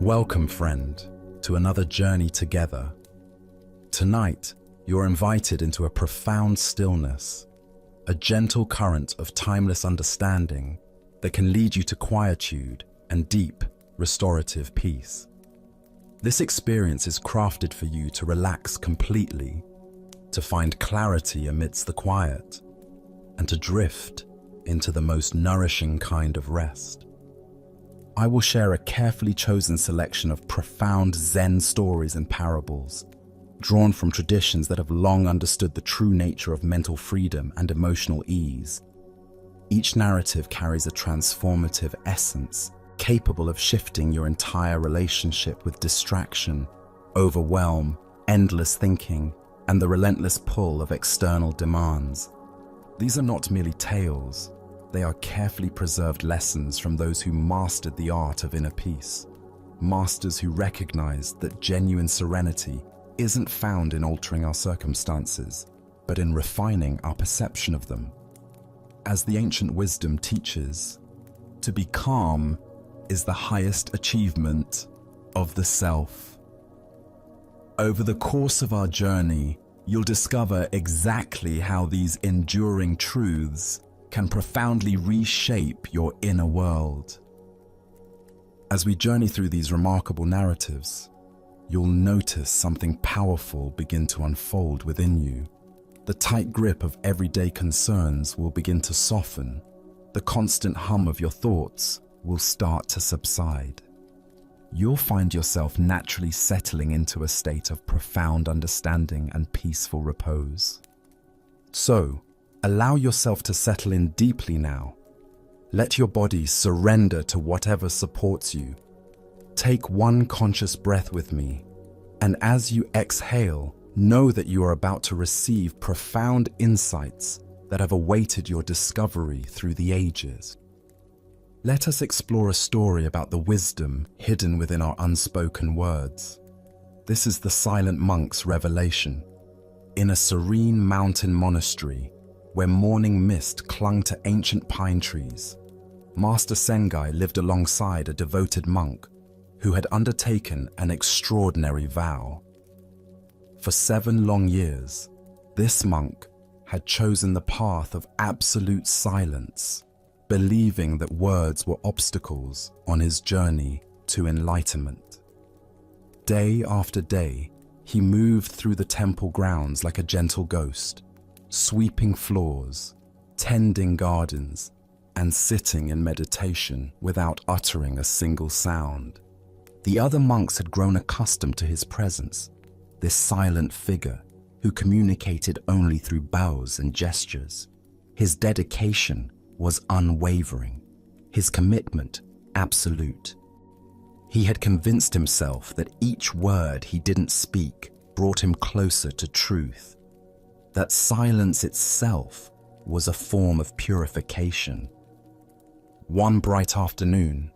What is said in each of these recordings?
Welcome, friend, to another journey together. Tonight, you're invited into a profound stillness, a gentle current of timeless understanding that can lead you to quietude and deep, restorative peace. This experience is crafted for you to relax completely, to find clarity amidst the quiet, and to drift into the most nourishing kind of rest. I will share a carefully chosen selection of profound Zen stories and parables, drawn from traditions that have long understood the true nature of mental freedom and emotional ease. Each narrative carries a transformative essence, capable of shifting your entire relationship with distraction, overwhelm, endless thinking, and the relentless pull of external demands. These are not merely tales. They are carefully preserved lessons from those who mastered the art of inner peace, masters who recognized that genuine serenity isn't found in altering our circumstances, but in refining our perception of them. As the ancient wisdom teaches, to be calm is the highest achievement of the self. Over the course of our journey, you'll discover exactly how these enduring truths can profoundly reshape your inner world. As we journey through these remarkable narratives, you'll notice something powerful begin to unfold within you. The tight grip of everyday concerns will begin to soften. The constant hum of your thoughts will start to subside. You'll find yourself naturally settling into a state of profound understanding and peaceful repose. So, allow yourself to settle in deeply now. Let your body surrender to whatever supports you. Take one conscious breath with me, and as you exhale, know that you are about to receive profound insights that have awaited your discovery through the ages. Let us explore a story about the wisdom hidden within our unspoken words. This is the silent monk's revelation. In a serene mountain monastery, where morning mist clung to ancient pine trees, Master Sengai lived alongside a devoted monk who had undertaken an extraordinary vow. For 7 long years, this monk had chosen the path of absolute silence, believing that words were obstacles on his journey to enlightenment. Day after day, he moved through the temple grounds like a gentle ghost, sweeping floors, tending gardens, and sitting in meditation without uttering a single sound. The other monks had grown accustomed to his presence, this silent figure who communicated only through bows and gestures. His dedication was unwavering, his commitment absolute. He had convinced himself that each word he didn't speak brought him closer to truth, that silence itself was a form of purification. One bright afternoon,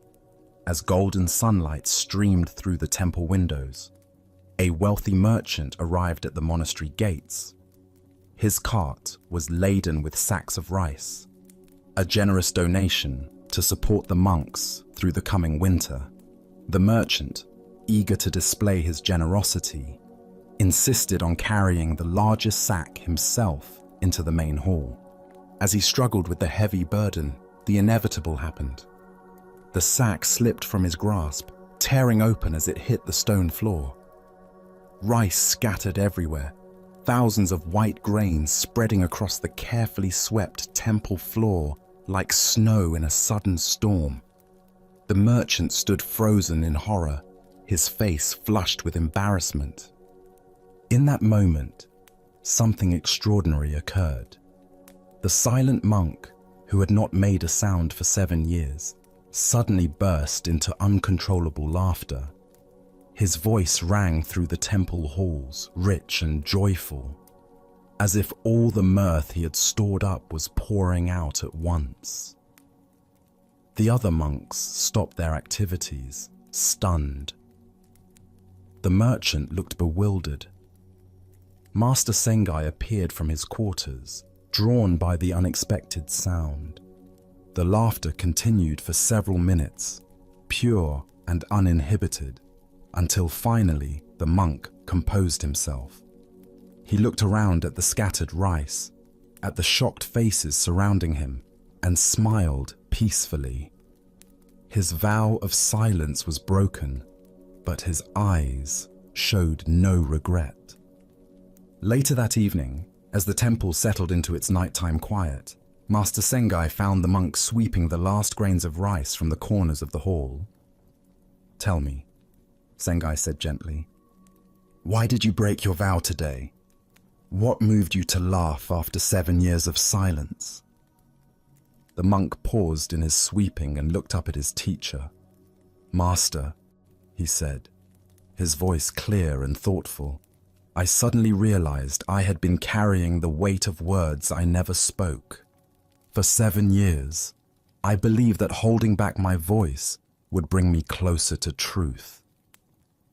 as golden sunlight streamed through the temple windows, a wealthy merchant arrived at the monastery gates. His cart was laden with sacks of rice, a generous donation to support the monks through the coming winter. The merchant, eager to display his generosity, insisted on carrying the largest sack himself into the main hall. As he struggled with the heavy burden, the inevitable happened. The sack slipped from his grasp, tearing open as it hit the stone floor. Rice scattered everywhere, thousands of white grains spreading across the carefully swept temple floor like snow in a sudden storm. The merchant stood frozen in horror, his face flushed with embarrassment. In that moment, something extraordinary occurred. The silent monk, who had not made a sound for 7 years, suddenly burst into uncontrollable laughter. His voice rang through the temple halls, rich and joyful, as if all the mirth he had stored up was pouring out at once. The other monks stopped their activities, stunned. The merchant looked bewildered. Master Sengai appeared from his quarters, drawn by the unexpected sound. The laughter continued for several minutes, pure and uninhibited, until finally the monk composed himself. He looked around at the scattered rice, at the shocked faces surrounding him, and smiled peacefully. His vow of silence was broken, but his eyes showed no regret. Later that evening, as the temple settled into its nighttime quiet, Master Sengai found the monk sweeping the last grains of rice from the corners of the hall. "Tell me," Sengai said gently, "why did you break your vow today? What moved you to laugh after 7 years of silence?" The monk paused in his sweeping and looked up at his teacher. "Master," he said, his voice clear and thoughtful, "I suddenly realized I had been carrying the weight of words I never spoke. For 7 years, I believed that holding back my voice would bring me closer to truth.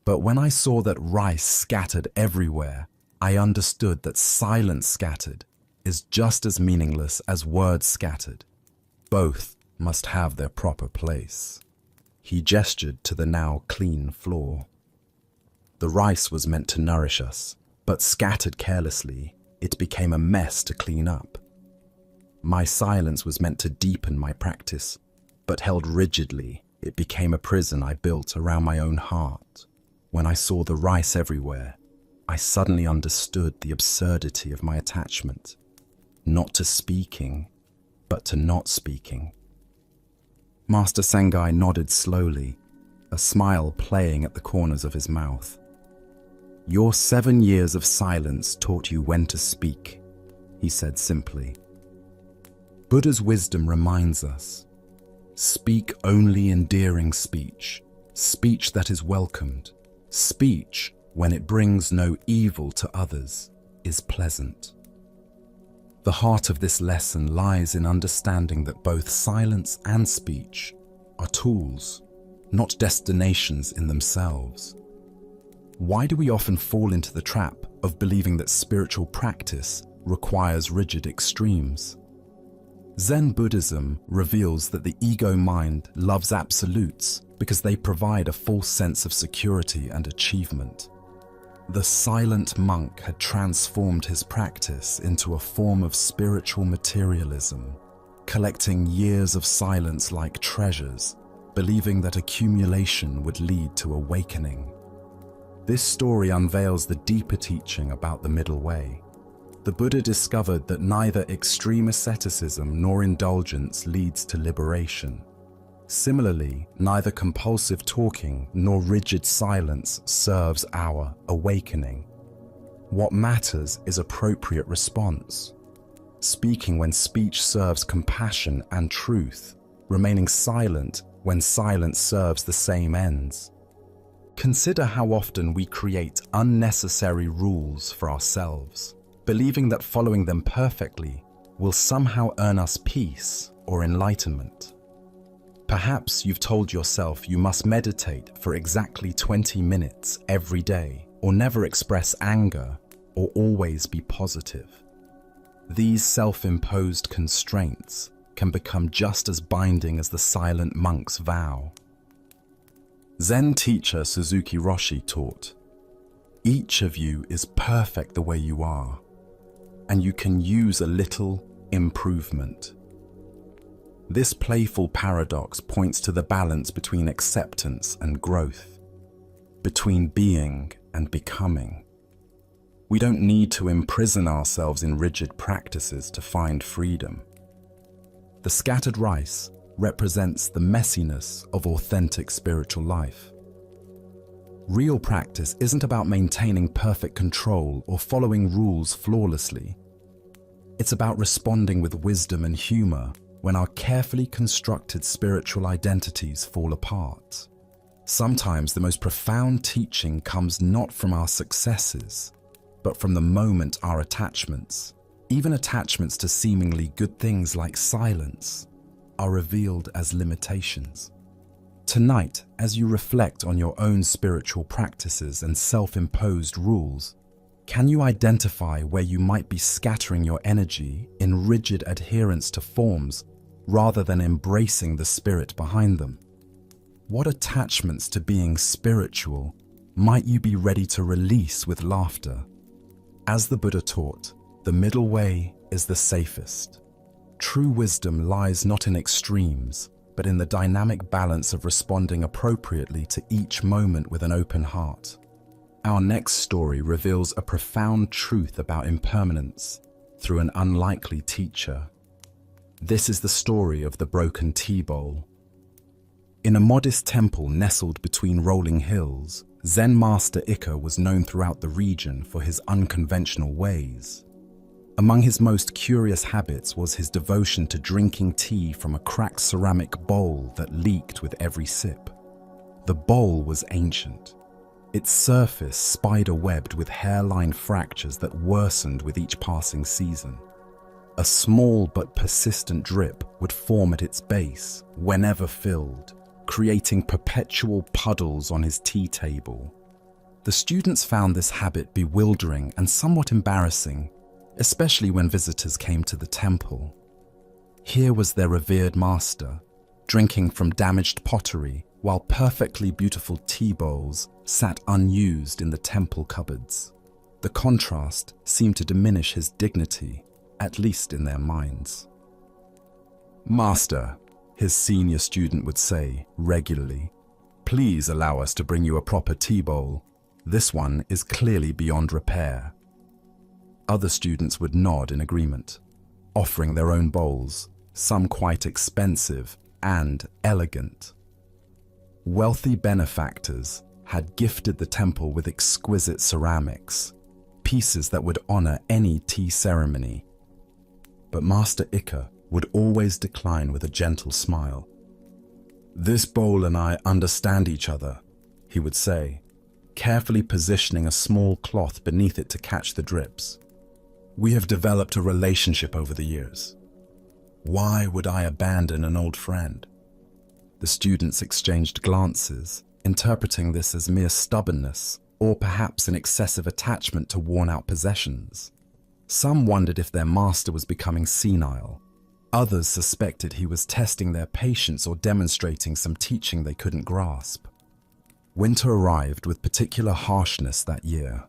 But when I saw that rice scattered everywhere, I understood that silence scattered is just as meaningless as words scattered. Both must have their proper place." He gestured to the now clean floor. The rice was meant to nourish us, but scattered carelessly, it became a mess to clean up. My silence was meant to deepen my practice, but held rigidly, it became a prison I built around my own heart. When I saw the rice everywhere, I suddenly understood the absurdity of my attachment, not to speaking, but to not speaking. Master Sengai nodded slowly, a smile playing at the corners of his mouth. "Your 7 years of silence taught you when to speak," he said simply. Buddha's wisdom reminds us, speak only endearing speech, speech that is welcomed, speech, when it brings no evil to others, is pleasant. The heart of this lesson lies in understanding that both silence and speech are tools, not destinations in themselves. Why do we often fall into the trap of believing that spiritual practice requires rigid extremes? Zen Buddhism reveals that the ego mind loves absolutes because they provide a false sense of security and achievement. The silent monk had transformed his practice into a form of spiritual materialism, collecting years of silence like treasures, believing that accumulation would lead to awakening. This story unveils the deeper teaching about the middle way. The Buddha discovered that neither extreme asceticism nor indulgence leads to liberation. Similarly, neither compulsive talking nor rigid silence serves our awakening. What matters is appropriate response. Speaking when speech serves compassion and truth, remaining silent when silence serves the same ends. Consider how often we create unnecessary rules for ourselves, believing that following them perfectly will somehow earn us peace or enlightenment. Perhaps you've told yourself you must meditate for exactly 20 minutes every day, or never express anger, or always be positive. These self-imposed constraints can become just as binding as the silent monk's vow. Zen teacher Suzuki Roshi taught, "Each of you is perfect the way you are, and you can use a little improvement." This playful paradox points to the balance between acceptance and growth, between being and becoming. We don't need to imprison ourselves in rigid practices to find freedom. The scattered rice represents the messiness of authentic spiritual life. Real practice isn't about maintaining perfect control or following rules flawlessly. It's about responding with wisdom and humor when our carefully constructed spiritual identities fall apart. Sometimes the most profound teaching comes not from our successes, but from the moment our attachments, even attachments to seemingly good things like silence, are revealed as limitations. Tonight, as you reflect on your own spiritual practices and self-imposed rules, can you identify where you might be scattering your energy in rigid adherence to forms rather than embracing the spirit behind them? What attachments to being spiritual might you be ready to release with laughter? As the Buddha taught, the middle way is the safest. True wisdom lies not in extremes, but in the dynamic balance of responding appropriately to each moment with an open heart. Our next story reveals a profound truth about impermanence through an unlikely teacher. This is the story of the broken tea bowl. In a modest temple nestled between rolling hills, Zen master Ika was known throughout the region for his unconventional ways. Among his most curious habits was his devotion to drinking tea from a cracked ceramic bowl that leaked with every sip. The bowl was ancient, its surface spider-webbed with hairline fractures that worsened with each passing season. A small but persistent drip would form at its base whenever filled, creating perpetual puddles on his tea table. The students found this habit bewildering and somewhat embarrassing, especially when visitors came to the temple. Here was their revered master, drinking from damaged pottery, while perfectly beautiful tea bowls sat unused in the temple cupboards. The contrast seemed to diminish his dignity, at least in their minds. "Master," his senior student would say regularly, "please allow us to bring you a proper tea bowl. This one is clearly beyond repair." Other students would nod in agreement, offering their own bowls, some quite expensive and elegant. Wealthy benefactors had gifted the temple with exquisite ceramics, pieces that would honor any tea ceremony. But Master Ika would always decline with a gentle smile. "This bowl and I understand each other," he would say, carefully positioning a small cloth beneath it to catch the drips. "We have developed a relationship over the years. Why would I abandon an old friend?" The students exchanged glances, interpreting this as mere stubbornness or perhaps an excessive attachment to worn-out possessions. Some wondered if their master was becoming senile. Others suspected he was testing their patience or demonstrating some teaching they couldn't grasp. Winter arrived with particular harshness that year.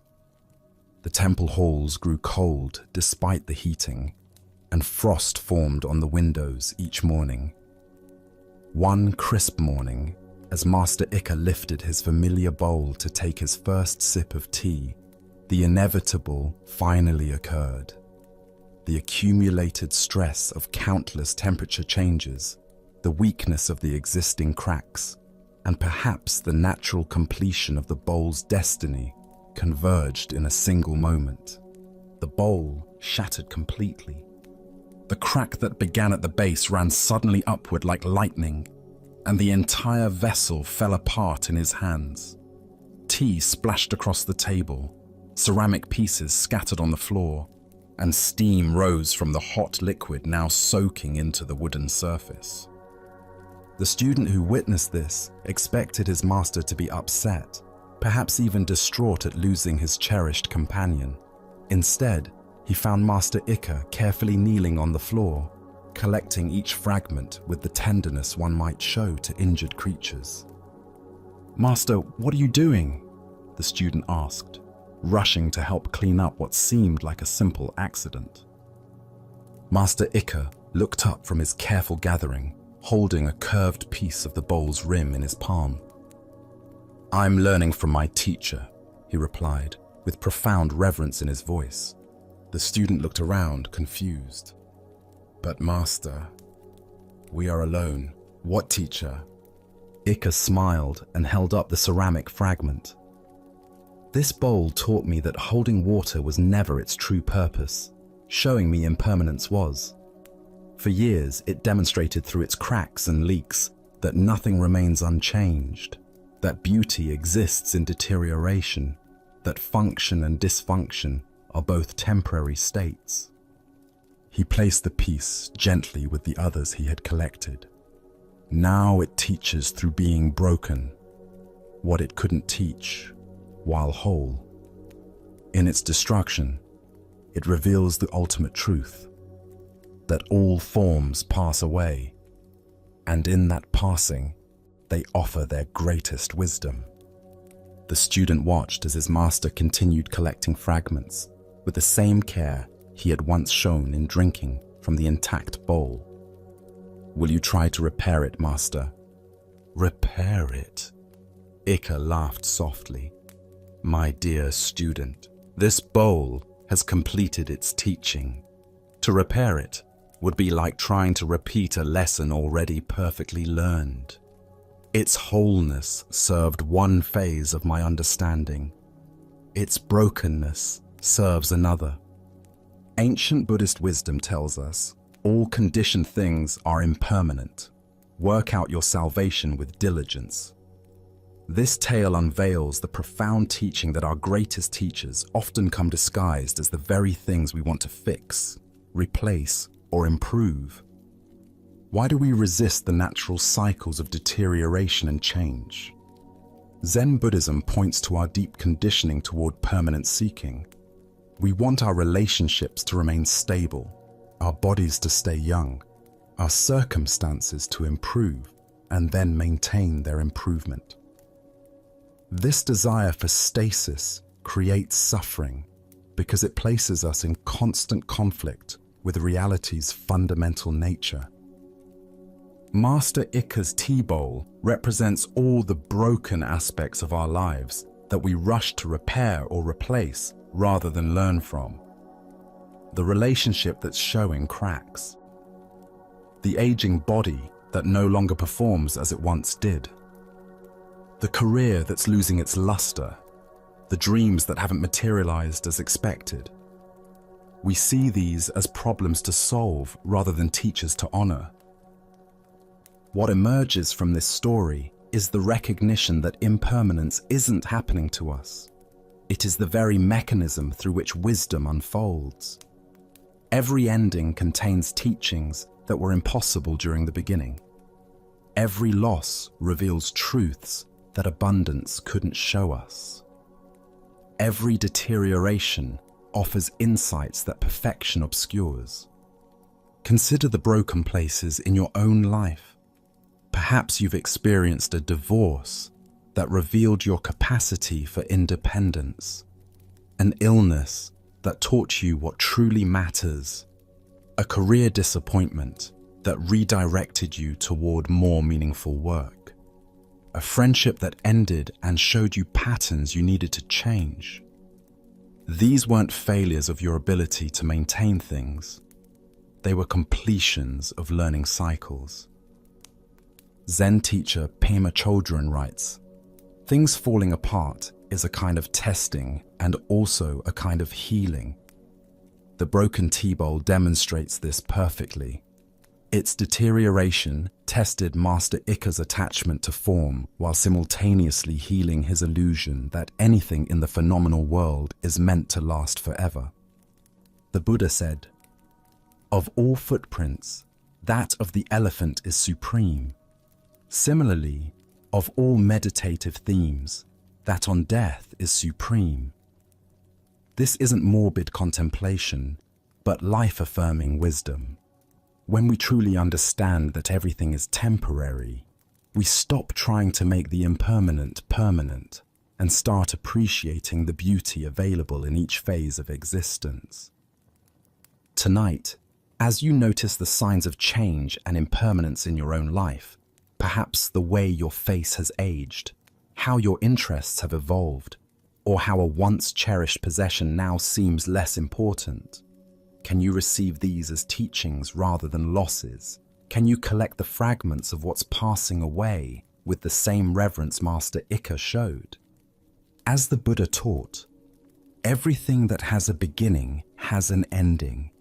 The temple halls grew cold despite the heating, and frost formed on the windows each morning. One crisp morning, as Master Ika lifted his familiar bowl to take his first sip of tea, the inevitable finally occurred. The accumulated stress of countless temperature changes, the weakness of the existing cracks, and perhaps the natural completion of the bowl's destiny converged in a single moment. The bowl shattered completely. The crack that began at the base ran suddenly upward like lightning, and the entire vessel fell apart in his hands. Tea splashed across the table, ceramic pieces scattered on the floor, and steam rose from the hot liquid now soaking into the wooden surface. The student who witnessed this expected his master to be upset, perhaps even distraught at losing his cherished companion. Instead, he found Master Ika carefully kneeling on the floor, collecting each fragment with the tenderness one might show to injured creatures. "Master, what are you doing?" the student asked, rushing to help clean up what seemed like a simple accident. Master Ika looked up from his careful gathering, holding a curved piece of the bowl's rim in his palm. "I'm learning from my teacher," he replied, with profound reverence in his voice. The student looked around, confused. "But master, we are alone. What teacher?" Ika smiled and held up the ceramic fragment. "This bowl taught me that holding water was never its true purpose, showing me impermanence was. For years, it demonstrated through its cracks and leaks that nothing remains unchanged, that beauty exists in deterioration, that function and dysfunction are both temporary states." He placed the piece gently with the others he had collected. "Now it teaches through being broken, what it couldn't teach while whole. In its destruction, it reveals the ultimate truth, that all forms pass away, and in that passing, they offer their greatest wisdom. The student watched as his master continued collecting fragments with the same care he had once shown in drinking from the intact bowl. "Will you try to repair it, master?" "Repair it?" Ika laughed softly. "My dear student, this bowl has completed its teaching. To repair it would be like trying to repeat a lesson already perfectly learned. Its wholeness served one phase of my understanding. Its brokenness serves another." Ancient Buddhist wisdom tells us all conditioned things are impermanent. Work out your salvation with diligence. This tale unveils the profound teaching that our greatest teachers often come disguised as the very things we want to fix, replace, or improve. Why do we resist the natural cycles of deterioration and change? Zen Buddhism points to our deep conditioning toward permanent seeking. We want our relationships to remain stable, our bodies to stay young, our circumstances to improve, and then maintain their improvement. This desire for stasis creates suffering because it places us in constant conflict with reality's fundamental nature. Master Ika's tea bowl represents all the broken aspects of our lives that we rush to repair or replace rather than learn from. The relationship that's showing cracks. The aging body that no longer performs as it once did. The career that's losing its luster. The dreams that haven't materialized as expected. We see these as problems to solve rather than teachers to honor. What emerges from this story is the recognition that impermanence isn't happening to us. It is the very mechanism through which wisdom unfolds. Every ending contains teachings that were impossible during the beginning. Every loss reveals truths that abundance couldn't show us. Every deterioration offers insights that perfection obscures. Consider the broken places in your own life. Perhaps you've experienced a divorce that revealed your capacity for independence, an illness that taught you what truly matters, a career disappointment that redirected you toward more meaningful work, a friendship that ended and showed you patterns you needed to change. These weren't failures of your ability to maintain things. They were completions of learning cycles. Zen teacher Pema Chodron writes, "Things falling apart is a kind of testing and also a kind of healing." The broken tea bowl demonstrates this perfectly. Its deterioration tested Master Ika's attachment to form while simultaneously healing his illusion that anything in the phenomenal world is meant to last forever. The Buddha said, "Of all footprints, that of the elephant is supreme. Similarly, of all meditative themes, that on death is supreme." This isn't morbid contemplation, but life-affirming wisdom. When we truly understand that everything is temporary, we stop trying to make the impermanent permanent and start appreciating the beauty available in each phase of existence. Tonight, as you notice the signs of change and impermanence in your own life, perhaps the way your face has aged, how your interests have evolved, or how a once cherished possession now seems less important, can you receive these as teachings rather than losses? Can you collect the fragments of what's passing away with the same reverence Master Ika showed? As the Buddha taught, everything that has a beginning has an ending.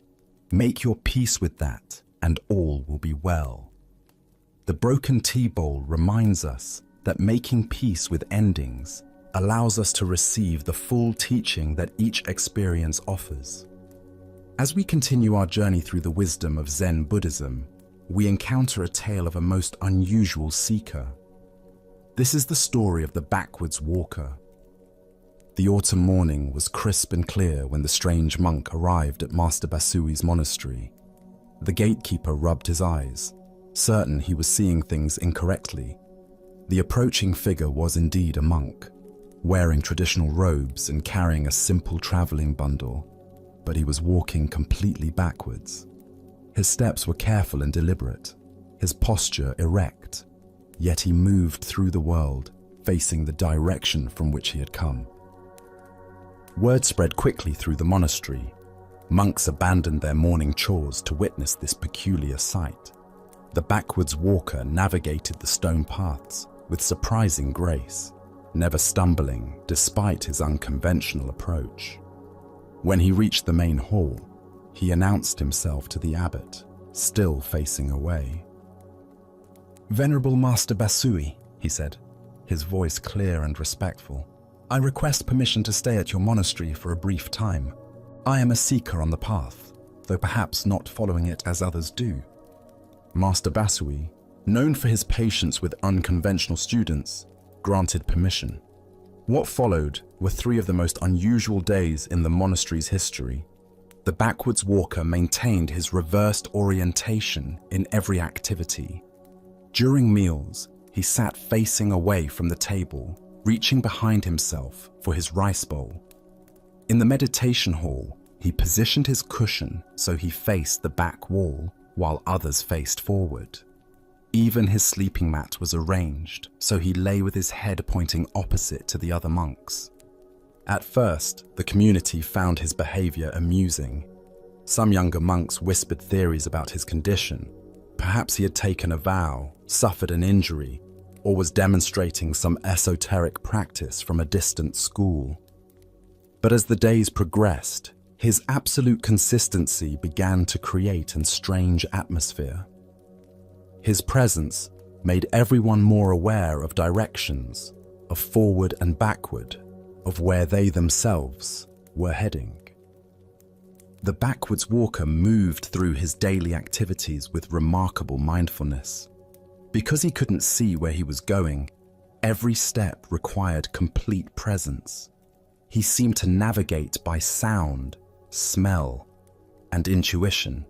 Make your peace with that, and all will be well. The broken tea bowl reminds us that making peace with endings allows us to receive the full teaching that each experience offers. As we continue our journey through the wisdom of Zen Buddhism, we encounter a tale of a most unusual seeker. This is the story of the backwards walker. The autumn morning was crisp and clear when the strange monk arrived at Master Basui's monastery. The gatekeeper rubbed his eyes, certain he was seeing things incorrectly. The approaching figure was indeed a monk, wearing traditional robes and carrying a simple traveling bundle, but he was walking completely backwards. His steps were careful and deliberate, his posture erect, yet he moved through the world, facing the direction from which he had come. Word spread quickly through the monastery. Monks abandoned their morning chores to witness this peculiar sight. The backwards walker navigated the stone paths with surprising grace, never stumbling despite his unconventional approach. When he reached the main hall, he announced himself to the abbot, still facing away. "Venerable Master Basui," he said, his voice clear and respectful, "I request permission to stay at your monastery for a brief time. I am a seeker on the path, though perhaps not following it as others do." Master Basui, known for his patience with unconventional students, granted permission. What followed were 3 of the most unusual days in the monastery's history. The backwards walker maintained his reversed orientation in every activity. During meals, he sat facing away from the table, reaching behind himself for his rice bowl. In the meditation hall, he positioned his cushion so he faced the back wall while others faced forward. Even his sleeping mat was arranged so he lay with his head pointing opposite to the other monks. At first, the community found his behavior amusing. Some younger monks whispered theories about his condition. Perhaps he had taken a vow, suffered an injury, or was demonstrating some esoteric practice from a distant school. But as the days progressed, his absolute consistency began to create a strange atmosphere. His presence made everyone more aware of directions, of forward and backward, of where they themselves were heading. The backwards walker moved through his daily activities with remarkable mindfulness. Because he couldn't see where he was going, every step required complete presence. He seemed to navigate by sound, smell, and intuition,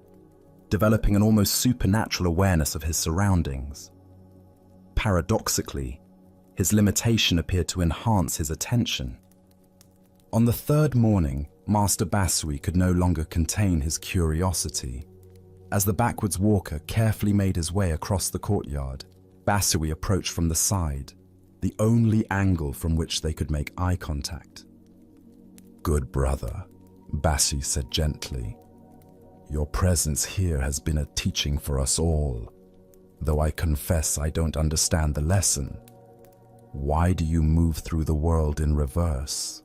developing an almost supernatural awareness of his surroundings. Paradoxically, his limitation appeared to enhance his attention. On the 3rd morning, Master Basui could no longer contain his curiosity. As the backwards walker carefully made his way across the courtyard, Basui approached from the side, the only angle from which they could make eye contact. "Good brother," Basui said gently, "your presence here has been a teaching for us all, though I confess I don't understand the lesson. Why do you move through the world in reverse?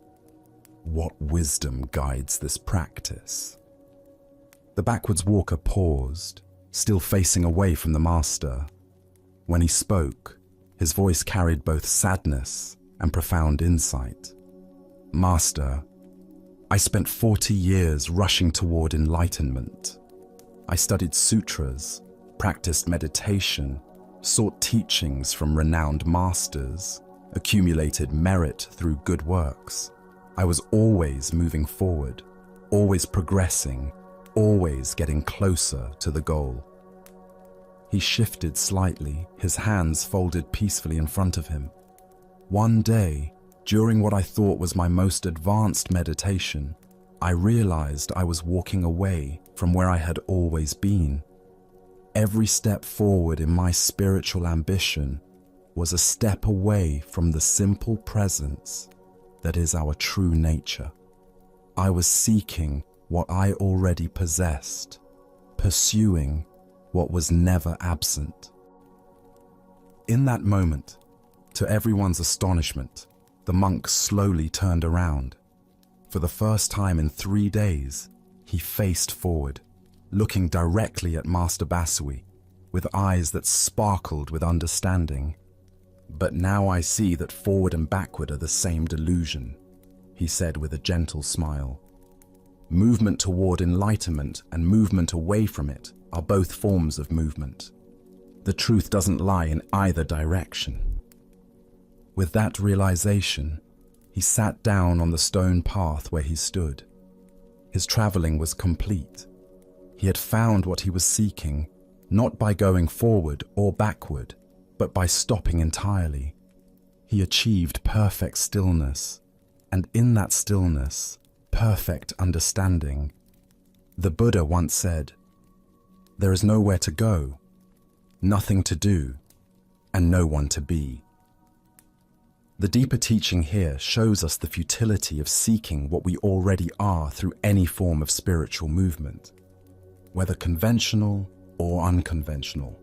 What wisdom guides this practice?" The backwards walker paused, still facing away from the master. When he spoke, his voice carried both sadness and profound insight. "Master, I spent 40 years rushing toward enlightenment. I studied sutras, practiced meditation, sought teachings from renowned masters, accumulated merit through good works. I was always moving forward, always progressing, always getting closer to the goal." He shifted slightly, his hands folded peacefully in front of him. "One day, during what I thought was my most advanced meditation, I realized I was walking away from where I had always been. Every step forward in my spiritual ambition was a step away from the simple presence that is our true nature. I was seeking what I already possessed, pursuing what was never absent." In that moment, to everyone's astonishment, the monk slowly turned around. For the first time in 3 days, he faced forward, looking directly at Master Basui, with eyes that sparkled with understanding. "But now I see that forward and backward are the same delusion," he said with a gentle smile. "Movement toward enlightenment and movement away from it are both forms of movement. The truth doesn't lie in either direction." With that realization, he sat down on the stone path where he stood. His traveling was complete. He had found what he was seeking, not by going forward or backward, but by stopping entirely. He achieved perfect stillness, and in that stillness, perfect understanding. The Buddha once said, "There is nowhere to go, nothing to do, and no one to be." The deeper teaching here shows us the futility of seeking what we already are through any form of spiritual movement, whether conventional or unconventional.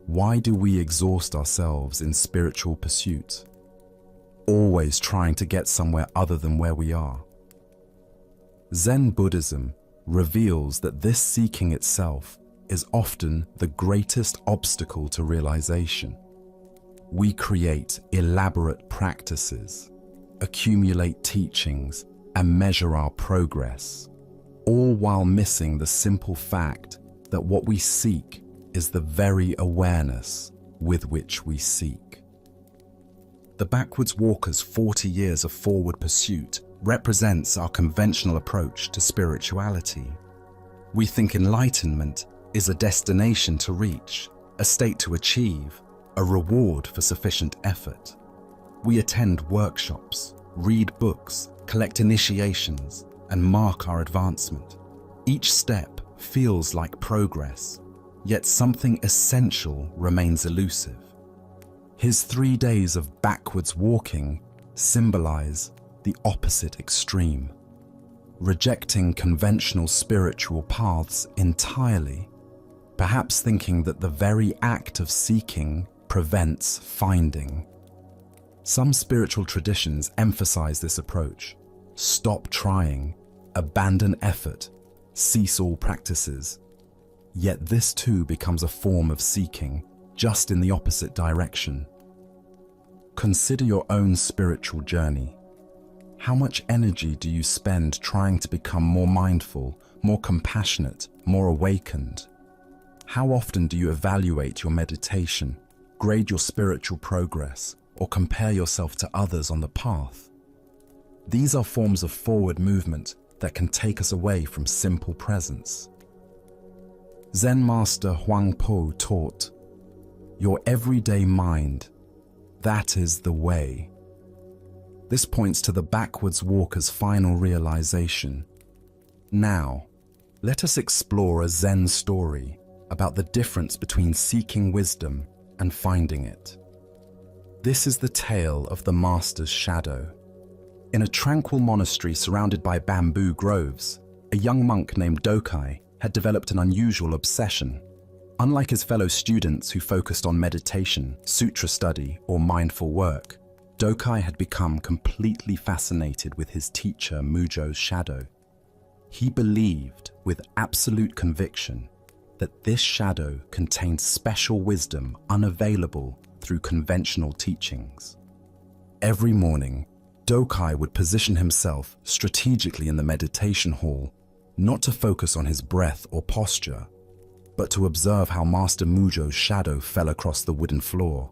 Why do we exhaust ourselves in spiritual pursuit, always trying to get somewhere other than where we are? Zen Buddhism reveals that this seeking itself is often the greatest obstacle to realization. We create elaborate practices, accumulate teachings, and measure our progress, all while missing the simple fact that what we seek is the very awareness with which we seek. The backwards walker's 40 years of forward pursuit represents our conventional approach to spirituality. We think enlightenment is a destination to reach, a state to achieve, a reward for sufficient effort. We attend workshops, read books, collect initiations, and mark our advancement. Each step feels like progress, yet something essential remains elusive. His 3 days of backwards walking symbolize the opposite extreme, rejecting conventional spiritual paths entirely, perhaps thinking that the very act of seeking prevents finding. Some spiritual traditions emphasize this approach. Stop trying, abandon effort, cease all practices. Yet this too becomes a form of seeking, just in the opposite direction. Consider your own spiritual journey. How much energy do you spend trying to become more mindful, more compassionate, more awakened? How often do you evaluate your meditation, grade your spiritual progress, or compare yourself to others on the path? These are forms of forward movement that can take us away from simple presence. Zen master Huangpo taught, "Your everyday mind, that is the way." This points to the backwards walker's final realization. Now, let us explore a Zen story about the difference between seeking wisdom and finding it. This is the tale of the master's shadow. In a tranquil monastery surrounded by bamboo groves, a young monk named Dokai had developed an unusual obsession. Unlike his fellow students who focused on meditation, sutra study, or mindful work, Dokai had become completely fascinated with his teacher Mujo's shadow. He believed with absolute conviction that this shadow contained special wisdom unavailable through conventional teachings. Every morning, Dokai would position himself strategically in the meditation hall, not to focus on his breath or posture, but to observe how Master Mujo's shadow fell across the wooden floor.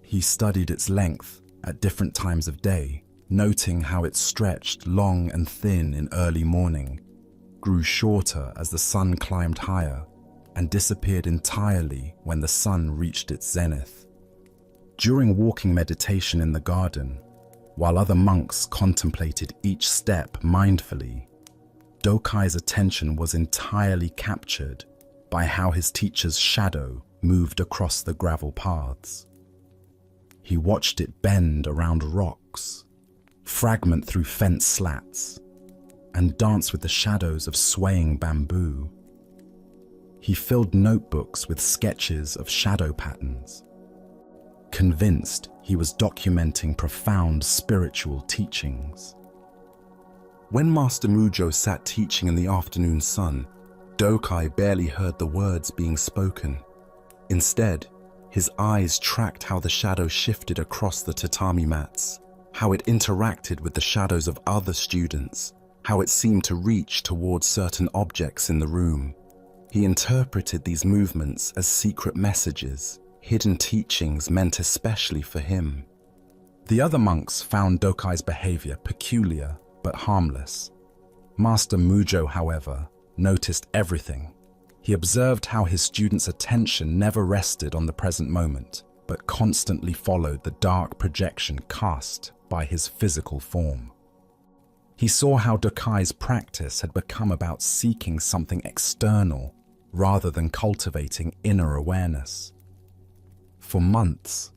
He studied its length at different times of day, noting how it stretched long and thin in early morning, grew shorter as the sun climbed higher, and disappeared entirely when the sun reached its zenith. During walking meditation in the garden, while other monks contemplated each step mindfully, Dokai's attention was entirely captured by how his teacher's shadow moved across the gravel paths. He watched it bend around rocks, fragment through fence slats, and dance with the shadows of swaying bamboo. He filled notebooks with sketches of shadow patterns, convinced he was documenting profound spiritual teachings. When Master Mujo sat teaching in the afternoon sun, Dokai barely heard the words being spoken. Instead, his eyes tracked how the shadow shifted across the tatami mats, how it interacted with the shadows of other students, how it seemed to reach towards certain objects in the room. He interpreted these movements as secret messages, hidden teachings meant especially for him. The other monks found Dokai's behavior peculiar but harmless. Master Mujo, however, noticed everything. He observed how his students' attention never rested on the present moment, but constantly followed the dark projection cast by his physical form. He saw how Dokai's practice had become about seeking something external rather than cultivating inner awareness. For months,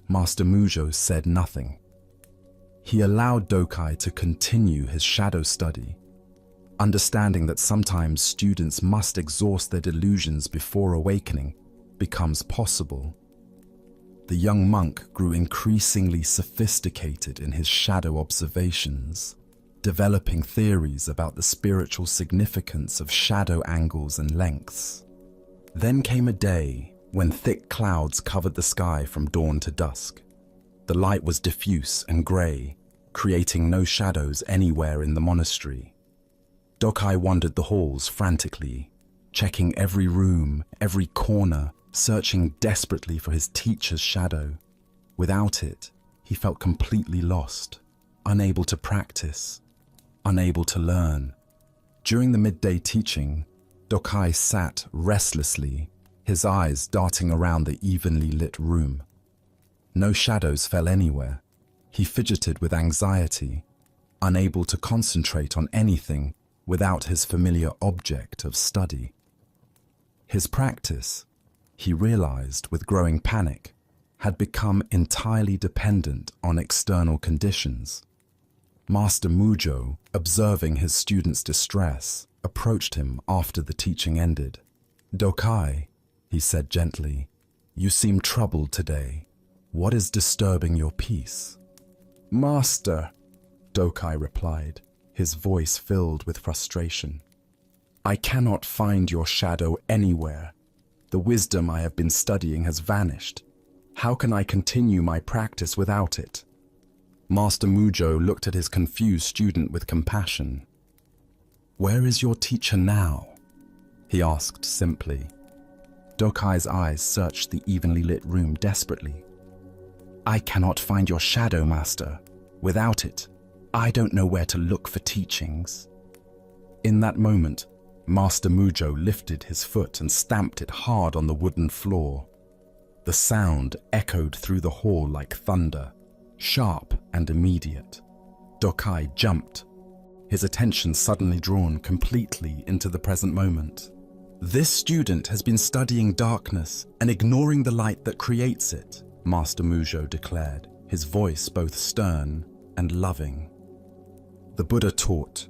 Master Mujo said nothing. He allowed Dokai to continue his shadow study, understanding that sometimes students must exhaust their delusions before awakening becomes possible. The young monk grew increasingly sophisticated in his shadow observations, developing theories about the spiritual significance of shadow angles and lengths. Then came a day when thick clouds covered the sky from dawn to dusk. The light was diffuse and grey, creating no shadows anywhere in the monastery. Dokai wandered the halls frantically, checking every room, every corner, searching desperately for his teacher's shadow. Without it, he felt completely lost, unable to practice, unable to learn. During the midday teaching, Dokai sat restlessly, his eyes darting around the evenly lit room. No shadows fell anywhere. He fidgeted with anxiety, unable to concentrate on anything without his familiar object of study. His practice, he realized with growing panic, had become entirely dependent on external conditions. Master Mujo, observing his student's distress, approached him after the teaching ended. "Dokai," he said gently, "you seem troubled today. What is disturbing your peace?" "Master," Dokai replied, his voice filled with frustration, "I cannot find your shadow anywhere. The wisdom I have been studying has vanished. How can I continue my practice without it?" Master Mujo looked at his confused student with compassion. "Where is your teacher now?" he asked simply. Dokai's eyes searched the evenly lit room desperately. "I cannot find your shadow, Master. Without it, I don't know where to look for teachings." In that moment, Master Mujo lifted his foot and stamped it hard on the wooden floor. The sound echoed through the hall like thunder, sharp and immediate. Dokai jumped, his attention suddenly drawn completely into the present moment. "This student has been studying darkness and ignoring the light that creates it," Master Mujo declared, his voice both stern and loving. The Buddha taught,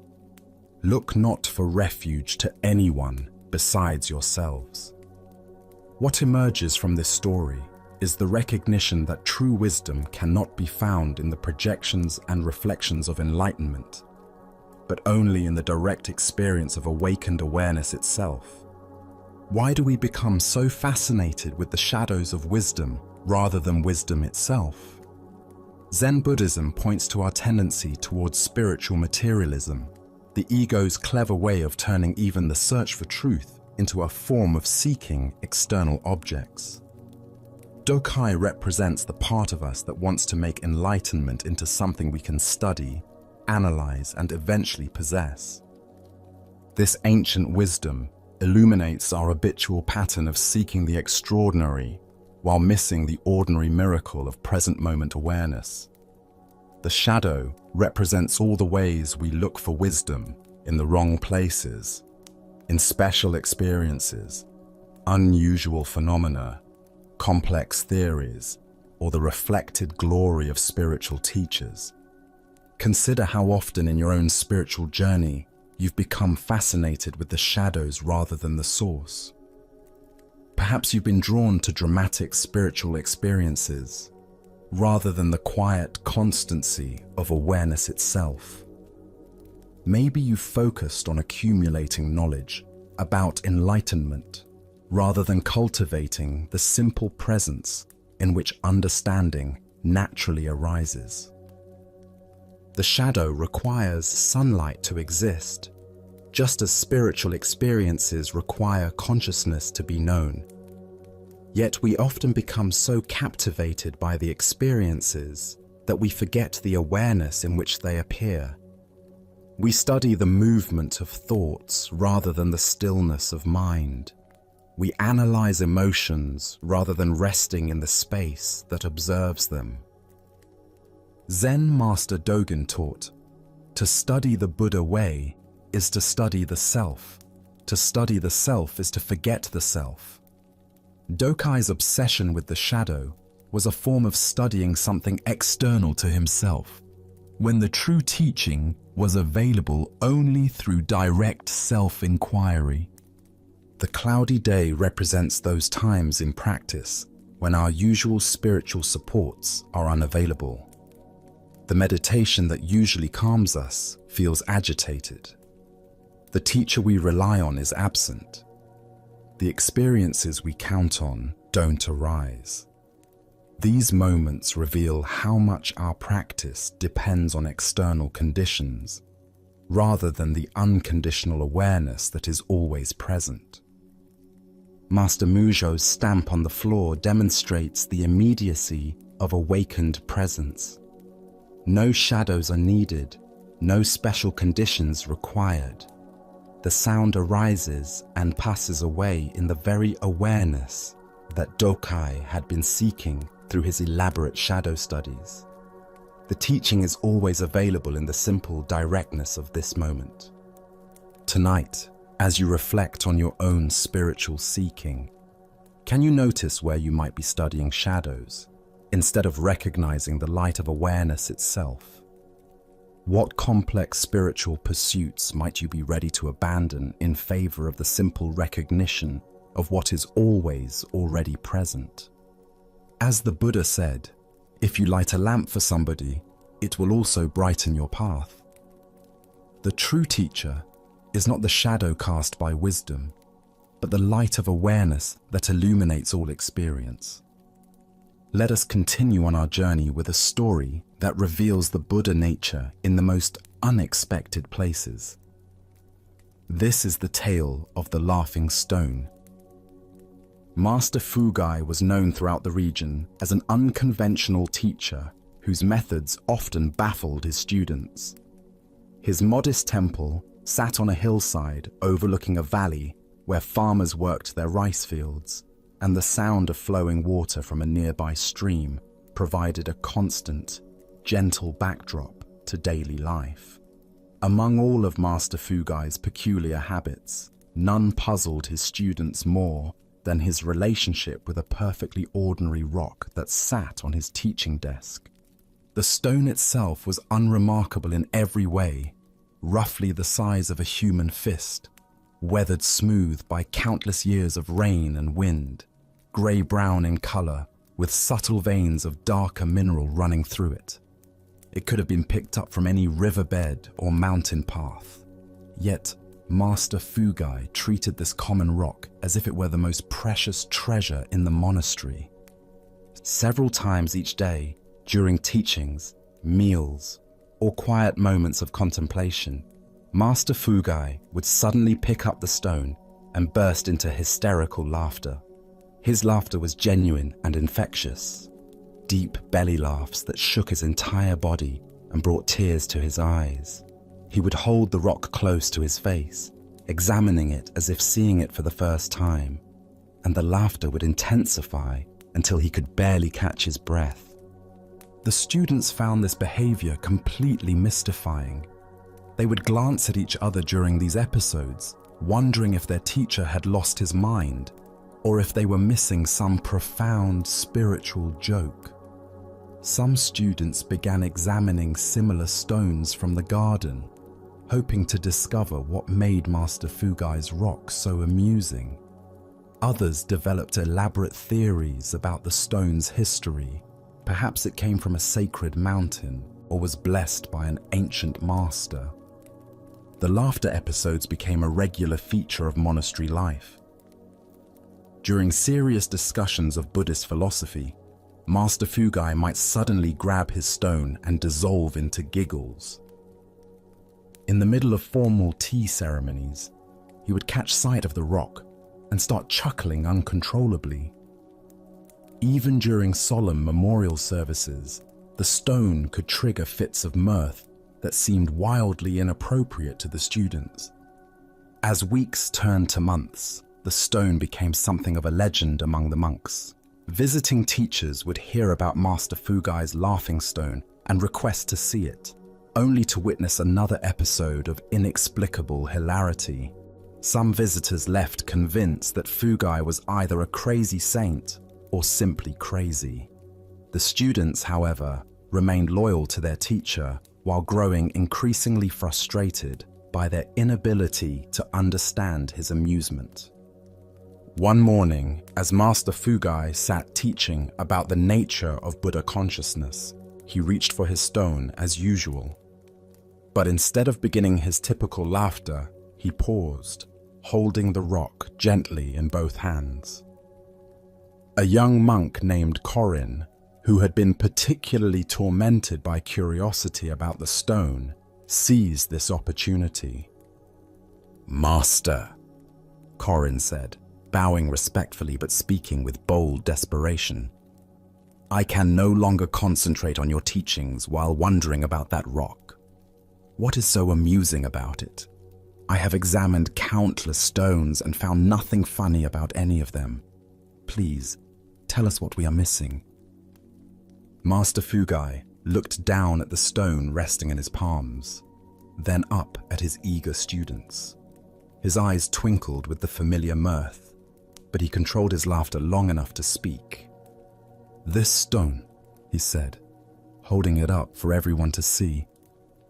"Look not for refuge to anyone besides yourselves." What emerges from this story is the recognition that true wisdom cannot be found in the projections and reflections of enlightenment, but only in the direct experience of awakened awareness itself. Why do we become so fascinated with the shadows of wisdom rather than wisdom itself? Zen Buddhism points to our tendency towards spiritual materialism, the ego's clever way of turning even the search for truth into a form of seeking external objects. Dokai represents the part of us that wants to make enlightenment into something we can study, analyze, and eventually possess. This ancient wisdom illuminates our habitual pattern of seeking the extraordinary while missing the ordinary miracle of present moment awareness. The shadow represents all the ways we look for wisdom in the wrong places, in special experiences, unusual phenomena, complex theories, or the reflected glory of spiritual teachers. Consider how often in your own spiritual journey you've become fascinated with the shadows rather than the source. Perhaps you've been drawn to dramatic spiritual experiences rather than the quiet constancy of awareness itself. Maybe you've focused on accumulating knowledge about enlightenment rather than cultivating the simple presence in which understanding naturally arises. The shadow requires sunlight to exist, just as spiritual experiences require consciousness to be known. Yet we often become so captivated by the experiences that we forget the awareness in which they appear. We study the movement of thoughts rather than the stillness of mind. We analyze emotions rather than resting in the space that observes them. Zen Master Dogen taught, to study the Buddha way is to study the self. To study the self is to forget the self. Dokai's obsession with the shadow was a form of studying something external to himself, when the true teaching was available only through direct self-inquiry. The cloudy day represents those times in practice when our usual spiritual supports are unavailable. The meditation that usually calms us feels agitated. The teacher we rely on is absent. The experiences we count on don't arise. These moments reveal how much our practice depends on external conditions, rather than the unconditional awareness that is always present. Master Mujo's stamp on the floor demonstrates the immediacy of awakened presence. No shadows are needed, no special conditions required. The sound arises and passes away in the very awareness that Dokai had been seeking through his elaborate shadow studies. The teaching is always available in the simple directness of this moment. Tonight, as you reflect on your own spiritual seeking, can you notice where you might be studying shadows instead of recognizing the light of awareness itself? What complex spiritual pursuits might you be ready to abandon in favor of the simple recognition of what is always already present? As the Buddha said, if you light a lamp for somebody, it will also brighten your path. The true teacher is not the shadow cast by wisdom, but the light of awareness that illuminates all experience. Let us continue on our journey with a story that reveals the Buddha nature in the most unexpected places. This is the tale of the Laughing Stone. Master Fugai was known throughout the region as an unconventional teacher whose methods often baffled his students. His modest temple sat on a hillside overlooking a valley where farmers worked their rice fields, and the sound of flowing water from a nearby stream provided a constant, gentle backdrop to daily life. Among all of Master Fugai's peculiar habits, none puzzled his students more than his relationship with a perfectly ordinary rock that sat on his teaching desk. The stone itself was unremarkable in every way, roughly the size of a human fist, weathered smooth by countless years of rain and wind, grey-brown in color, with subtle veins of darker mineral running through it. It could have been picked up from any riverbed or mountain path. Yet, Master Fugai treated this common rock as if it were the most precious treasure in the monastery. Several times each day, during teachings, meals, or quiet moments of contemplation, Master Fugai would suddenly pick up the stone and burst into hysterical laughter. His laughter was genuine and infectious, deep belly laughs that shook his entire body and brought tears to his eyes. He would hold the rock close to his face, examining it as if seeing it for the first time, and the laughter would intensify until he could barely catch his breath. The students found this behavior completely mystifying. They would glance at each other during these episodes, wondering if their teacher had lost his mind, or if they were missing some profound spiritual joke. Some students began examining similar stones from the garden, hoping to discover what made Master Fugai's rock so amusing. Others developed elaborate theories about the stone's history. Perhaps it came from a sacred mountain or was blessed by an ancient master. The laughter episodes became a regular feature of monastery life. During serious discussions of Buddhist philosophy, Master Fugai might suddenly grab his stone and dissolve into giggles. In the middle of formal tea ceremonies, he would catch sight of the rock and start chuckling uncontrollably. Even during solemn memorial services, the stone could trigger fits of mirth that seemed wildly inappropriate to the students. As weeks turned to months, the stone became something of a legend among the monks. Visiting teachers would hear about Master Fugai's laughing stone and request to see it, only to witness another episode of inexplicable hilarity. Some visitors left convinced that Fugai was either a crazy saint or simply crazy. The students, however, remained loyal to their teacher while growing increasingly frustrated by their inability to understand his amusement. One morning, as Master Fugai sat teaching about the nature of Buddha consciousness, he reached for his stone as usual. But instead of beginning his typical laughter, he paused, holding the rock gently in both hands. A young monk named Corin, who had been particularly tormented by curiosity about the stone, seized this opportunity. "Master," Corin said, bowing respectfully but speaking with bold desperation, "I can no longer concentrate on your teachings while wondering about that rock. What is so amusing about it? I have examined countless stones and found nothing funny about any of them. Please, tell us what we are missing." Master Fugai looked down at the stone resting in his palms, then up at his eager students. His eyes twinkled with the familiar mirth, but he controlled his laughter long enough to speak. "This stone," he said, holding it up for everyone to see,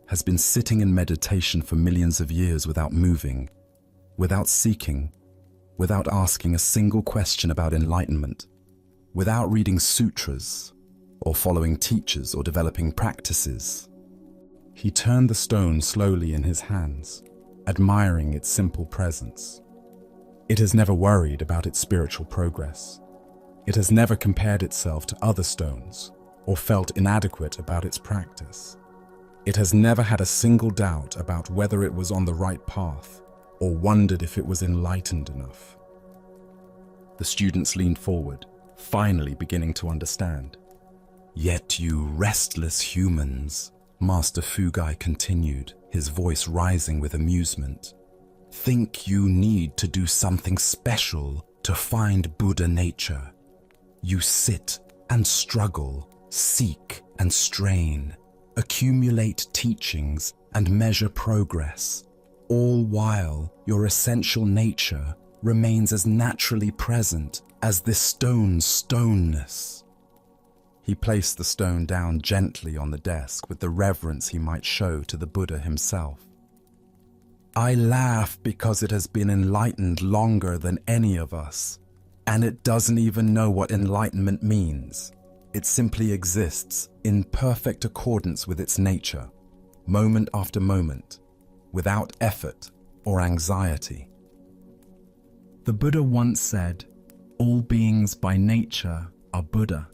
"has been sitting in meditation for millions of years without moving, without seeking, without asking a single question about enlightenment, without reading sutras, or following teachers or developing practices." He turned the stone slowly in his hands, admiring its simple presence. It has never worried about its spiritual progress. It has never compared itself to other stones or felt inadequate about its practice. It has never had a single doubt about whether it was on the right path or wondered if it was enlightened enough. The students leaned forward, finally beginning to understand. "Yet you restless humans," Master Fugai continued, his voice rising with amusement, "think you need to do something special to find Buddha nature. You sit and struggle, seek and strain, accumulate teachings and measure progress, all while your essential nature remains as naturally present as this stone's stoneness." He placed the stone down gently on the desk with the reverence he might show to the Buddha himself. "I laugh because it has been enlightened longer than any of us, and it doesn't even know what enlightenment means. It simply exists in perfect accordance with its nature, moment after moment, without effort or anxiety." The Buddha once said, "All beings by nature are Buddha."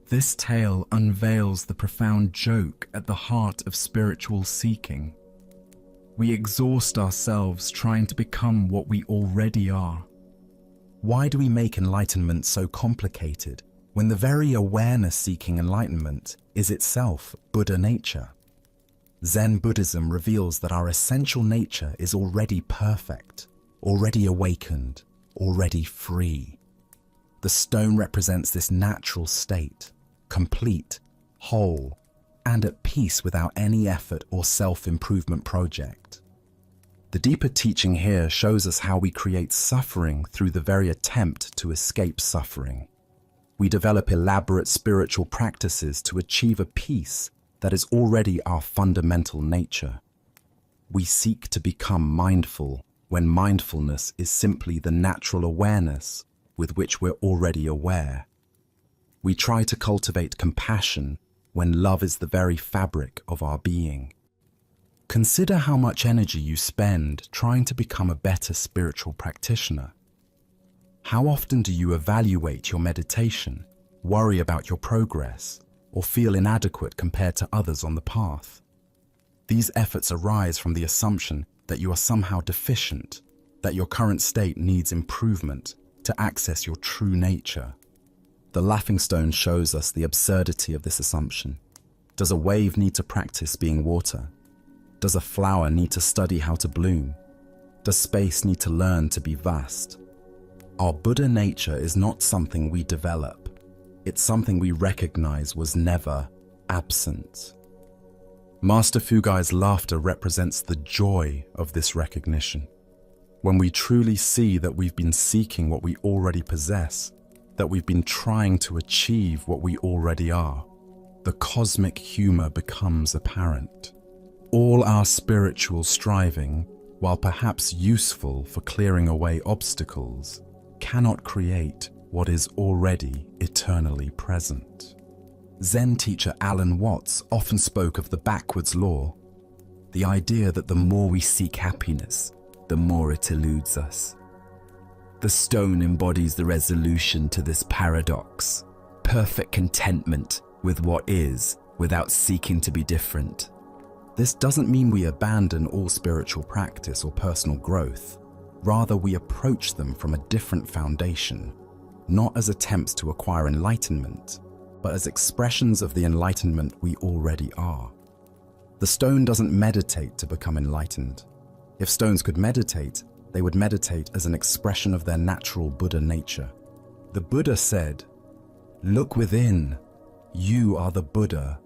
This tale unveils the profound joke at the heart of spiritual seeking. We exhaust ourselves trying to become what we already are. Why do we make enlightenment so complicated when the very awareness seeking enlightenment is itself Buddha nature? Zen Buddhism reveals that our essential nature is already perfect, already awakened, already free. The stone represents this natural state, complete, whole, and at peace without any effort or self-improvement project. The deeper teaching here shows us how we create suffering through the very attempt to escape suffering. We develop elaborate spiritual practices to achieve a peace that is already our fundamental nature. We seek to become mindful when mindfulness is simply the natural awareness with which we're already aware. We try to cultivate compassion when love is the very fabric of our being. Consider how much energy you spend trying to become a better spiritual practitioner. How often do you evaluate your meditation, worry about your progress, or feel inadequate compared to others on the path? These efforts arise from the assumption that you are somehow deficient, that your current state needs improvement to access your true nature. The laughing stone shows us the absurdity of this assumption. Does a wave need to practice being water? Does a flower need to study how to bloom? Does space need to learn to be vast? Our Buddha nature is not something we develop. It's something we recognize was never absent. Master Fugai's laughter represents the joy of this recognition. When we truly see that we've been seeking what we already possess, that we've been trying to achieve what we already are, the cosmic humor becomes apparent. All our spiritual striving, while perhaps useful for clearing away obstacles, cannot create what is already eternally present. Zen teacher Alan Watts often spoke of the backwards law, the idea that the more we seek happiness, the more it eludes us. The stone embodies the resolution to this paradox, perfect contentment with what is without seeking to be different. This doesn't mean we abandon all spiritual practice or personal growth. Rather, we approach them from a different foundation, not as attempts to acquire enlightenment, but as expressions of the enlightenment we already are. The stone doesn't meditate to become enlightened. If stones could meditate, they would meditate as an expression of their natural Buddha nature. The Buddha said, "Look within, you are the Buddha."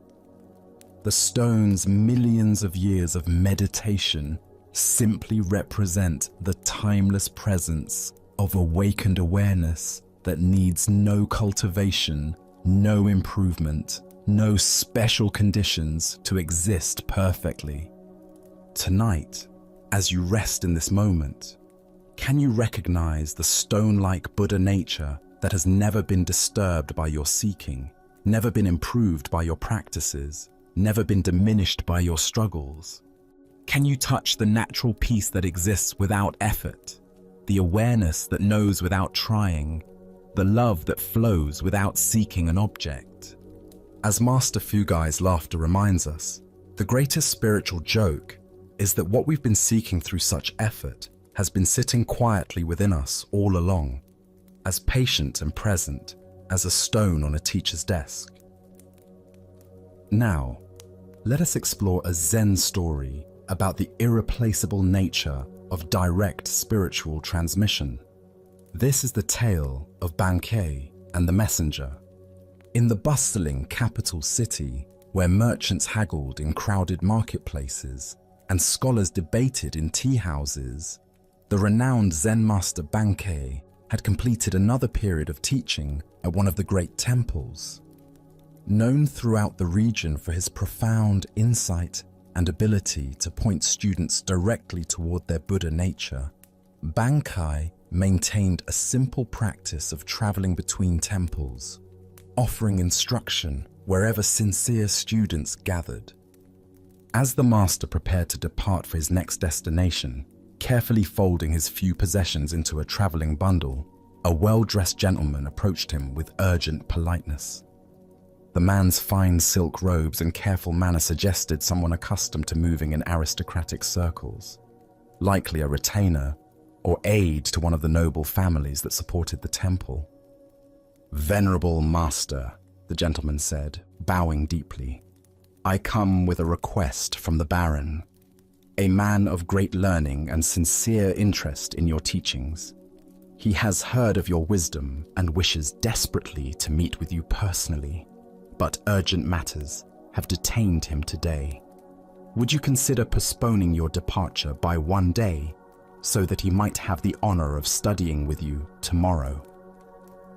The stone's millions of years of meditation simply represent the timeless presence of awakened awareness that needs no cultivation, no improvement, no special conditions to exist perfectly. Tonight, as you rest in this moment, can you recognize the stone-like Buddha nature that has never been disturbed by your seeking, never been improved by your practices, never been diminished by your struggles? Can you touch the natural peace that exists without effort, the awareness that knows without trying, the love that flows without seeking an object? As Master Fugai's laughter reminds us, the greatest spiritual joke is that what we've been seeking through such effort has been sitting quietly within us all along, as patient and present as a stone on a teacher's desk. Now, let us explore a Zen story about the irreplaceable nature of direct spiritual transmission. This is the tale of Bankei and the messenger. In the bustling capital city, where merchants haggled in crowded marketplaces and scholars debated in tea houses, the renowned Zen master Bankei had completed another period of teaching at one of the great temples. Known throughout the region for his profound insight and ability to point students directly toward their Buddha nature, Bankei maintained a simple practice of traveling between temples, offering instruction wherever sincere students gathered. As the master prepared to depart for his next destination, carefully folding his few possessions into a traveling bundle, a well-dressed gentleman approached him with urgent politeness. The man's fine silk robes and careful manner suggested someone accustomed to moving in aristocratic circles, likely a retainer or aide to one of the noble families that supported the temple. "Venerable master," the gentleman said, bowing deeply, "I come with a request from the Baron, a man of great learning and sincere interest in your teachings. He has heard of your wisdom and wishes desperately to meet with you personally, but urgent matters have detained him today. Would you consider postponing your departure by one day so that he might have the honor of studying with you tomorrow?"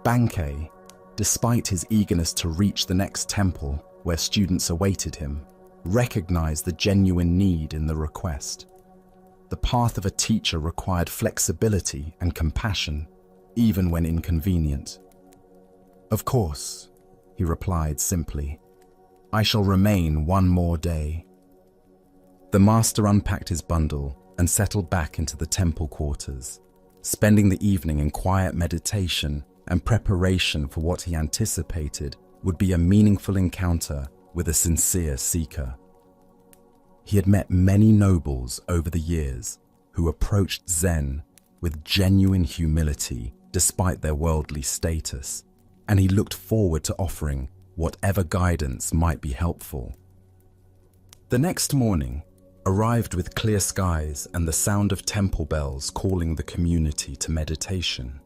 Bankei, despite his eagerness to reach the next temple where students awaited him, recognized the genuine need in the request. The path of a teacher required flexibility and compassion, even when inconvenient. "Of course," he replied simply, "I shall remain one more day." The master unpacked his bundle and settled back into the temple quarters, spending the evening in quiet meditation and preparation for what he anticipated would be a meaningful encounter with a sincere seeker. He had met many nobles over the years who approached Zen with genuine humility despite their worldly status, and he looked forward to offering whatever guidance might be helpful. The next morning arrived with clear skies and the sound of temple bells calling the community to meditation.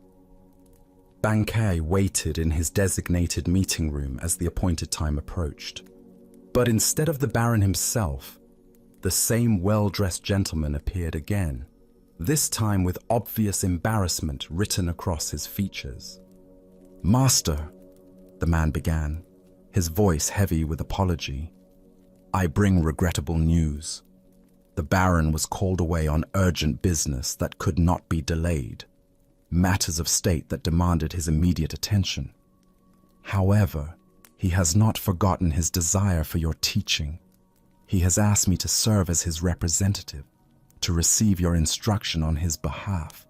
Bankei waited in his designated meeting room as the appointed time approached. But instead of the Baron himself, the same well-dressed gentleman appeared again, this time with obvious embarrassment written across his features. "Master," the man began, his voice heavy with apology, "I bring regrettable news. The Baron was called away on urgent business that could not be delayed, matters of state that demanded his immediate attention. However, he has not forgotten his desire for your teaching. He has asked me to serve as his representative, to receive your instruction on his behalf,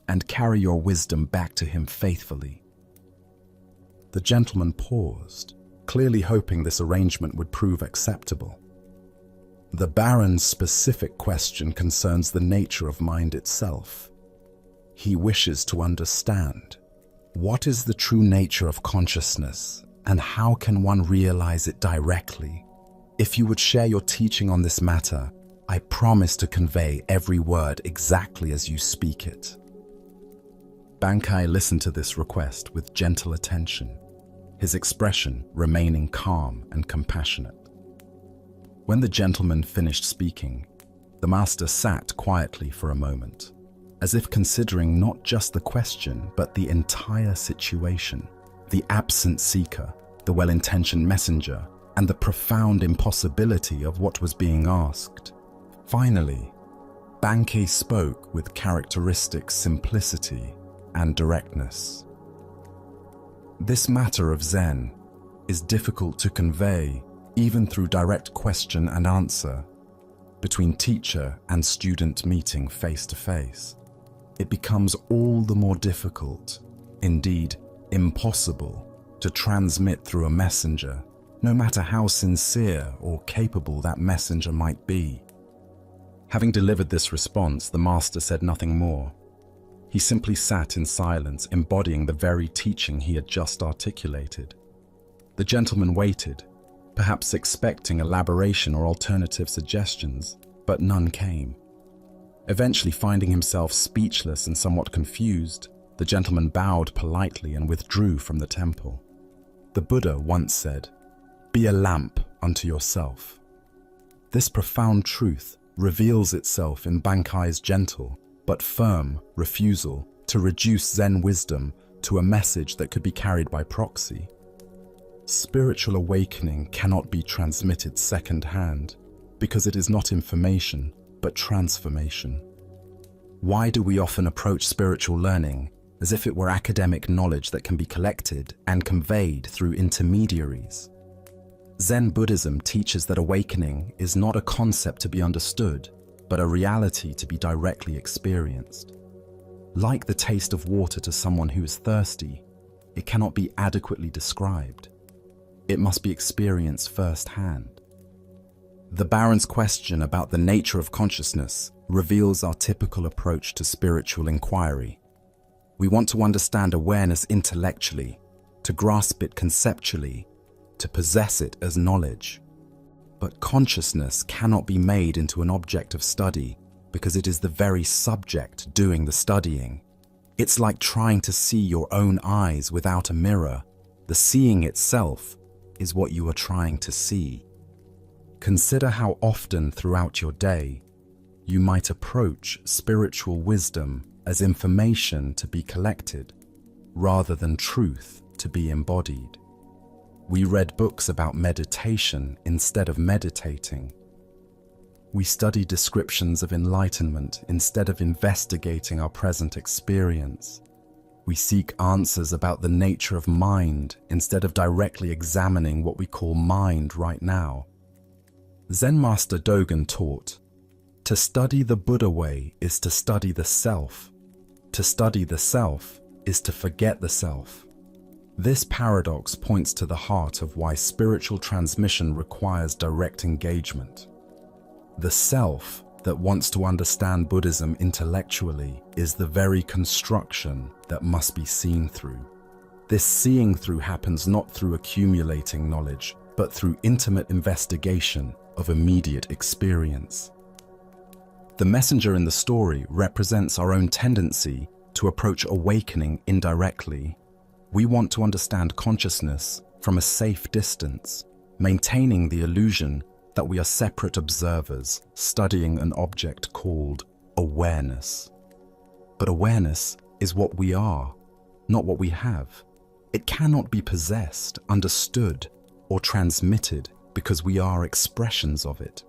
and carry your wisdom back to him faithfully." The gentleman paused, clearly hoping this arrangement would prove acceptable. The Baron's specific question concerns the nature of mind itself. He wishes to understand, what is the true nature of consciousness, and how can one realize it directly? If you would share your teaching on this matter, I promise to convey every word exactly as you speak it. Bankei listened to this request with gentle attention, his expression remaining calm and compassionate. When the gentleman finished speaking, the master sat quietly for a moment, as if considering not just the question, but the entire situation, the absent seeker, the well-intentioned messenger, and the profound impossibility of what was being asked. Finally, Bankei spoke with characteristic simplicity and directness. "This matter of Zen is difficult to convey even through direct question and answer, between teacher and student meeting face to face. It becomes all the more difficult, indeed impossible, to transmit through a messenger, no matter how sincere or capable that messenger might be." Having delivered this response, the master said nothing more. He simply sat in silence, embodying the very teaching he had just articulated. The gentleman waited, perhaps expecting elaboration or alternative suggestions, but none came. Eventually, finding himself speechless and somewhat confused, the gentleman bowed politely and withdrew from the temple. The Buddha once said, "Be a lamp unto yourself." This profound truth reveals itself in Bankei's gentle but firm refusal to reduce Zen wisdom to a message that could be carried by proxy. Spiritual awakening cannot be transmitted second-hand because it is not information, but transformation. Why do we often approach spiritual learning as if it were academic knowledge that can be collected and conveyed through intermediaries? Zen Buddhism teaches that awakening is not a concept to be understood, but a reality to be directly experienced. Like the taste of water to someone who is thirsty, it cannot be adequately described. It must be experienced firsthand. The Baron's question about the nature of consciousness reveals our typical approach to spiritual inquiry. We want to understand awareness intellectually, to grasp it conceptually, to possess it as knowledge. But consciousness cannot be made into an object of study because it is the very subject doing the studying. It's like trying to see your own eyes without a mirror. The seeing itself is what you are trying to see. Consider how often throughout your day you might approach spiritual wisdom as information to be collected, rather than truth to be embodied. We read books about meditation instead of meditating. We study descriptions of enlightenment instead of investigating our present experience. We seek answers about the nature of mind instead of directly examining what we call mind right now. Zen Master Dogen taught, "To study the Buddha way is to study the self. To study the self is to forget the self." This paradox points to the heart of why spiritual transmission requires direct engagement. The self that wants to understand Buddhism intellectually is the very construction that must be seen through. This seeing through happens not through accumulating knowledge, but through intimate investigation of immediate experience. The messenger in the story represents our own tendency to approach awakening indirectly. We want to understand consciousness from a safe distance, maintaining the illusion that we are separate observers studying an object called awareness. But awareness is what we are, not what we have. It cannot be possessed, understood, or transmitted because we are expressions of it.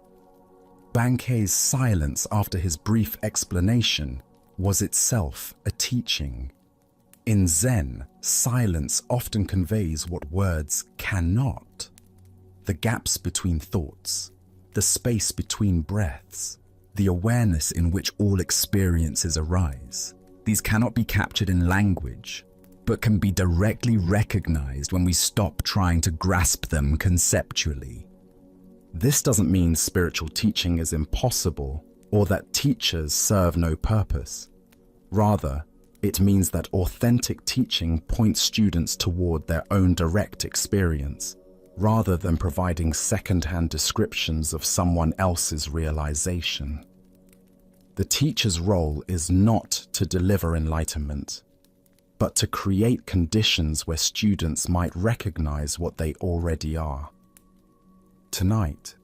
Bankei's silence after his brief explanation was itself a teaching. In Zen, silence often conveys what words cannot. The gaps between thoughts, the space between breaths, the awareness in which all experiences arise. These cannot be captured in language, but can be directly recognized when we stop trying to grasp them conceptually. This doesn't mean spiritual teaching is impossible or that teachers serve no purpose. Rather, it means that authentic teaching points students toward their own direct experience, rather than providing second-hand descriptions of someone else's realization. The teacher's role is not to deliver enlightenment, but to create conditions where students might recognize what they already are. Tonight,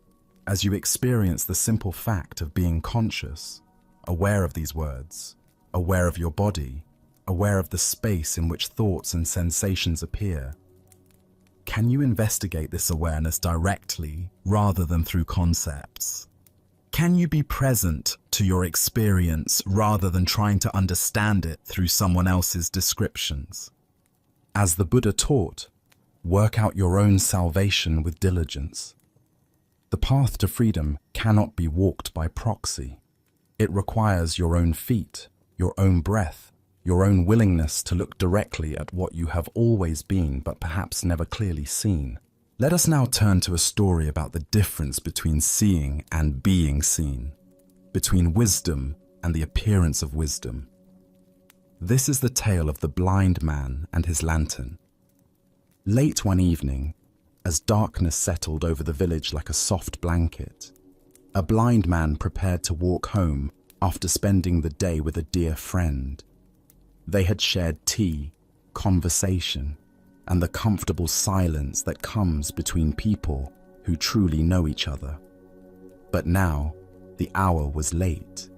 as you experience the simple fact of being conscious, aware of these words, aware of your body, aware of the space in which thoughts and sensations appear, can you investigate this awareness directly rather than through concepts? Can you be present to your experience rather than trying to understand it through someone else's descriptions? As the Buddha taught, work out your own salvation with diligence. The path to freedom cannot be walked by proxy. It requires your own feet, your own breath, your own willingness to look directly at what you have always been but perhaps never clearly seen. Let us now turn to a story about the difference between seeing and being seen, between wisdom and the appearance of wisdom. This is the tale of the blind man and his lantern. Late one evening, as darkness settled over the village like a soft blanket, a blind man prepared to walk home after spending the day with a dear friend. They had shared tea, conversation, and the comfortable silence that comes between people who truly know each other. But now, the hour was late,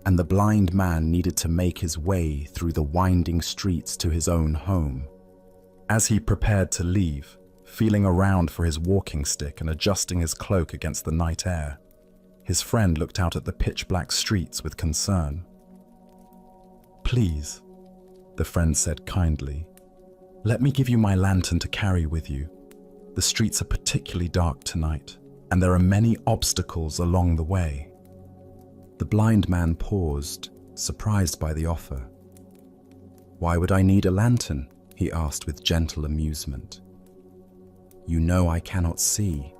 and the blind man needed to make his way through the winding streets to his own home. As he prepared to leave, feeling around for his walking stick and adjusting his cloak against the night air, his friend looked out at the pitch-black streets with concern. "Please," the friend said kindly, "let me give you my lantern to carry with you. The streets are particularly dark tonight, and there are many obstacles along the way." The blind man paused, surprised by the offer. "Why would I need a lantern?" he asked with gentle amusement. "You know I cannot see.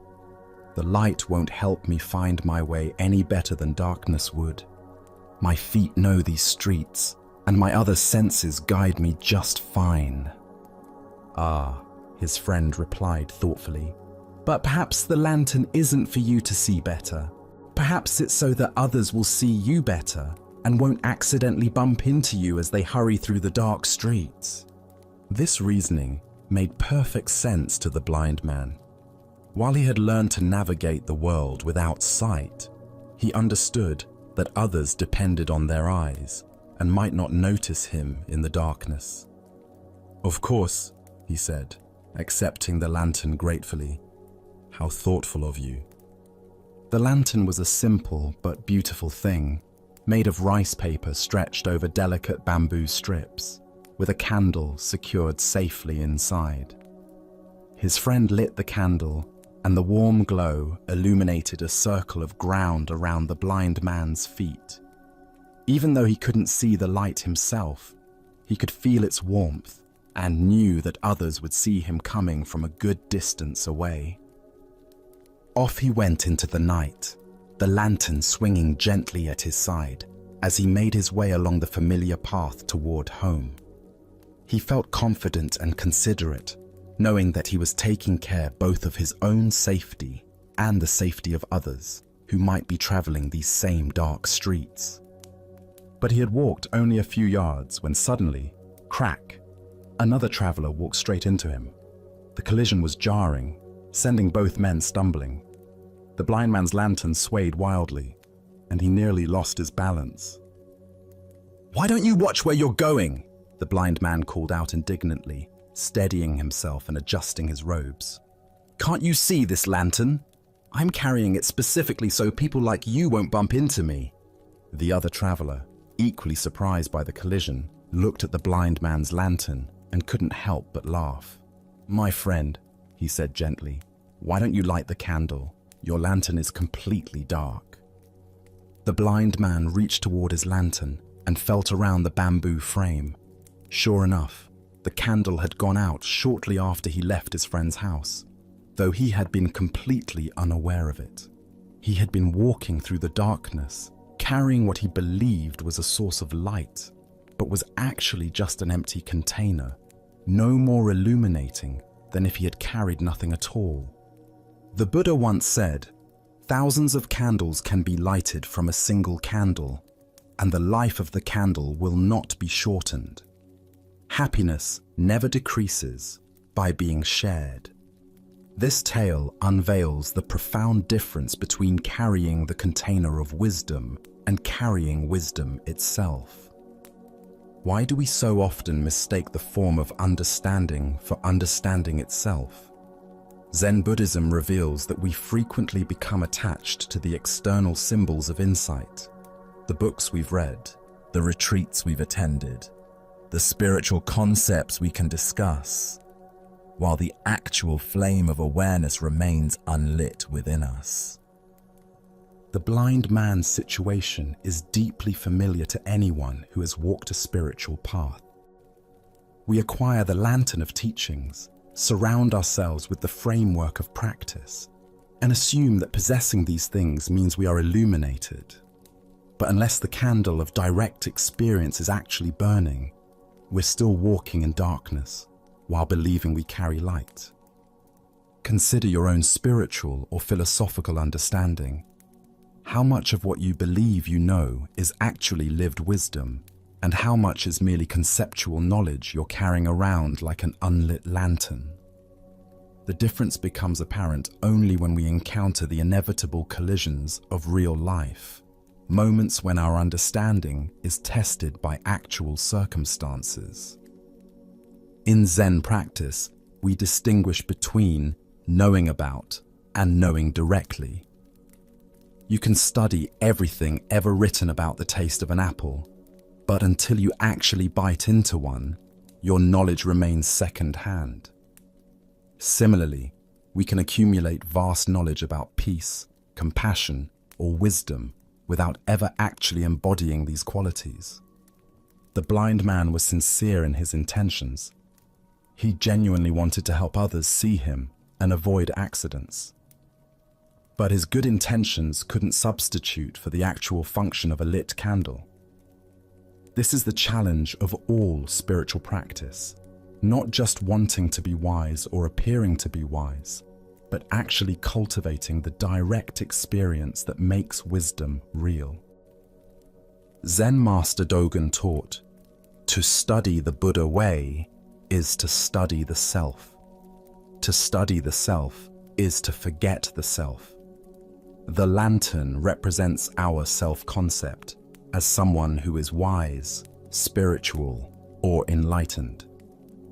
The light won't help me find my way any better than darkness would. My feet know these streets, and my other senses guide me just fine." "Ah," his friend replied thoughtfully, "but perhaps the lantern isn't for you to see better. Perhaps it's so that others will see you better and won't accidentally bump into you as they hurry through the dark streets." This reasoning made perfect sense to the blind man. While he had learned to navigate the world without sight, he understood that others depended on their eyes and might not notice him in the darkness. "Of course," he said, accepting the lantern gratefully. "How thoughtful of you." The lantern was a simple but beautiful thing, made of rice paper stretched over delicate bamboo strips, with a candle secured safely inside. His friend lit the candle, and the warm glow illuminated a circle of ground around the blind man's feet. Even though he couldn't see the light himself, he could feel its warmth and knew that others would see him coming from a good distance away. Off he went into the night, the lantern swinging gently at his side as he made his way along the familiar path toward home. He felt confident and considerate, knowing that he was taking care both of his own safety and the safety of others who might be traveling these same dark streets. But he had walked only a few yards when suddenly, crack, another traveler walked straight into him. The collision was jarring, sending both men stumbling. The blind man's lantern swayed wildly, and he nearly lost his balance. "Why don't you watch where you're going?" the blind man called out indignantly, steadying himself and adjusting his robes. "Can't you see this lantern? I'm carrying it specifically so people like you won't bump into me." The other traveler, equally surprised by the collision, looked at the blind man's lantern and couldn't help but laugh. "My friend," he said gently, "why don't you light the candle? Your lantern is completely dark." The blind man reached toward his lantern and felt around the bamboo frame. Sure enough, the candle had gone out shortly after he left his friend's house, though he had been completely unaware of it. He had been walking through the darkness, carrying what he believed was a source of light, but was actually just an empty container, no more illuminating than if he had carried nothing at all. The Buddha once said, "Thousands of candles can be lighted from a single candle, and the life of the candle will not be shortened. Happiness never decreases by being shared." This tale unveils the profound difference between carrying the container of wisdom and carrying wisdom itself. Why do we so often mistake the form of understanding for understanding itself? Zen Buddhism reveals that we frequently become attached to the external symbols of insight, the books we've read, the retreats we've attended, the spiritual concepts we can discuss, while the actual flame of awareness remains unlit within us. The blind man's situation is deeply familiar to anyone who has walked a spiritual path. We acquire the lantern of teachings, surround ourselves with the framework of practice, and assume that possessing these things means we are illuminated. But unless the candle of direct experience is actually burning, we're still walking in darkness while believing we carry light. Consider your own spiritual or philosophical understanding. How much of what you believe you know is actually lived wisdom, and how much is merely conceptual knowledge you're carrying around like an unlit lantern? The difference becomes apparent only when we encounter the inevitable collisions of real life, moments when our understanding is tested by actual circumstances. In Zen practice, we distinguish between knowing about and knowing directly. You can study everything ever written about the taste of an apple, but until you actually bite into one, your knowledge remains second-hand. Similarly, we can accumulate vast knowledge about peace, compassion, or wisdom without ever actually embodying these qualities. The blind man was sincere in his intentions. He genuinely wanted to help others see him and avoid accidents. But his good intentions couldn't substitute for the actual function of a lit candle. This is the challenge of all spiritual practice, not just wanting to be wise or appearing to be wise, but actually cultivating the direct experience that makes wisdom real. Zen Master Dogen taught, "To study the Buddha way is to study the self. To study the self is to forget the self." The lantern represents our self-concept as someone who is wise, spiritual, or enlightened.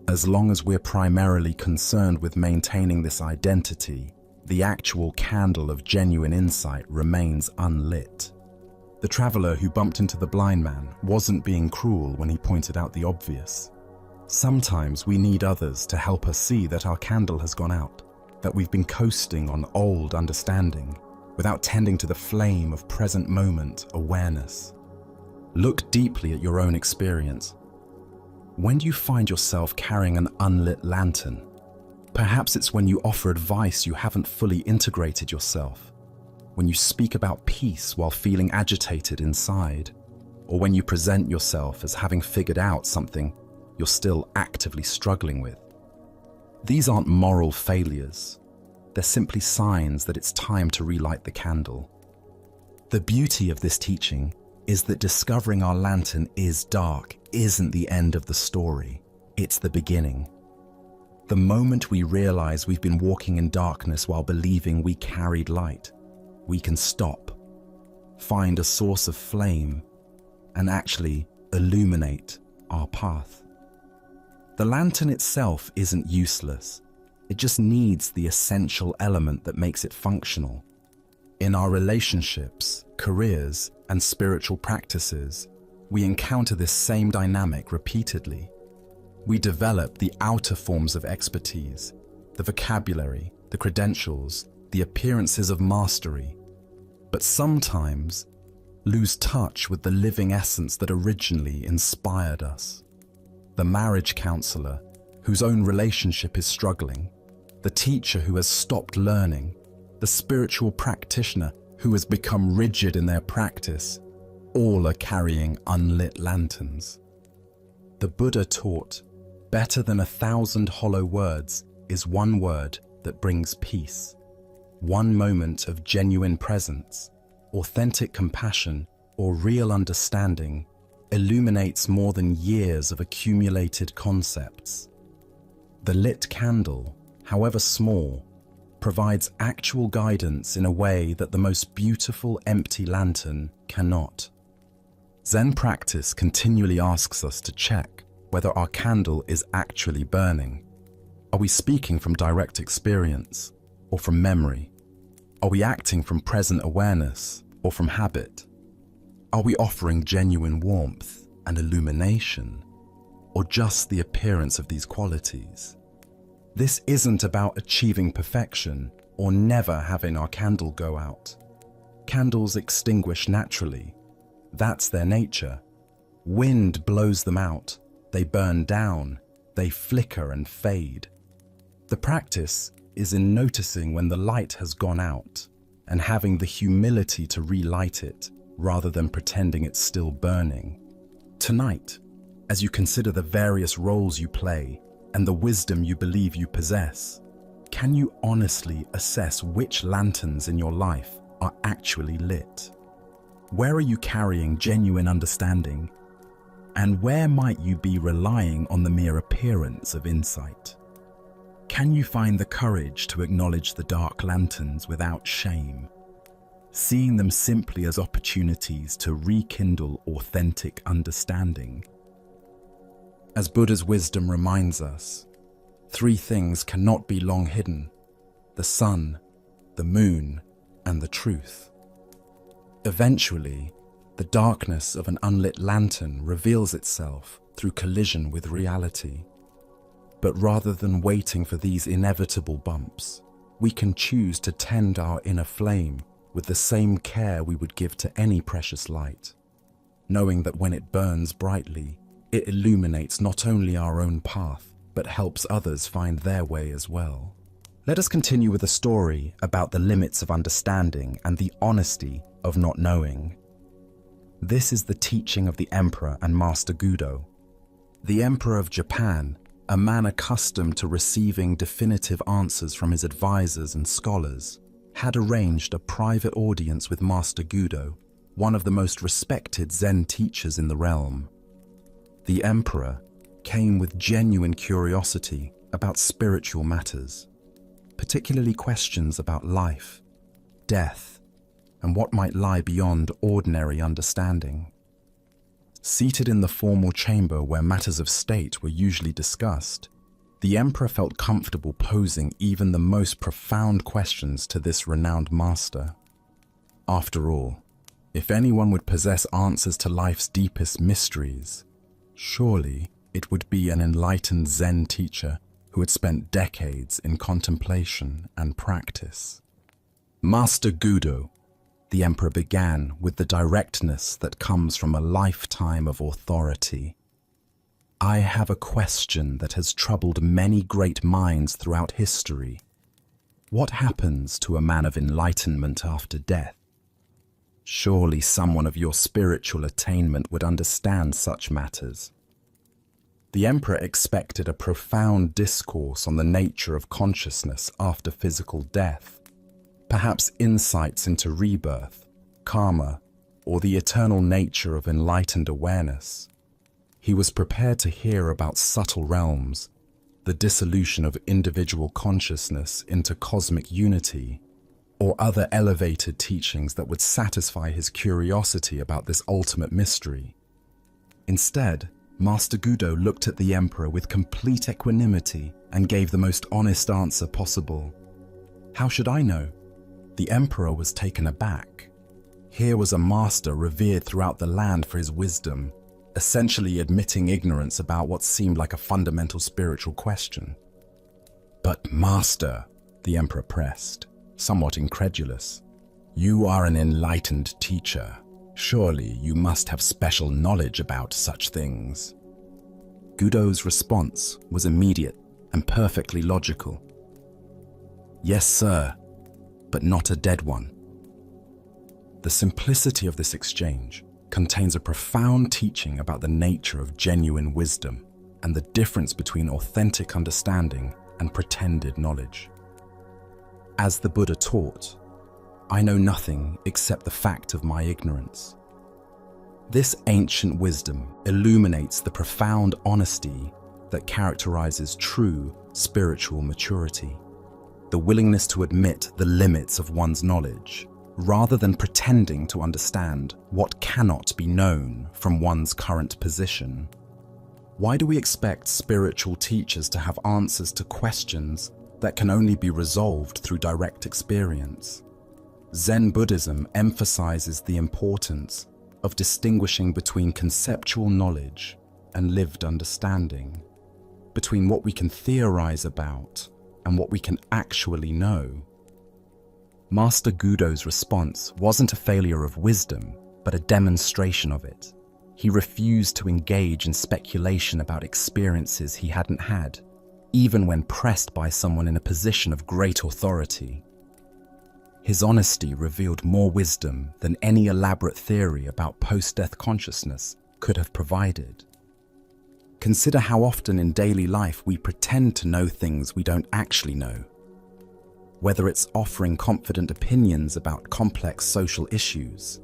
As long as we're primarily concerned with maintaining this identity, the actual candle of genuine insight remains unlit. The traveler who bumped into the blind man wasn't being cruel when he pointed out the obvious. Sometimes we need others to help us see that our candle has gone out, that we've been coasting on old understanding without tending to the flame of present moment awareness. Look deeply at your own experience. When do you find yourself carrying an unlit lantern? Perhaps it's when you offer advice you haven't fully integrated yourself, when you speak about peace while feeling agitated inside, or when you present yourself as having figured out something you're still actively struggling with. These aren't moral failures. They're simply signs that it's time to relight the candle. The beauty of this teaching is that discovering our lantern is dark isn't the end of the story. It's the beginning. The moment we realize we've been walking in darkness while believing we carried light, we can stop, find a source of flame, and actually illuminate our path. The lantern itself isn't useless. It just needs the essential element that makes it functional. In our relationships, careers, and spiritual practices, we encounter this same dynamic repeatedly. We develop the outer forms of expertise, the vocabulary, the credentials, the appearances of mastery, but sometimes lose touch with the living essence that originally inspired us. The marriage counselor whose own relationship is struggling, the teacher who has stopped learning, the spiritual practitioner who has become rigid in their practice, all are carrying unlit lanterns. The Buddha taught, better than 1,000 hollow words is one word that brings peace. One moment of genuine presence, authentic compassion, or real understanding illuminates more than years of accumulated concepts. The lit candle, however small, provides actual guidance in a way that the most beautiful empty lantern cannot. Zen practice continually asks us to check whether our candle is actually burning. Are we speaking from direct experience or from memory? Are we acting from present awareness or from habit? Are we offering genuine warmth and illumination, or just the appearance of these qualities? This isn't about achieving perfection or never having our candle go out. Candles extinguish naturally. That's their nature. Wind blows them out. They burn down. They flicker and fade. The practice is in noticing when the light has gone out and having the humility to relight it rather than pretending it's still burning. Tonight, as you consider the various roles you play and the wisdom you believe you possess, can you honestly assess which lanterns in your life are actually lit? Where are you carrying genuine understanding? And where might you be relying on the mere appearance of insight? Can you find the courage to acknowledge the dark lanterns without shame, seeing them simply as opportunities to rekindle authentic understanding? As Buddha's wisdom reminds us, 3 things cannot be long hidden: the sun, the moon, and the truth. Eventually, the darkness of an unlit lantern reveals itself through collision with reality. But rather than waiting for these inevitable bumps, we can choose to tend our inner flame with the same care we would give to any precious light, knowing that when it burns brightly, it illuminates not only our own path, but helps others find their way as well. Let us continue with a story about the limits of understanding and the honesty of not knowing. This is the teaching of the Emperor and Master Gudo. The Emperor of Japan, a man accustomed to receiving definitive answers from his advisors and scholars, had arranged a private audience with Master Gudo, one of the most respected Zen teachers in the realm. The Emperor came with genuine curiosity about spiritual matters, particularly questions about life, death, and what might lie beyond ordinary understanding. Seated in the formal chamber where matters of state were usually discussed, the Emperor felt comfortable posing even the most profound questions to this renowned master. After all, if anyone would possess answers to life's deepest mysteries, surely it would be an enlightened Zen teacher who had spent decades in contemplation and practice. Master Gudo, the Emperor began with the directness that comes from a lifetime of authority. I have a question that has troubled many great minds throughout history. What happens to a man of enlightenment after death? Surely someone of your spiritual attainment would understand such matters. The emperor expected a profound discourse on the nature of consciousness after physical death, perhaps insights into rebirth, karma, or the eternal nature of enlightened awareness. He was prepared to hear about subtle realms, the dissolution of individual consciousness into cosmic unity, or other elevated teachings that would satisfy his curiosity about this ultimate mystery. Instead, Master Gudo looked at the emperor with complete equanimity and gave the most honest answer possible. How should I know? The emperor was taken aback. Here was a master revered throughout the land for his wisdom, essentially admitting ignorance about what seemed like a fundamental spiritual question. But master, the emperor pressed, somewhat incredulous, you are an enlightened teacher. Surely you must have special knowledge about such things. Gudo's response was immediate and perfectly logical. Yes, sir, but not a dead one. The simplicity of this exchange contains a profound teaching about the nature of genuine wisdom and the difference between authentic understanding and pretended knowledge. As the Buddha taught, I know nothing except the fact of my ignorance. This ancient wisdom illuminates the profound honesty that characterizes true spiritual maturity, the willingness to admit the limits of one's knowledge, rather than pretending to understand what cannot be known from one's current position. Why do we expect spiritual teachers to have answers to questions that can only be resolved through direct experience? Zen Buddhism emphasizes the importance of distinguishing between conceptual knowledge and lived understanding, between what we can theorize about and what we can actually know. Master Gudo's response wasn't a failure of wisdom, but a demonstration of it. He refused to engage in speculation about experiences he hadn't had, even when pressed by someone in a position of great authority. His honesty revealed more wisdom than any elaborate theory about post-death consciousness could have provided. Consider how often in daily life we pretend to know things we don't actually know. Whether it's offering confident opinions about complex social issues,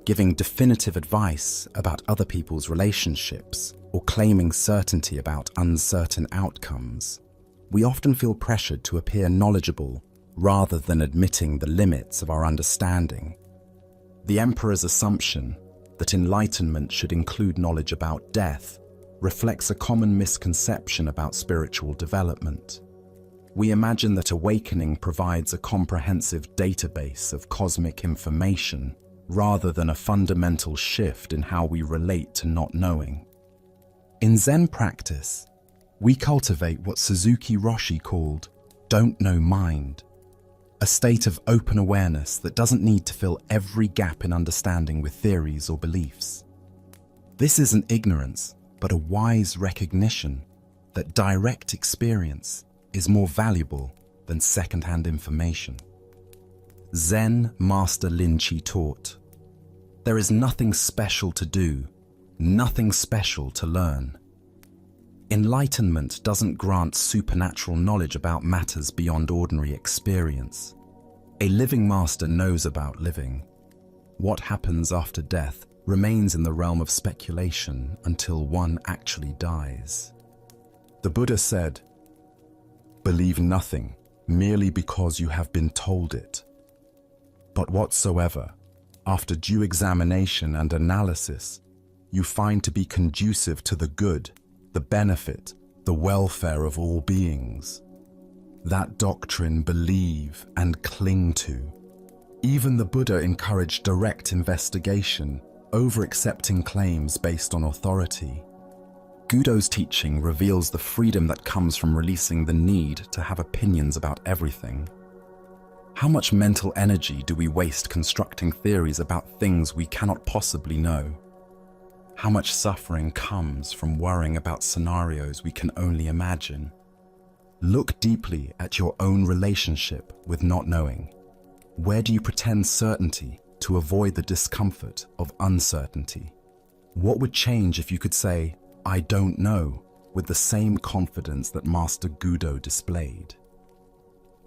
giving definitive advice about other people's relationships, or claiming certainty about uncertain outcomes, we often feel pressured to appear knowledgeable rather than admitting the limits of our understanding. The emperor's assumption that enlightenment should include knowledge about death reflects a common misconception about spiritual development. We imagine that awakening provides a comprehensive database of cosmic information rather than a fundamental shift in how we relate to not knowing. In Zen practice, we cultivate what Suzuki Roshi called "don't know mind," a state of open awareness that doesn't need to fill every gap in understanding with theories or beliefs. This isn't ignorance, but a wise recognition that direct experience is more valuable than second-hand information. Zen Master Linchi taught, there is nothing special to do, nothing special to learn. Enlightenment doesn't grant supernatural knowledge about matters beyond ordinary experience. A living master knows about living. What happens after death remains in the realm of speculation until one actually dies. The Buddha said, "Believe nothing merely because you have been told it. But whatsoever, after due examination and analysis, you find to be conducive to the good, the benefit, the welfare of all beings, that doctrine believe and cling to." Even the Buddha encouraged direct investigation over accepting claims based on authority. Gudo's teaching reveals the freedom that comes from releasing the need to have opinions about everything. How much mental energy do we waste constructing theories about things we cannot possibly know? How much suffering comes from worrying about scenarios we can only imagine? Look deeply at your own relationship with not knowing. Where do you pretend certainty to avoid the discomfort of uncertainty? What would change if you could say, "I don't know," with the same confidence that Master Gudo displayed.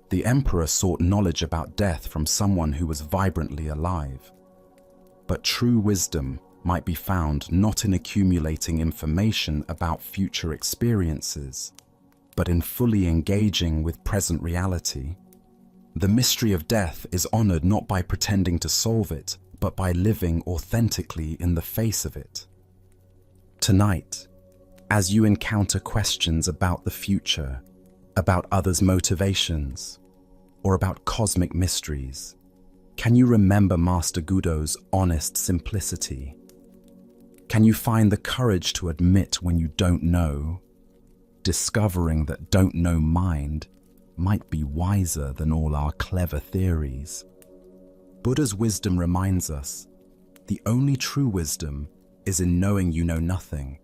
The emperor sought knowledge about death from someone who was vibrantly alive. But true wisdom might be found not in accumulating information about future experiences, but in fully engaging with present reality. The mystery of death is honored not by pretending to solve it, but by living authentically in the face of it. Tonight, as you encounter questions about the future, about others' motivations, or about cosmic mysteries, can you remember Master Gudo's honest simplicity? Can you find the courage to admit when you don't know, discovering that don't know mind might be wiser than all our clever theories? Buddha's wisdom reminds us, the only true wisdom is in knowing you know nothing.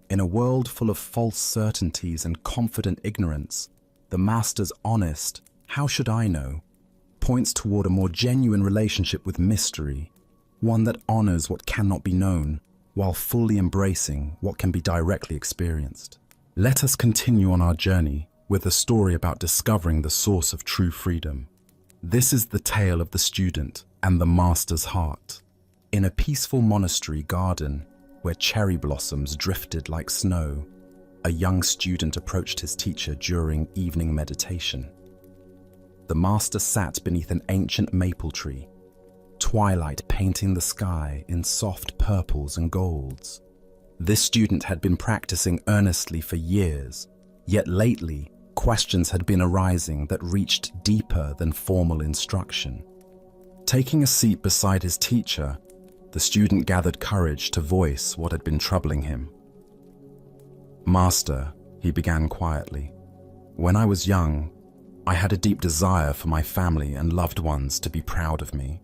In a world full of false certainties and confident ignorance, the Master's honest, "How should I know?" points toward a more genuine relationship with mystery, one that honors what cannot be known, while fully embracing what can be directly experienced. Let us continue on our journey with a story about discovering the source of true freedom. This is the tale of the student and the Master's heart. In a peaceful monastery garden, where cherry blossoms drifted like snow, a young student approached his teacher during evening meditation. The Master sat beneath an ancient maple tree, twilight painting the sky in soft purples and golds. This student had been practicing earnestly for years, yet lately questions had been arising that reached deeper than formal instruction. Taking a seat beside his teacher, the student gathered courage to voice what had been troubling him. "Master," he began quietly, "when I was young, I had a deep desire for my family and loved ones to be proud of me.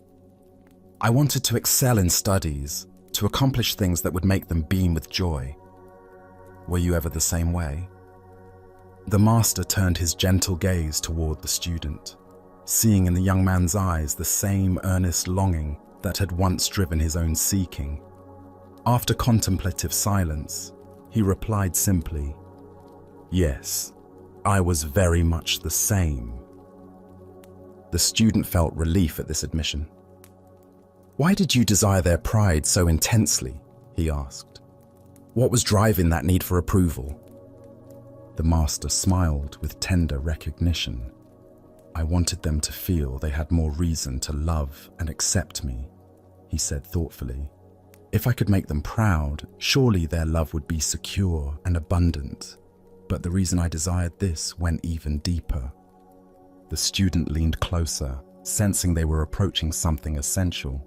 I wanted to excel in studies, to accomplish things that would make them beam with joy. Were you ever the same way?" The Master turned his gentle gaze toward the student, seeing in the young man's eyes the same earnest longing that had once driven his own seeking. After contemplative silence, he replied simply, "Yes, I was very much the same." The student felt relief at this admission. "Why did you desire their pride so intensely?" he asked. "What was driving that need for approval?" The Master smiled with tender recognition. "I wanted them to feel they had more reason to love and accept me," he said thoughtfully. "If I could make them proud, surely their love would be secure and abundant. But the reason I desired this went even deeper." The student leaned closer, sensing they were approaching something essential.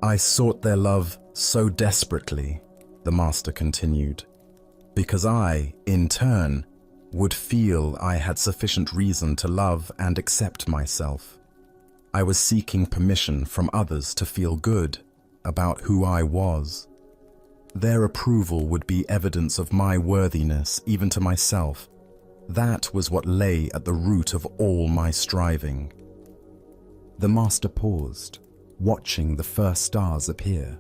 "I sought their love so desperately," the Master continued, "because I, in turn, would feel I had sufficient reason to love and accept myself. I was seeking permission from others to feel good about who I was. Their approval would be evidence of my worthiness even to myself. That was what lay at the root of all my striving." The Master paused, watching the first stars appear.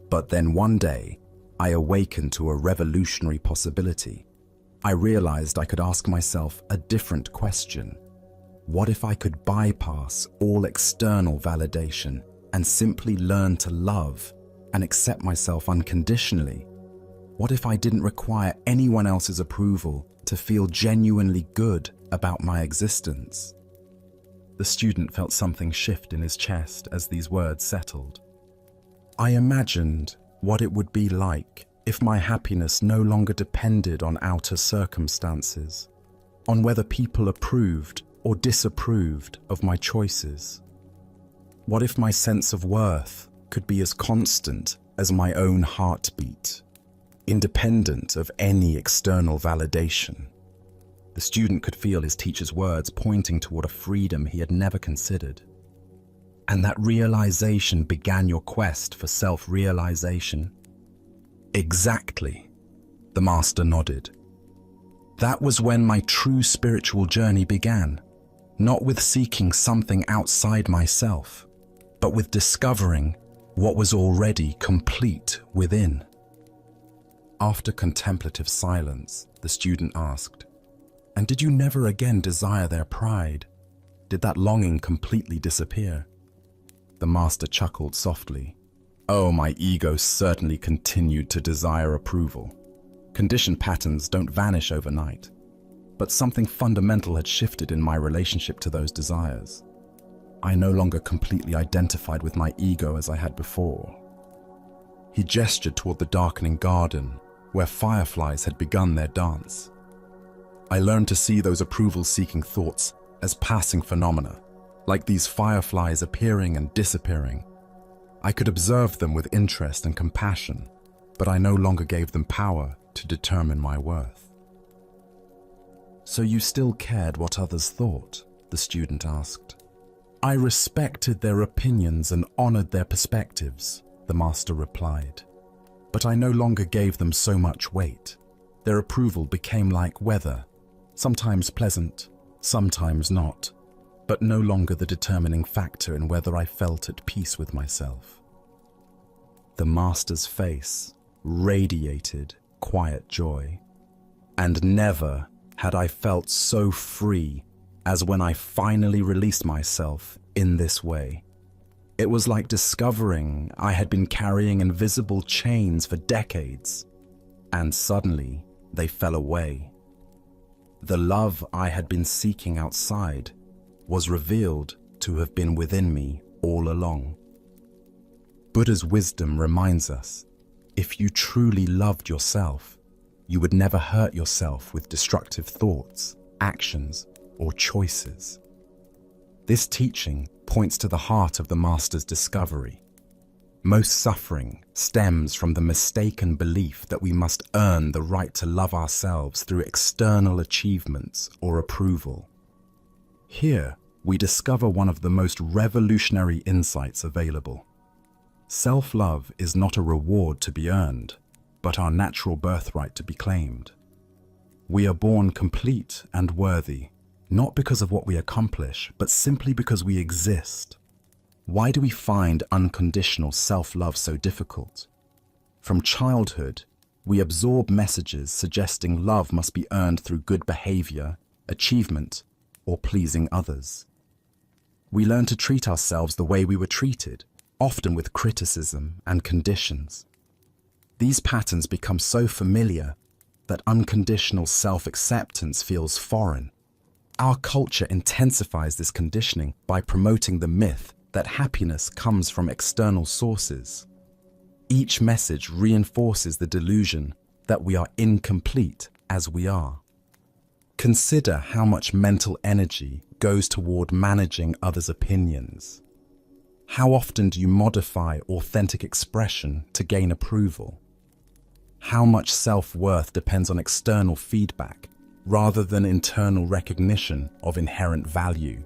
"But then one day, I awakened to a revolutionary possibility. I realized I could ask myself a different question. What if I could bypass all external validation and simply learn to love and accept myself unconditionally? What if I didn't require anyone else's approval to feel genuinely good about my existence?" The student felt something shift in his chest as these words settled. "I imagined what it would be like if my happiness no longer depended on outer circumstances, on whether people approved or disapproved of my choices. What if my sense of worth could be as constant as my own heartbeat, independent of any external validation?" The student could feel his teacher's words pointing toward a freedom he had never considered. "And that realization began your quest for self-realization?" "Exactly," the Master nodded. "That was when my true spiritual journey began, not with seeking something outside myself, but with discovering what was already complete within." After contemplative silence, the student asked, "And did you never again desire their pride? Did that longing completely disappear?" The master chuckled softly. "Oh, my ego certainly continued to desire approval. Conditioned patterns don't vanish overnight, but something fundamental had shifted in my relationship to those desires. I no longer completely identified with my ego as I had before." He gestured toward the darkening garden, where fireflies had begun their dance. "I learned to see those approval-seeking thoughts as passing phenomena, like these fireflies appearing and disappearing. I could observe them with interest and compassion, but I no longer gave them power to determine my worth." "So you still cared what others thought?" the student asked. "I respected their opinions and honored their perspectives," the master replied. "But I no longer gave them so much weight. Their approval became like weather, sometimes pleasant, sometimes not, but no longer the determining factor in whether I felt at peace with myself." The master's face radiated quiet joy. "And never had I felt so free as when I finally released myself in this way. It was like discovering I had been carrying invisible chains for decades, and suddenly they fell away. The love I had been seeking outside was revealed to have been within me all along." Buddha's wisdom reminds us, if you truly loved yourself, you would never hurt yourself with destructive thoughts, actions, or choices. This teaching points to the heart of the master's discovery. Most suffering stems from the mistaken belief that we must earn the right to love ourselves through external achievements or approval. Here, we discover one of the most revolutionary insights available. Self-love is not a reward to be earned, but our natural birthright to be claimed. We are born complete and worthy, not because of what we accomplish, but simply because we exist. Why do we find unconditional self-love so difficult? From childhood, we absorb messages suggesting love must be earned through good behavior, achievement, or pleasing others. We learn to treat ourselves the way we were treated, often with criticism and conditions. These patterns become so familiar that unconditional self-acceptance feels foreign. Our culture intensifies this conditioning by promoting the myth that happiness comes from external sources. Each message reinforces the delusion that we are incomplete as we are. Consider how much mental energy goes toward managing others' opinions. How often do you modify authentic expression to gain approval? How much self-worth depends on external feedback rather than internal recognition of inherent value?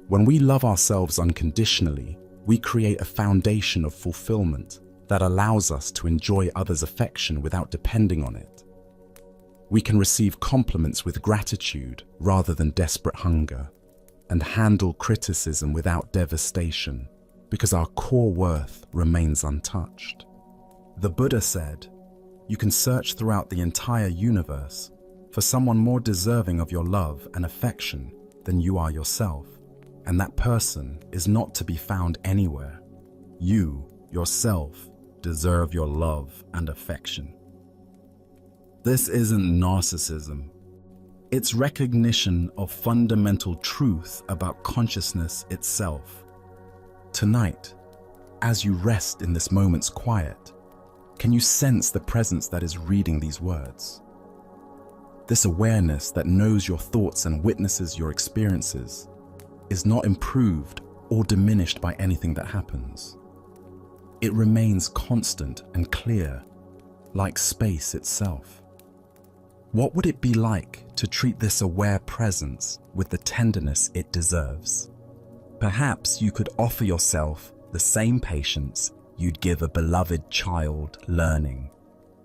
When we love ourselves unconditionally, we create a foundation of fulfillment that allows us to enjoy others' affection without depending on it. We can receive compliments with gratitude rather than desperate hunger, and handle criticism without devastation, because our core worth remains untouched. The Buddha said, "You can search throughout the entire universe for someone more deserving of your love and affection than you are yourself, and that person is not to be found anywhere. You, yourself, deserve your love and affection." This isn't narcissism. It's recognition of fundamental truth about consciousness itself. Tonight, as you rest in this moment's quiet, can you sense the presence that is reading these words? This awareness that knows your thoughts and witnesses your experiences is not improved or diminished by anything that happens. It remains constant and clear, like space itself. What would it be like to treat this aware presence with the tenderness it deserves? Perhaps you could offer yourself the same patience you'd give a beloved child learning,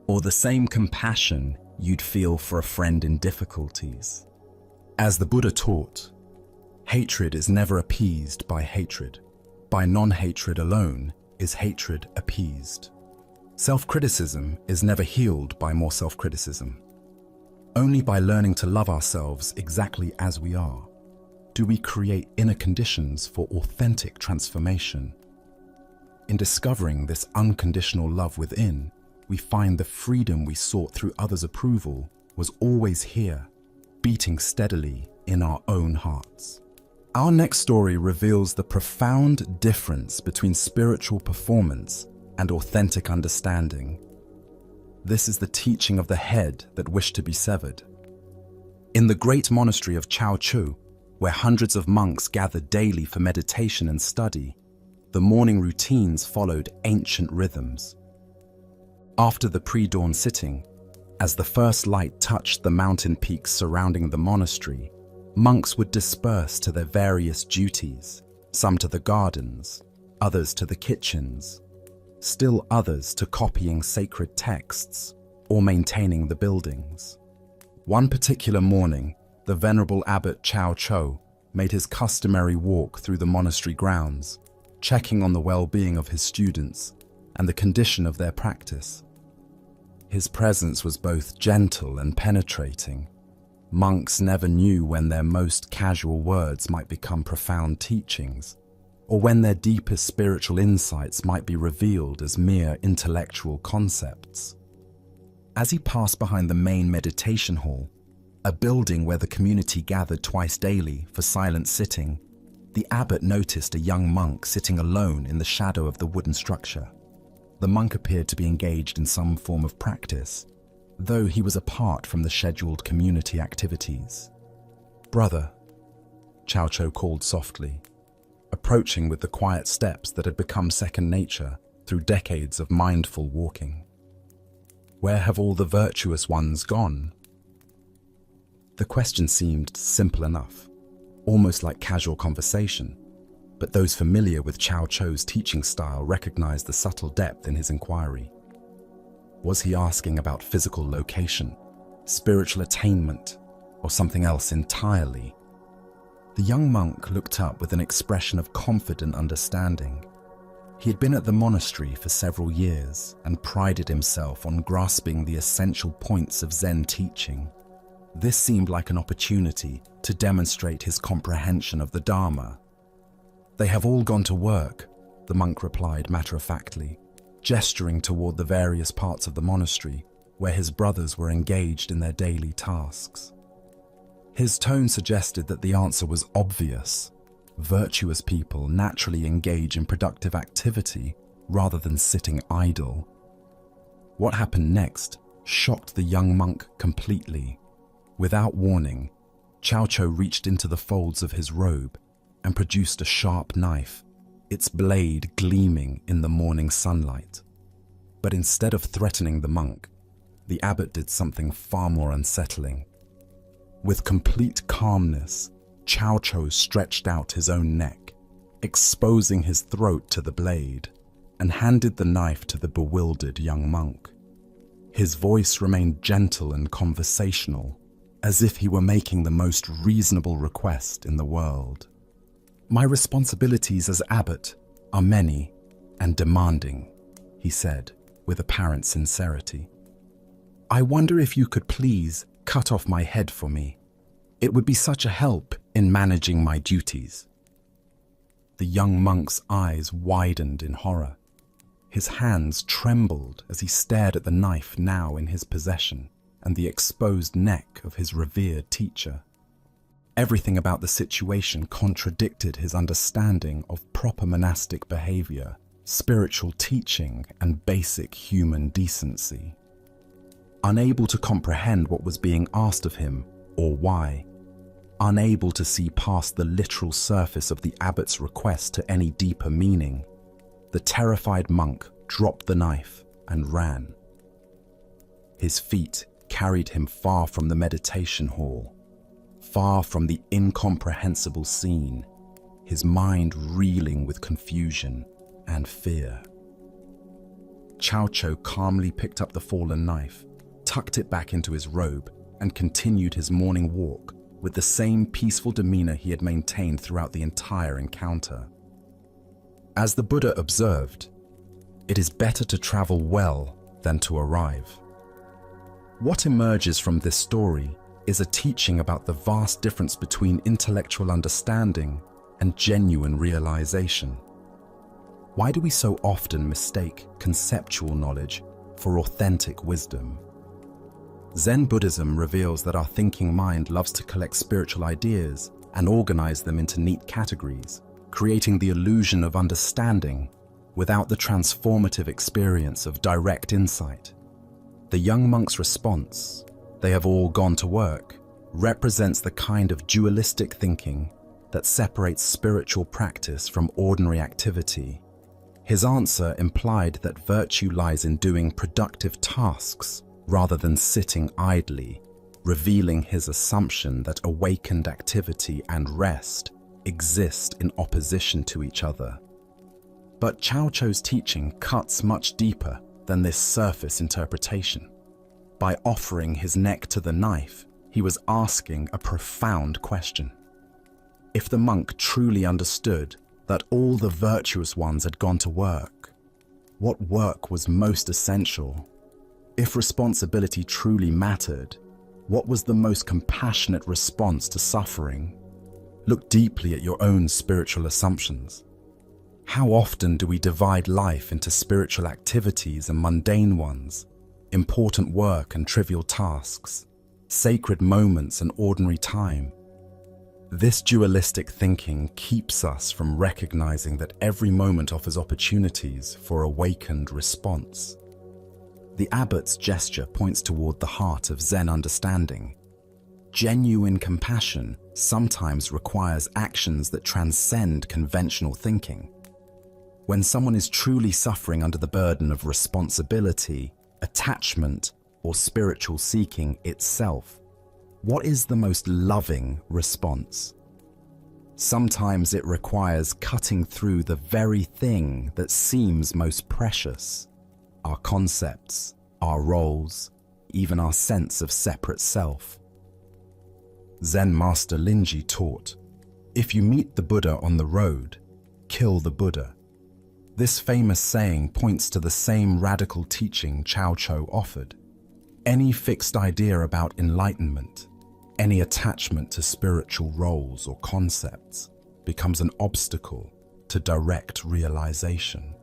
or the same compassion you'd feel for a friend in difficulties. As the Buddha taught, hatred is never appeased by hatred. By non-hatred alone is hatred appeased. Self-criticism is never healed by more self-criticism. Only by learning to love ourselves exactly as we are do we create inner conditions for authentic transformation. In discovering this unconditional love within, we find the freedom we sought through others' approval was always here, beating steadily in our own hearts. Our next story reveals the profound difference between spiritual performance and authentic understanding. This is the teaching of the head that wished to be severed. In the great monastery of Chao Chu, where hundreds of monks gathered daily for meditation and study, the morning routines followed ancient rhythms. After the pre-dawn sitting, as the first light touched the mountain peaks surrounding the monastery, monks would disperse to their various duties, some to the gardens, others to the kitchens, still others to copying sacred texts or maintaining the buildings. One particular morning, the Venerable Abbot Chao Cho made his customary walk through the monastery grounds, checking on the well-being of his students and the condition of their practice. His presence was both gentle and penetrating. Monks never knew when their most casual words might become profound teachings, or when their deepest spiritual insights might be revealed as mere intellectual concepts. As he passed behind the main meditation hall, a building where the community gathered twice daily for silent sitting, the abbot noticed a young monk sitting alone in the shadow of the wooden structure. The monk appeared to be engaged in some form of practice, though he was apart from the scheduled community activities. "Brother," Chao Cho called softly, approaching with the quiet steps that had become second nature through decades of mindful walking. "Where have all the virtuous ones gone?" The question seemed simple enough, almost like casual conversation, but those familiar with Chao Cho's teaching style recognized the subtle depth in his inquiry. Was he asking about physical location, spiritual attainment, or something else entirely? The young monk looked up with an expression of confident understanding. He had been at the monastery for several years and prided himself on grasping the essential points of Zen teaching. This seemed like an opportunity to demonstrate his comprehension of the Dharma. "They have all gone to work," the monk replied matter-of-factly, gesturing toward the various parts of the monastery where his brothers were engaged in their daily tasks. His tone suggested that the answer was obvious. Virtuous people naturally engage in productive activity rather than sitting idle. What happened next shocked the young monk completely. Without warning, Chao Cho reached into the folds of his robe and produced a sharp knife, its blade gleaming in the morning sunlight. But instead of threatening the monk, the abbot did something far more unsettling. With complete calmness, Chao Cho stretched out his own neck, exposing his throat to the blade, and handed the knife to the bewildered young monk. His voice remained gentle and conversational, as if he were making the most reasonable request in the world. "My responsibilities as abbot are many and demanding," he said with apparent sincerity. "I wonder if you could please cut off my head for me. It would be such a help in managing my duties." The young monk's eyes widened in horror. His hands trembled as he stared at the knife now in his possession and the exposed neck of his revered teacher. Everything about the situation contradicted his understanding of proper monastic behavior, spiritual teaching, and basic human decency. Unable to comprehend what was being asked of him or why, unable to see past the literal surface of the abbot's request to any deeper meaning, the terrified monk dropped the knife and ran. His feet carried him far from the meditation hall, far from the incomprehensible scene, his mind reeling with confusion and fear. Chao Cho calmly picked up the fallen knife, tucked it back into his robe, and continued his morning walk with the same peaceful demeanor he had maintained throughout the entire encounter. As the Buddha observed, It is better to travel well than to arrive. What emerges from this story is a teaching about the vast difference between intellectual understanding and genuine realization. Why do we so often mistake conceptual knowledge for authentic wisdom? Zen Buddhism reveals that our thinking mind loves to collect spiritual ideas and organize them into neat categories, creating the illusion of understanding without the transformative experience of direct insight. The young monk's response, "They have all gone to work," represents the kind of dualistic thinking that separates spiritual practice from ordinary activity. His answer implied that virtue lies in doing productive tasks rather than sitting idly, revealing his assumption that awakened activity and rest exist in opposition to each other. But Cao Chou's teaching cuts much deeper than this surface interpretation. By offering his neck to the knife, he was asking a profound question. If the monk truly understood that all the virtuous ones had gone to work, what work was most essential? If responsibility truly mattered, what was the most compassionate response to suffering? Look deeply at your own spiritual assumptions. How often do we divide life into spiritual activities and mundane ones, important work and trivial tasks, sacred moments and ordinary time? This dualistic thinking keeps us from recognizing that every moment offers opportunities for awakened response. The abbot's gesture points toward the heart of Zen understanding. Genuine compassion sometimes requires actions that transcend conventional thinking. When someone is truly suffering under the burden of responsibility, attachment, or spiritual seeking itself, what is the most loving response? Sometimes it requires cutting through the very thing that seems most precious: our concepts, our roles, even our sense of separate self. Zen master Linji taught, "If you meet the Buddha on the road, kill the Buddha." This famous saying points to the same radical teaching Cao Chou offered. Any fixed idea about enlightenment, any attachment to spiritual roles or concepts, becomes an obstacle to direct realization.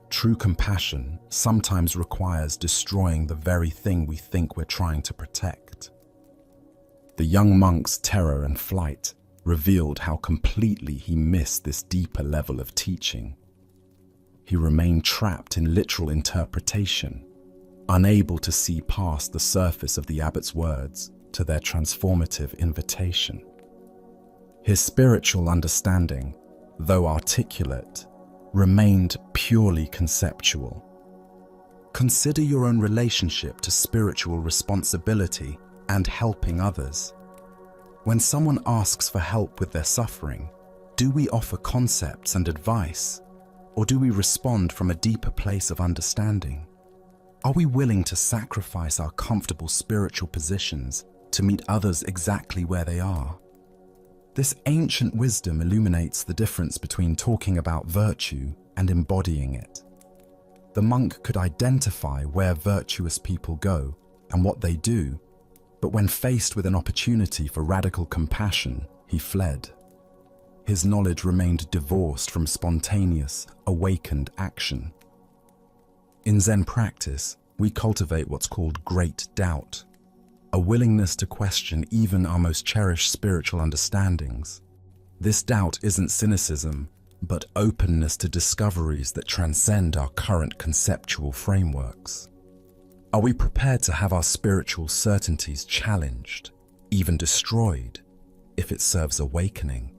True compassion sometimes requires destroying the very thing we think we're trying to protect. The young monk's terror and flight revealed how completely he missed this deeper level of teaching. He remained trapped in literal interpretation, unable to see past the surface of the abbot's words to their transformative invitation. His spiritual understanding, though articulate, remained purely conceptual. Consider your own relationship to spiritual responsibility and helping others. When someone asks for help with their suffering, do we offer concepts and advice, or do we respond from a deeper place of understanding? Are we willing to sacrifice our comfortable spiritual positions to meet others exactly where they are? This ancient wisdom illuminates the difference between talking about virtue and embodying it. The monk could identify where virtuous people go and what they do, but when faced with an opportunity for radical compassion, he fled. His knowledge remained divorced from spontaneous, awakened action. In Zen practice, we cultivate what's called great doubt, a willingness to question even our most cherished spiritual understandings. This doubt isn't cynicism, but openness to discoveries that transcend our current conceptual frameworks. Are we prepared to have our spiritual certainties challenged, even destroyed, if it serves awakening?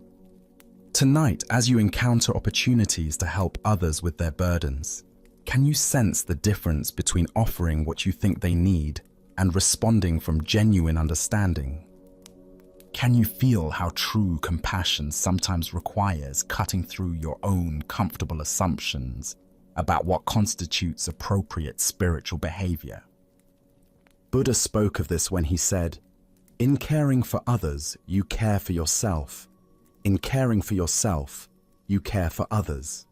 Tonight, as you encounter opportunities to help others with their burdens, can you sense the difference between offering what you think they need and responding from genuine understanding? Can you feel how true compassion sometimes requires cutting through your own comfortable assumptions about what constitutes appropriate spiritual behavior? Buddha spoke of this when he said, "In caring for others, you care for yourself. In caring for yourself, you care for others."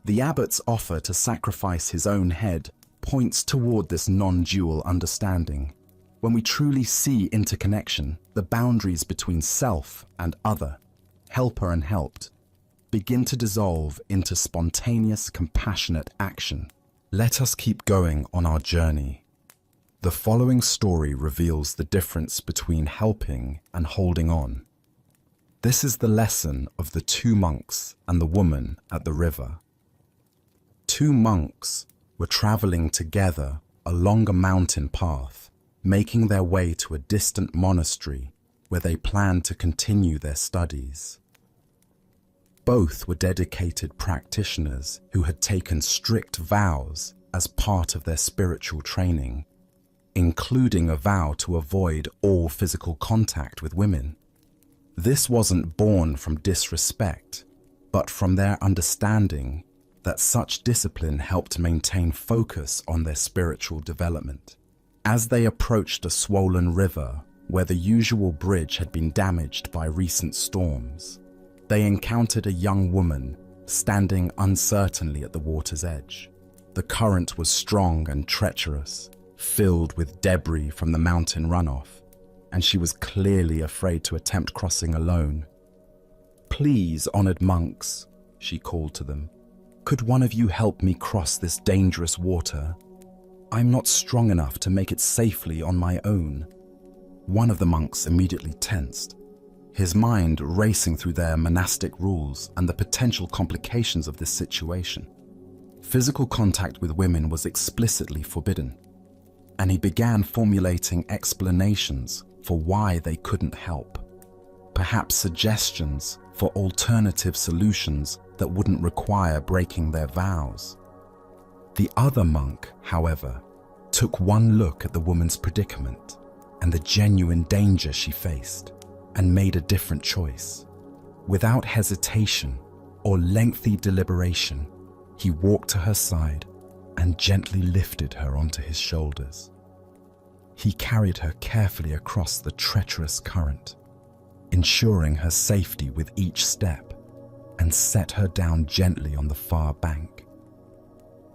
The abbot's offer to sacrifice his own head points toward this non-dual understanding. When we truly see interconnection, the boundaries between self and other, helper and helped, begin to dissolve into spontaneous, compassionate action. Let us keep going on our journey. The following story reveals the difference between helping and holding on. This is the lesson of the two monks and the woman at the river. Two monks were traveling together along a mountain path, making their way to a distant monastery where they planned to continue their studies. Both were dedicated practitioners who had taken strict vows as part of their spiritual training, including a vow to avoid all physical contact with women. This wasn't born from disrespect, but from their understanding that such discipline helped maintain focus on their spiritual development. As they approached a swollen river where the usual bridge had been damaged by recent storms, they encountered a young woman standing uncertainly at the water's edge. The current was strong and treacherous, filled with debris from the mountain runoff, and she was clearly afraid to attempt crossing alone. "Please, honored monks," she called to them, "could one of you help me cross this dangerous water? I'm not strong enough to make it safely on my own." One of the monks immediately tensed, his mind racing through their monastic rules and the potential complications of this situation. Physical contact with women was explicitly forbidden, and he began formulating explanations for why they couldn't help, perhaps suggestions for alternative solutions that wouldn't require breaking their vows. The other monk, however, took one look at the woman's predicament and the genuine danger she faced, and made a different choice. Without hesitation or lengthy deliberation, he walked to her side and gently lifted her onto his shoulders. He carried her carefully across the treacherous current, ensuring her safety with each step, and set her down gently on the far bank.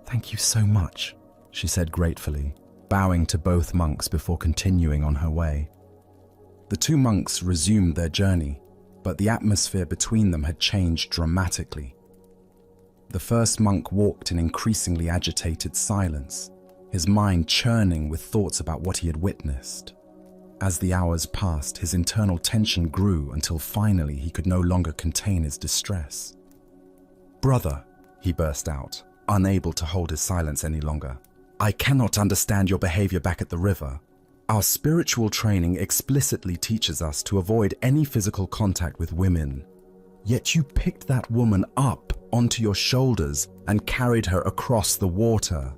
"Thank you so much," she said gratefully, bowing to both monks before continuing on her way. The two monks resumed their journey, but the atmosphere between them had changed dramatically. The first monk walked in increasingly agitated silence, his mind churning with thoughts about what he had witnessed. As the hours passed, his internal tension grew until finally he could no longer contain his distress. "Brother," he burst out, unable to hold his silence any longer, "I cannot understand your behavior back at the river. Our spiritual training explicitly teaches us to avoid any physical contact with women. Yet you picked that woman up onto your shoulders and carried her across the water.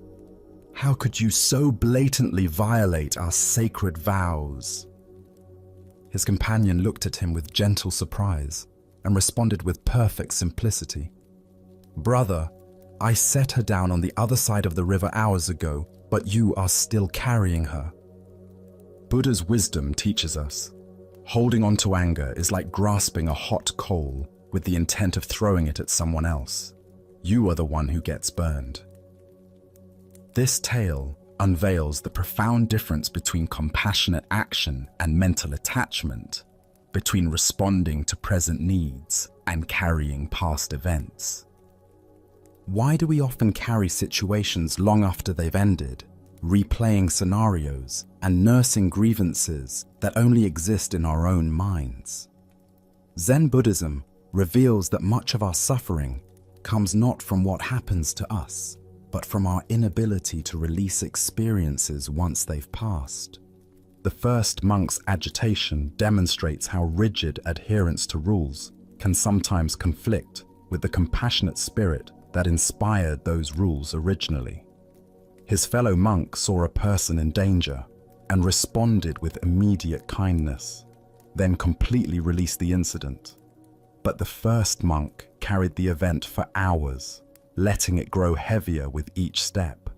How could you so blatantly violate our sacred vows?" His companion looked at him with gentle surprise and responded with perfect simplicity. "Brother, I set her down on the other side of the river hours ago, but you are still carrying her." Buddha's wisdom teaches us, holding on to anger is like grasping a hot coal with the intent of throwing it at someone else. You are the one who gets burned. This tale unveils the profound difference between compassionate action and mental attachment, between responding to present needs and carrying past events. Why do we often carry situations long after they've ended, replaying scenarios and nursing grievances that only exist in our own minds? Zen Buddhism reveals that much of our suffering comes not from what happens to us, but from our inability to release experiences once they've passed. The first monk's agitation demonstrates how rigid adherence to rules can sometimes conflict with the compassionate spirit that inspired those rules originally. His fellow monk saw a person in danger and responded with immediate kindness, then completely released the incident. But the first monk carried the event for hours, letting it grow heavier with each step.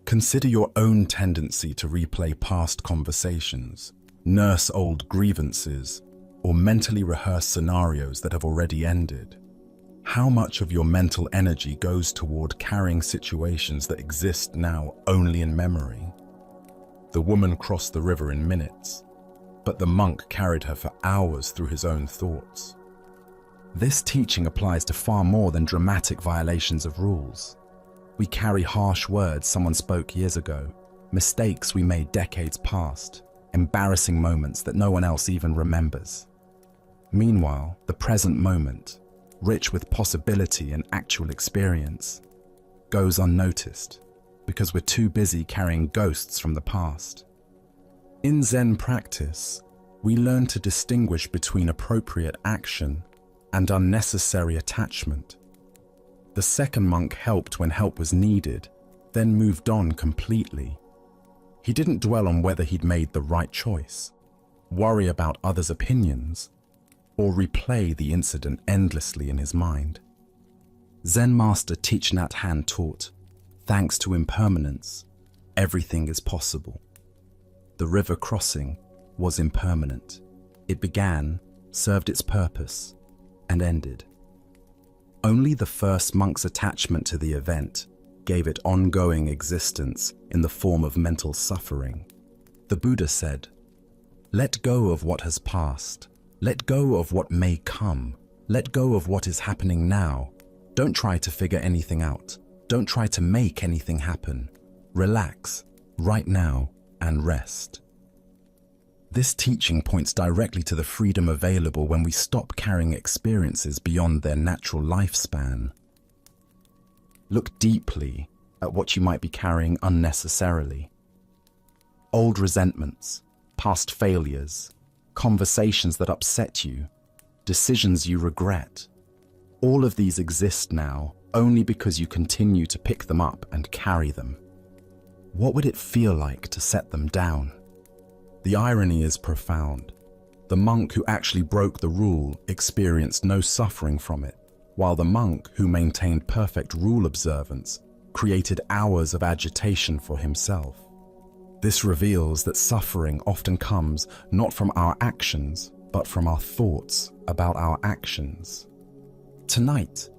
Consider your own tendency to replay past conversations, nurse old grievances, or mentally rehearse scenarios that have already ended. How much of your mental energy goes toward carrying situations that exist now only in memory? The woman crossed the river in minutes, but the monk carried her for hours through his own thoughts. This teaching applies to far more than dramatic violations of rules. We carry harsh words someone spoke years ago, mistakes we made decades past, embarrassing moments that no one else even remembers. Meanwhile, the present moment, rich with possibility and actual experience, goes unnoticed because we're too busy carrying ghosts from the past. In Zen practice, we learn to distinguish between appropriate action and unnecessary attachment. The second monk helped when help was needed, then moved on completely. He didn't dwell on whether he'd made the right choice, worry about others' opinions, or replay the incident endlessly in his mind. Zen master Thich Nhat Hanh taught, thanks to impermanence, everything is possible. The river crossing was impermanent. It began, served its purpose, and ended. Only the first monk's attachment to the event gave it ongoing existence in the form of mental suffering. The Buddha said, "Let go of what has passed. Let go of what may come. Let go of what is happening now. Don't try to figure anything out. Don't try to make anything happen. Relax, right now, and rest." This teaching points directly to the freedom available when we stop carrying experiences beyond their natural lifespan. Look deeply at what you might be carrying unnecessarily. Old resentments, past failures, conversations that upset you, decisions you regret. All of these exist now only because you continue to pick them up and carry them. What would it feel like to set them down? The irony is profound. The monk who actually broke the rule experienced no suffering from it, while the monk who maintained perfect rule observance created hours of agitation for himself. This reveals that suffering often comes not from our actions, but from our thoughts about our actions. Tonight,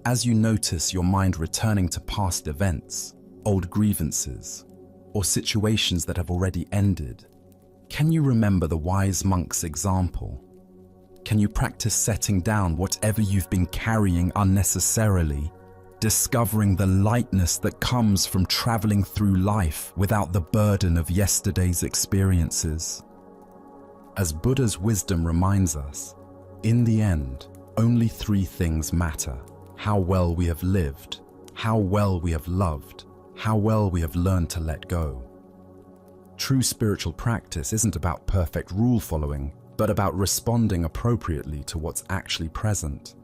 as you notice your mind returning to past events, old grievances, or situations that have already ended, can you remember the wise monk's example? Can you practice setting down whatever you've been carrying unnecessarily, discovering the lightness that comes from traveling through life without the burden of yesterday's experiences? As Buddha's wisdom reminds us, in the end, only three things matter: how well we have lived, how well we have loved, how well we have learned to let go. True spiritual practice isn't about perfect rule following, but about responding appropriately to what's actually present,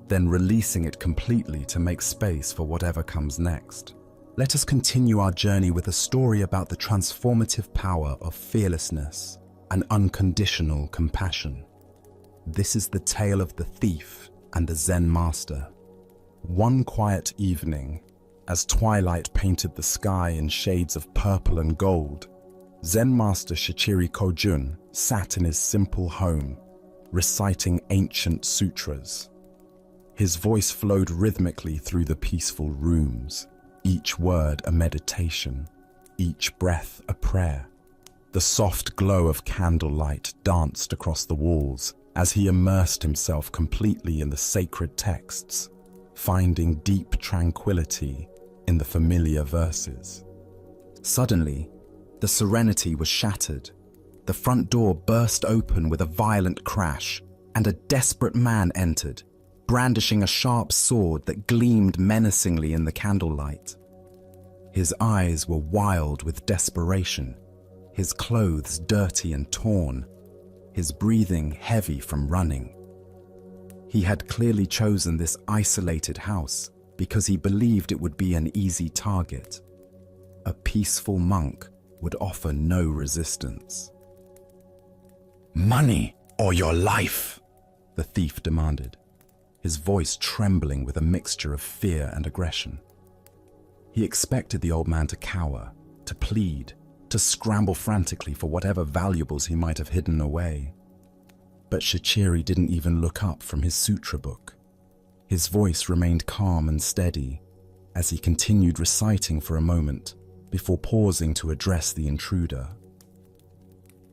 then releasing it completely to make space for whatever comes next. Let us continue our journey with a story about the transformative power of fearlessness and unconditional compassion. This is the tale of the thief and the Zen master. One quiet evening, as twilight painted the sky in shades of purple and gold, Zen master Shichiri Kojun sat in his simple home, reciting ancient sutras. His voice flowed rhythmically through the peaceful rooms, each word a meditation, each breath a prayer. The soft glow of candlelight danced across the walls as he immersed himself completely in the sacred texts, finding deep tranquility in the familiar verses. Suddenly, the serenity was shattered. The front door burst open with a violent crash, and a desperate man entered, brandishing a sharp sword that gleamed menacingly in the candlelight. His eyes were wild with desperation, his clothes dirty and torn, his breathing heavy from running. He had clearly chosen this isolated house because he believed it would be an easy target. A peaceful monk would offer no resistance. "Money or your life?" the thief demanded, his voice trembling with a mixture of fear and aggression. He expected the old man to cower, to plead, to scramble frantically for whatever valuables he might have hidden away. But Shichiri didn't even look up from his sutra book. His voice remained calm and steady as he continued reciting for a moment before pausing to address the intruder.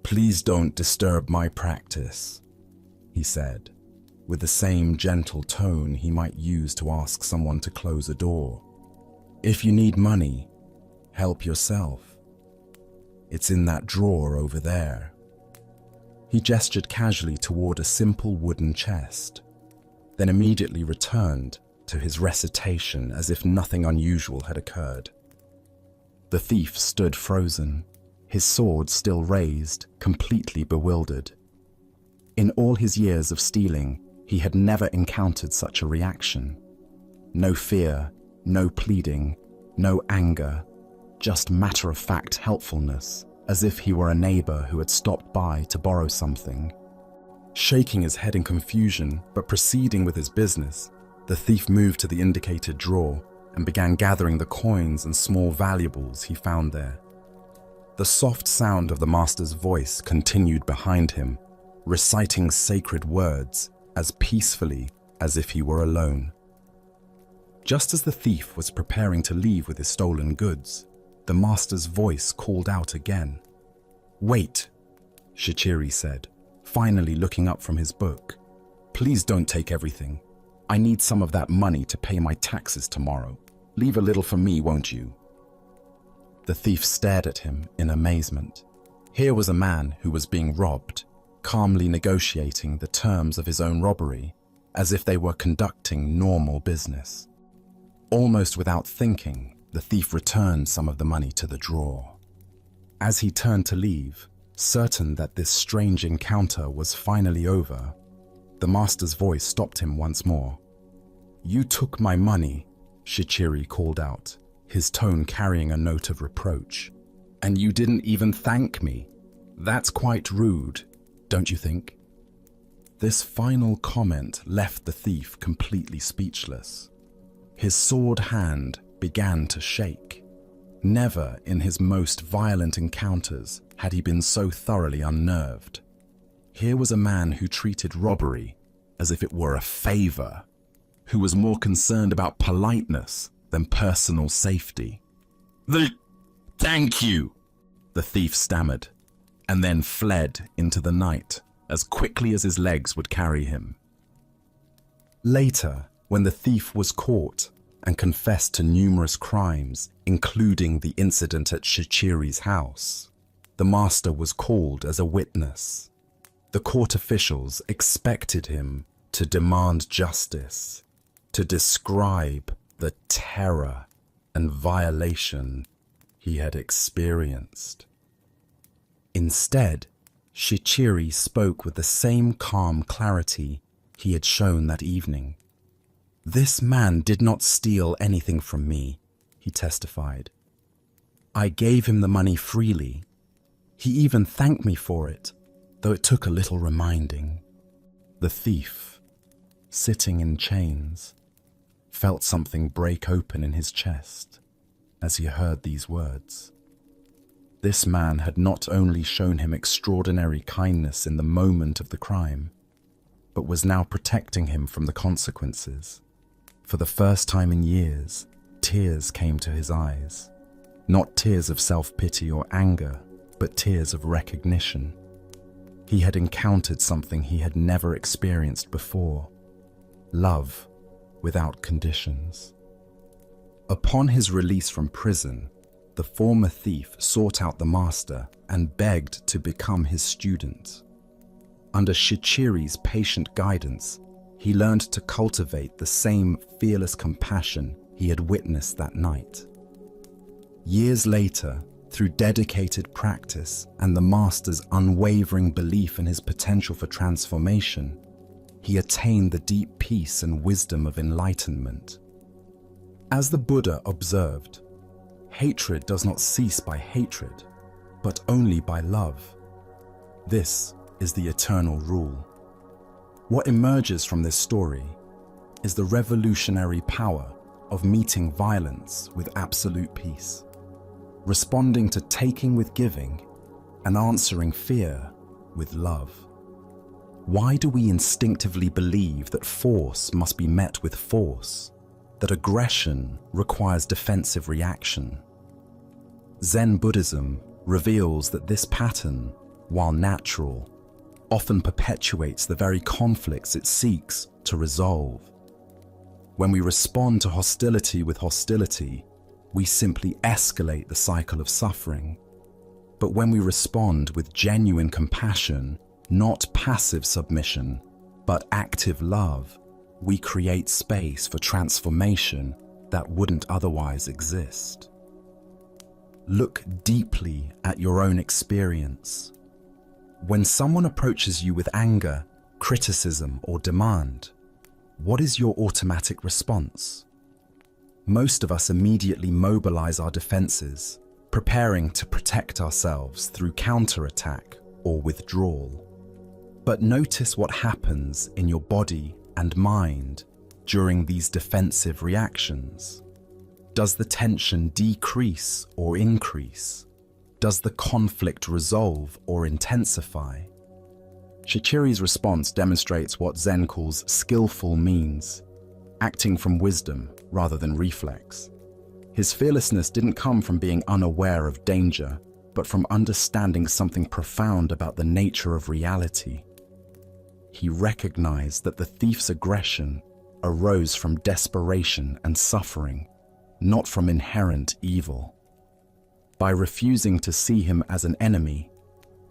"Please don't disturb my practice," he said, with the same gentle tone he might use to ask someone to close a door. "If you need money, help yourself. It's in that drawer over there." He gestured casually toward a simple wooden chest, then immediately returned to his recitation as if nothing unusual had occurred. The thief stood frozen, his sword still raised, completely bewildered. In all his years of stealing, he had never encountered such a reaction. No fear, no pleading, no anger, just matter-of-fact helpfulness, as if he were a neighbor who had stopped by to borrow something. Shaking his head in confusion, but proceeding with his business, the thief moved to the indicated drawer and began gathering the coins and small valuables he found there. The soft sound of the master's voice continued behind him, reciting sacred words as peacefully as if he were alone. Just as the thief was preparing to leave with his stolen goods, the master's voice called out again. "Wait," Shichiri said, finally looking up from his book. "Please don't take everything. I need some of that money to pay my taxes tomorrow. Leave a little for me, won't you?" The thief stared at him in amazement. Here was a man who was being robbed, calmly negotiating the terms of his own robbery, as if they were conducting normal business. Almost without thinking, the thief returned some of the money to the drawer. As he turned to leave, certain that this strange encounter was finally over, the master's voice stopped him once more. "You took my money," Shichiri called out, his tone carrying a note of reproach. "And you didn't even thank me. That's quite rude, don't you think?" This final comment left the thief completely speechless. His sword hand began to shake. Never in his most violent encounters had he been so thoroughly unnerved. Here was a man who treated robbery as if it were a favor, who was more concerned about politeness than personal safety. Thank you," the thief stammered, and then fled into the night as quickly as his legs would carry him. Later, when the thief was caught and confessed to numerous crimes, including the incident at Shichiri's house, the master was called as a witness. The court officials expected him to demand justice, to describe the terror and violation he had experienced. Instead, Shichiri spoke with the same calm clarity he had shown that evening. "This man did not steal anything from me," he testified. "I gave him the money freely. He even thanked me for it, though it took a little reminding." The thief, sitting in chains, felt something break open in his chest as he heard these words. This man had not only shown him extraordinary kindness in the moment of the crime, but was now protecting him from the consequences. For the first time in years, tears came to his eyes. Not tears of self-pity or anger, but tears of recognition. He had encountered something he had never experienced before: love without conditions. Upon his release from prison, the former thief sought out the master and begged to become his student. Under Shichiri's patient guidance, he learned to cultivate the same fearless compassion he had witnessed that night. Years later, through dedicated practice and the master's unwavering belief in his potential for transformation, he attained the deep peace and wisdom of enlightenment. As the Buddha observed, hatred does not cease by hatred, but only by love. This is the eternal rule. What emerges from this story is the revolutionary power of meeting violence with absolute peace, responding to taking with giving, and answering fear with love. Why do we instinctively believe that force must be met with force, that aggression requires defensive reaction? Zen Buddhism reveals that this pattern, while natural, often perpetuates the very conflicts it seeks to resolve. When we respond to hostility with hostility, we simply escalate the cycle of suffering. But when we respond with genuine compassion, not passive submission, but active love, we create space for transformation that wouldn't otherwise exist. Look deeply at your own experience. When someone approaches you with anger, criticism, or demand, what is your automatic response? Most of us immediately mobilize our defenses, preparing to protect ourselves through counterattack or withdrawal. But notice what happens in your body and mind during these defensive reactions. Does the tension decrease or increase? Does the conflict resolve or intensify? Shichiri's response demonstrates what Zen calls skillful means, acting from wisdom rather than reflex. His fearlessness didn't come from being unaware of danger, but from understanding something profound about the nature of reality. He recognized that the thief's aggression arose from desperation and suffering, not from inherent evil. By refusing to see him as an enemy,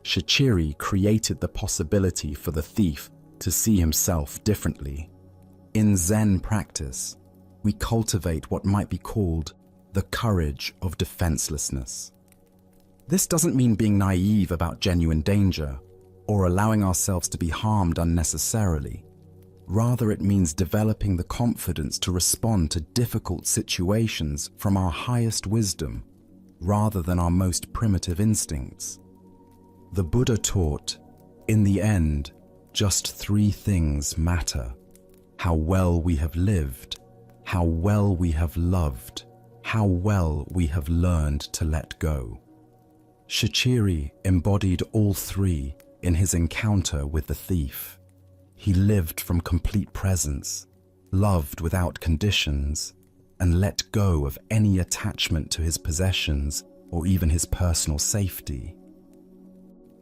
Shichiri created the possibility for the thief to see himself differently. In Zen practice, we cultivate what might be called the courage of defenselessness. This doesn't mean being naive about genuine danger or allowing ourselves to be harmed unnecessarily. Rather, it means developing the confidence to respond to difficult situations from our highest wisdom, rather than our most primitive instincts. The Buddha taught, in the end, just three things matter: how well we have lived, how well we have loved, how well we have learned to let go. Shichiri embodied all three in his encounter with the thief. He lived from complete presence, loved without conditions, and let go of any attachment to his possessions or even his personal safety.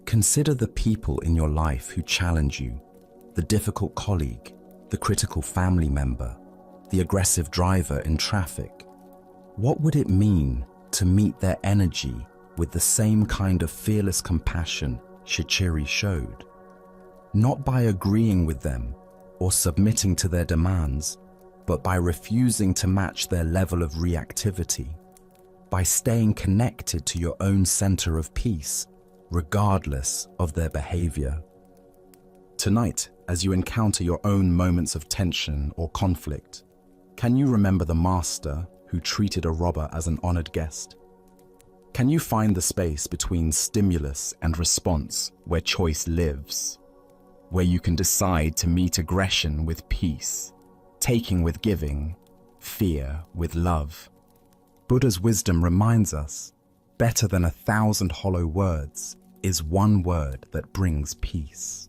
Consider the people in your life who challenge you: the difficult colleague, the critical family member, the aggressive driver in traffic. What would it mean to meet their energy with the same kind of fearless compassion Shichiri showed? Not by agreeing with them or submitting to their demands, but by refusing to match their level of reactivity, by staying connected to your own center of peace, regardless of their behavior. Tonight, as you encounter your own moments of tension or conflict, can you remember the master who treated a robber as an honored guest? Can you find the space between stimulus and response where choice lives, where you can decide to meet aggression with peace, taking with giving, fear with love? Buddha's wisdom reminds us, better than 1,000 hollow words is one word that brings peace.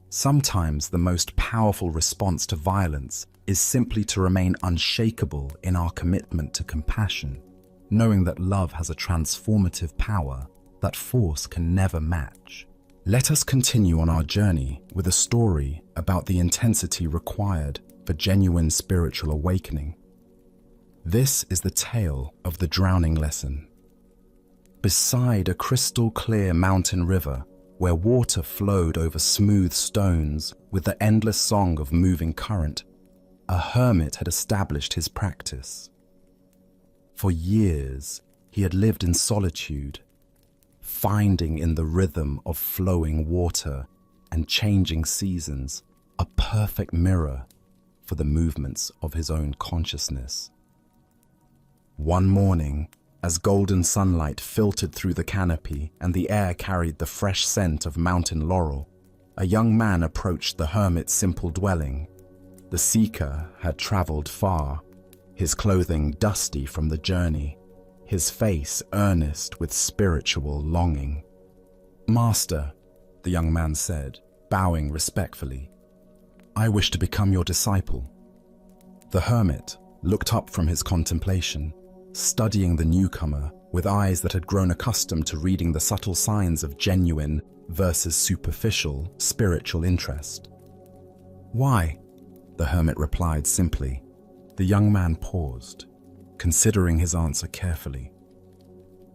Sometimes the most powerful response to violence is simply to remain unshakable in our commitment to compassion, knowing that love has a transformative power that force can never match. Let us continue on our journey with a story about the intensity required for genuine spiritual awakening. This is the tale of the drowning lesson. Beside a crystal-clear mountain river, where water flowed over smooth stones with the endless song of moving current, a hermit had established his practice. For years, he had lived in solitude, finding in the rhythm of flowing water and changing seasons a perfect mirror for the movements of his own consciousness. One morning, as golden sunlight filtered through the canopy and the air carried the fresh scent of mountain laurel, a young man approached the hermit's simple dwelling. The seeker had traveled far, his clothing dusty from the journey, his face earnest with spiritual longing. "Master," the young man said, bowing respectfully. "I wish to become your disciple." The hermit looked up from his contemplation, studying the newcomer with eyes that had grown accustomed to reading the subtle signs of genuine versus superficial spiritual interest. "Why?" the hermit replied simply. The young man paused, considering his answer carefully.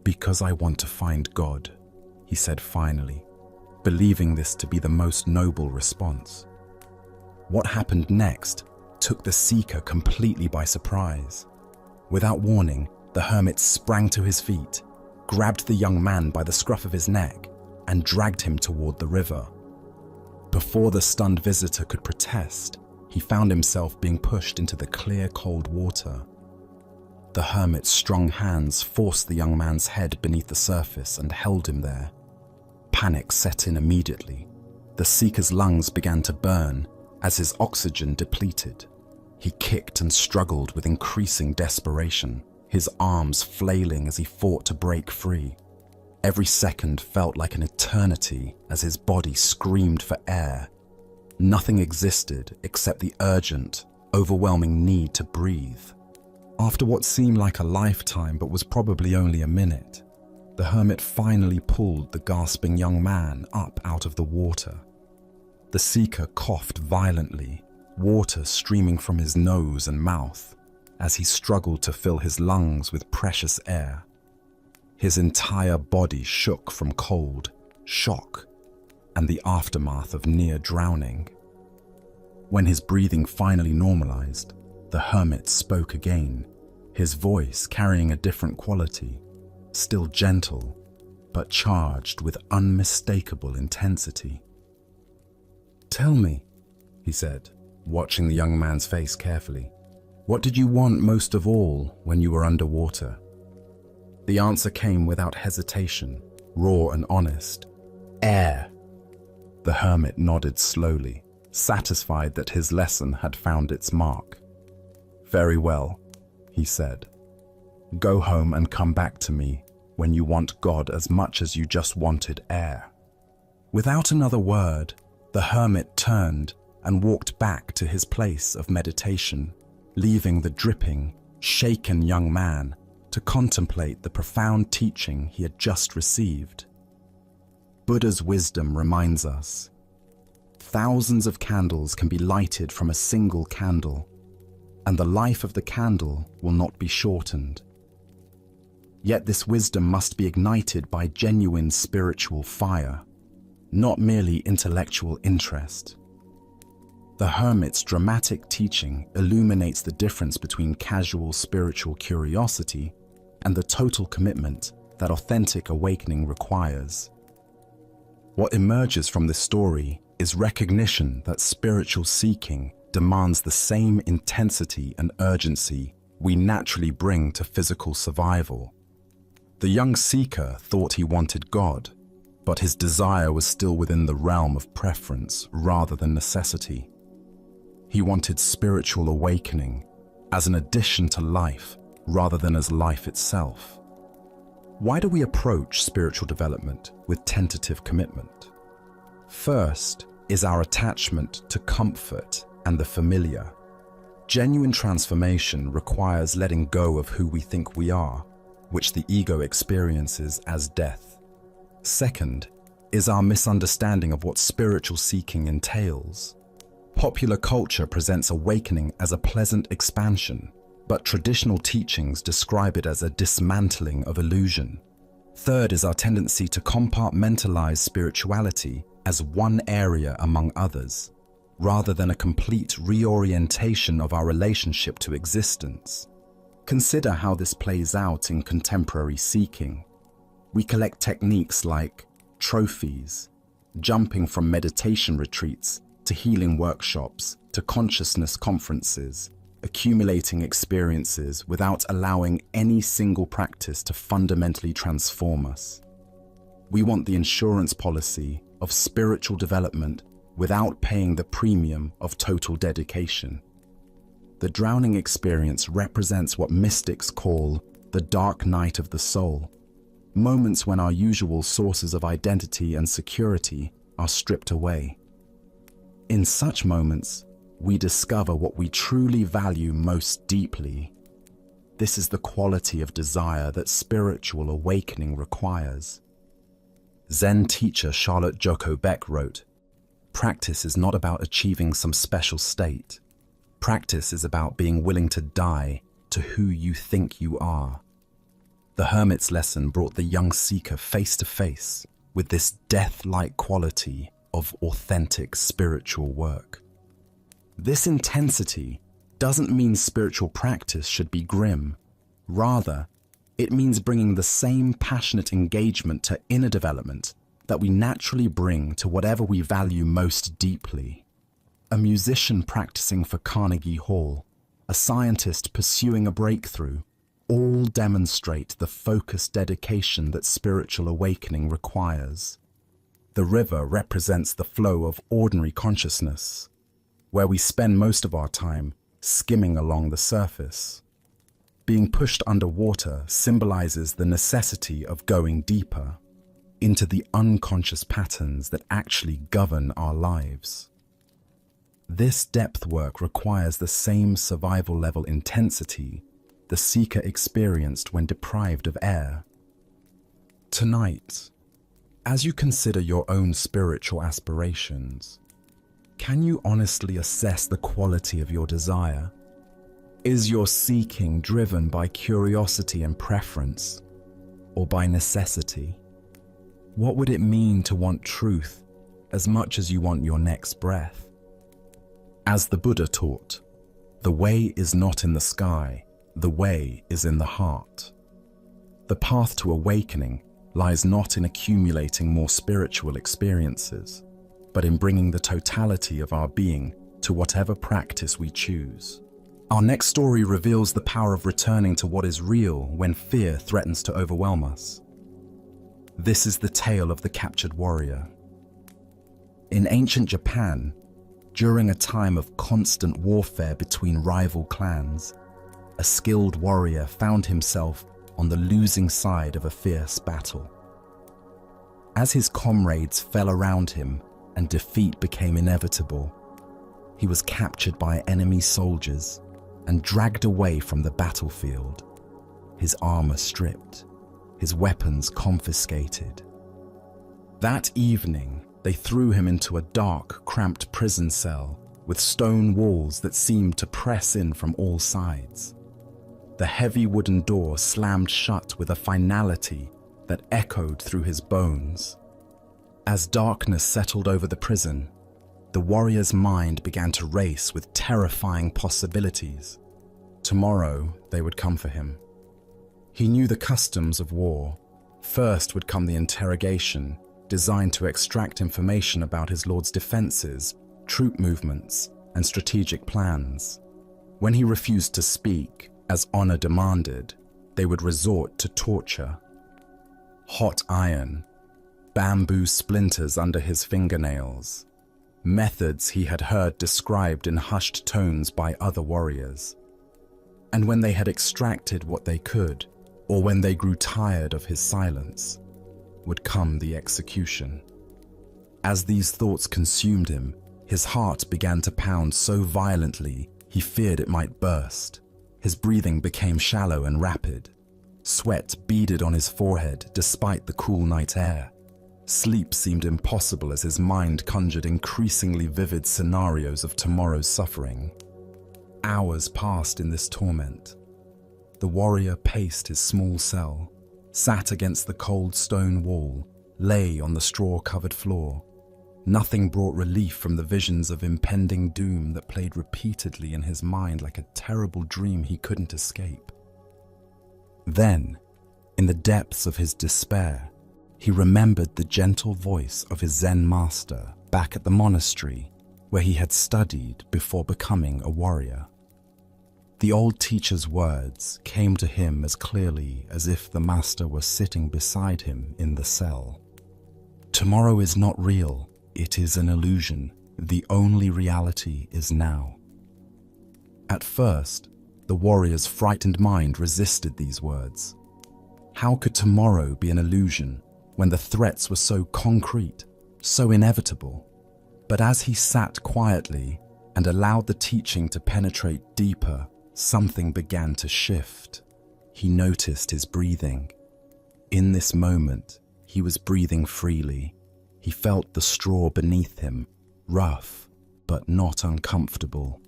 "Because I want to find God," he said finally, believing this to be the most noble response. What happened next took the seeker completely by surprise. Without warning, the hermit sprang to his feet, grabbed the young man by the scruff of his neck, and dragged him toward the river. Before the stunned visitor could protest, he found himself being pushed into the clear, cold water. The hermit's strong hands forced the young man's head beneath the surface and held him there. Panic set in immediately. The seeker's lungs began to burn as his oxygen depleted. He kicked and struggled with increasing desperation, his arms flailing as he fought to break free. Every second felt like an eternity as his body screamed for air. Nothing existed except the urgent, overwhelming need to breathe. After what seemed like a lifetime but was probably only a minute, the hermit finally pulled the gasping young man up out of the water. The seeker coughed violently, water streaming from his nose and mouth as he struggled to fill his lungs with precious air. His entire body shook from cold, shock, and the aftermath of near drowning. When his breathing finally normalized, the hermit spoke again, his voice carrying a different quality, still gentle, but charged with unmistakable intensity. "Tell me," he said, watching the young man's face carefully, "what did you want most of all when you were underwater?" The answer came without hesitation, raw and honest. "Air." The hermit nodded slowly, satisfied that his lesson had found its mark. "Very well," he said. "Go home and come back to me when you want God as much as you just wanted air." Without another word, the hermit turned and walked back to his place of meditation, leaving the dripping, shaken young man to contemplate the profound teaching he had just received. Buddha's wisdom reminds us, thousands of candles can be lighted from a single candle, and the life of the candle will not be shortened. Yet this wisdom must be ignited by genuine spiritual fire, not merely intellectual interest. The hermit's dramatic teaching illuminates the difference between casual spiritual curiosity and the total commitment that authentic awakening requires. What emerges from this story is recognition that spiritual seeking demands the same intensity and urgency we naturally bring to physical survival. The young seeker thought he wanted God, but his desire was still within the realm of preference rather than necessity. He wanted spiritual awakening as an addition to life rather than as life itself. Why do we approach spiritual development with tentative commitment? First is our attachment to comfort and the familiar. Genuine transformation requires letting go of who we think we are, which the ego experiences as death. Second is our misunderstanding of what spiritual seeking entails. Popular culture presents awakening as a pleasant expansion, but traditional teachings describe it as a dismantling of illusion. Third is our tendency to compartmentalize spirituality as one area among others, rather than a complete reorientation of our relationship to existence. Consider how this plays out in contemporary seeking. We collect techniques like trophies, jumping from meditation retreats to healing workshops to consciousness conferences, accumulating experiences without allowing any single practice to fundamentally transform us. We want the insurance policy of spiritual development without paying the premium of total dedication. The drowning experience represents what mystics call the dark night of the soul, moments when our usual sources of identity and security are stripped away. In such moments, we discover what we truly value most deeply. This is the quality of desire that spiritual awakening requires. Zen teacher Charlotte Joko Beck wrote, "Practice is not about achieving some special state. Practice is about being willing to die to who you think you are." The hermit's lesson brought the young seeker face to face with this death-like quality of authentic spiritual work. This intensity doesn't mean spiritual practice should be grim. Rather, it means bringing the same passionate engagement to inner development that we naturally bring to whatever we value most deeply. A musician practicing for Carnegie Hall, a scientist pursuing a breakthrough, all demonstrate the focused dedication that spiritual awakening requires. The river represents the flow of ordinary consciousness, where we spend most of our time skimming along the surface. Being pushed underwater symbolizes the necessity of going deeper into the unconscious patterns that actually govern our lives. This depth work requires the same survival level intensity the seeker experienced when deprived of air. Tonight, as you consider your own spiritual aspirations, can you honestly assess the quality of your desire? Is your seeking driven by curiosity and preference, or by necessity? What would it mean to want truth as much as you want your next breath? As the Buddha taught, the way is not in the sky, the way is in the heart. The path to awakening lies not in accumulating more spiritual experiences, but in bringing the totality of our being to whatever practice we choose. Our next story reveals the power of returning to what is real when fear threatens to overwhelm us. This is the tale of the captured warrior. In ancient Japan, during a time of constant warfare between rival clans, a skilled warrior found himself on the losing side of a fierce battle. As his comrades fell around him and defeat became inevitable, he was captured by enemy soldiers and dragged away from the battlefield, his armor stripped, his weapons confiscated. That evening, they threw him into a dark, cramped prison cell with stone walls that seemed to press in from all sides. The heavy wooden door slammed shut with a finality that echoed through his bones. As darkness settled over the prison, the warrior's mind began to race with terrifying possibilities. Tomorrow, they would come for him. He knew the customs of war. First would come the interrogation, designed to extract information about his lord's defenses, troop movements, and strategic plans. When he refused to speak, as honor demanded, they would resort to torture. Hot iron, bamboo splinters under his fingernails, methods he had heard described in hushed tones by other warriors. And when they had extracted what they could, or when they grew tired of his silence, would come the execution. As these thoughts consumed him, his heart began to pound so violently he feared it might burst. His breathing became shallow and rapid. Sweat beaded on his forehead despite the cool night air. Sleep seemed impossible as his mind conjured increasingly vivid scenarios of tomorrow's suffering. Hours passed in this torment. The warrior paced his small cell, sat against the cold stone wall, lay on the straw-covered floor. Nothing brought relief from the visions of impending doom that played repeatedly in his mind like a terrible dream he couldn't escape. Then, in the depths of his despair, he remembered the gentle voice of his Zen master back at the monastery where he had studied before becoming a warrior. The old teacher's words came to him as clearly as if the master were sitting beside him in the cell. Tomorrow is not real. It is an illusion. The only reality is now. At first, the warrior's frightened mind resisted these words. How could tomorrow be an illusion when the threats were so concrete, so inevitable? But as he sat quietly and allowed the teaching to penetrate deeper, something began to shift. He noticed his breathing. In this moment, he was breathing freely. He felt the straw beneath him, rough, but not uncomfortable.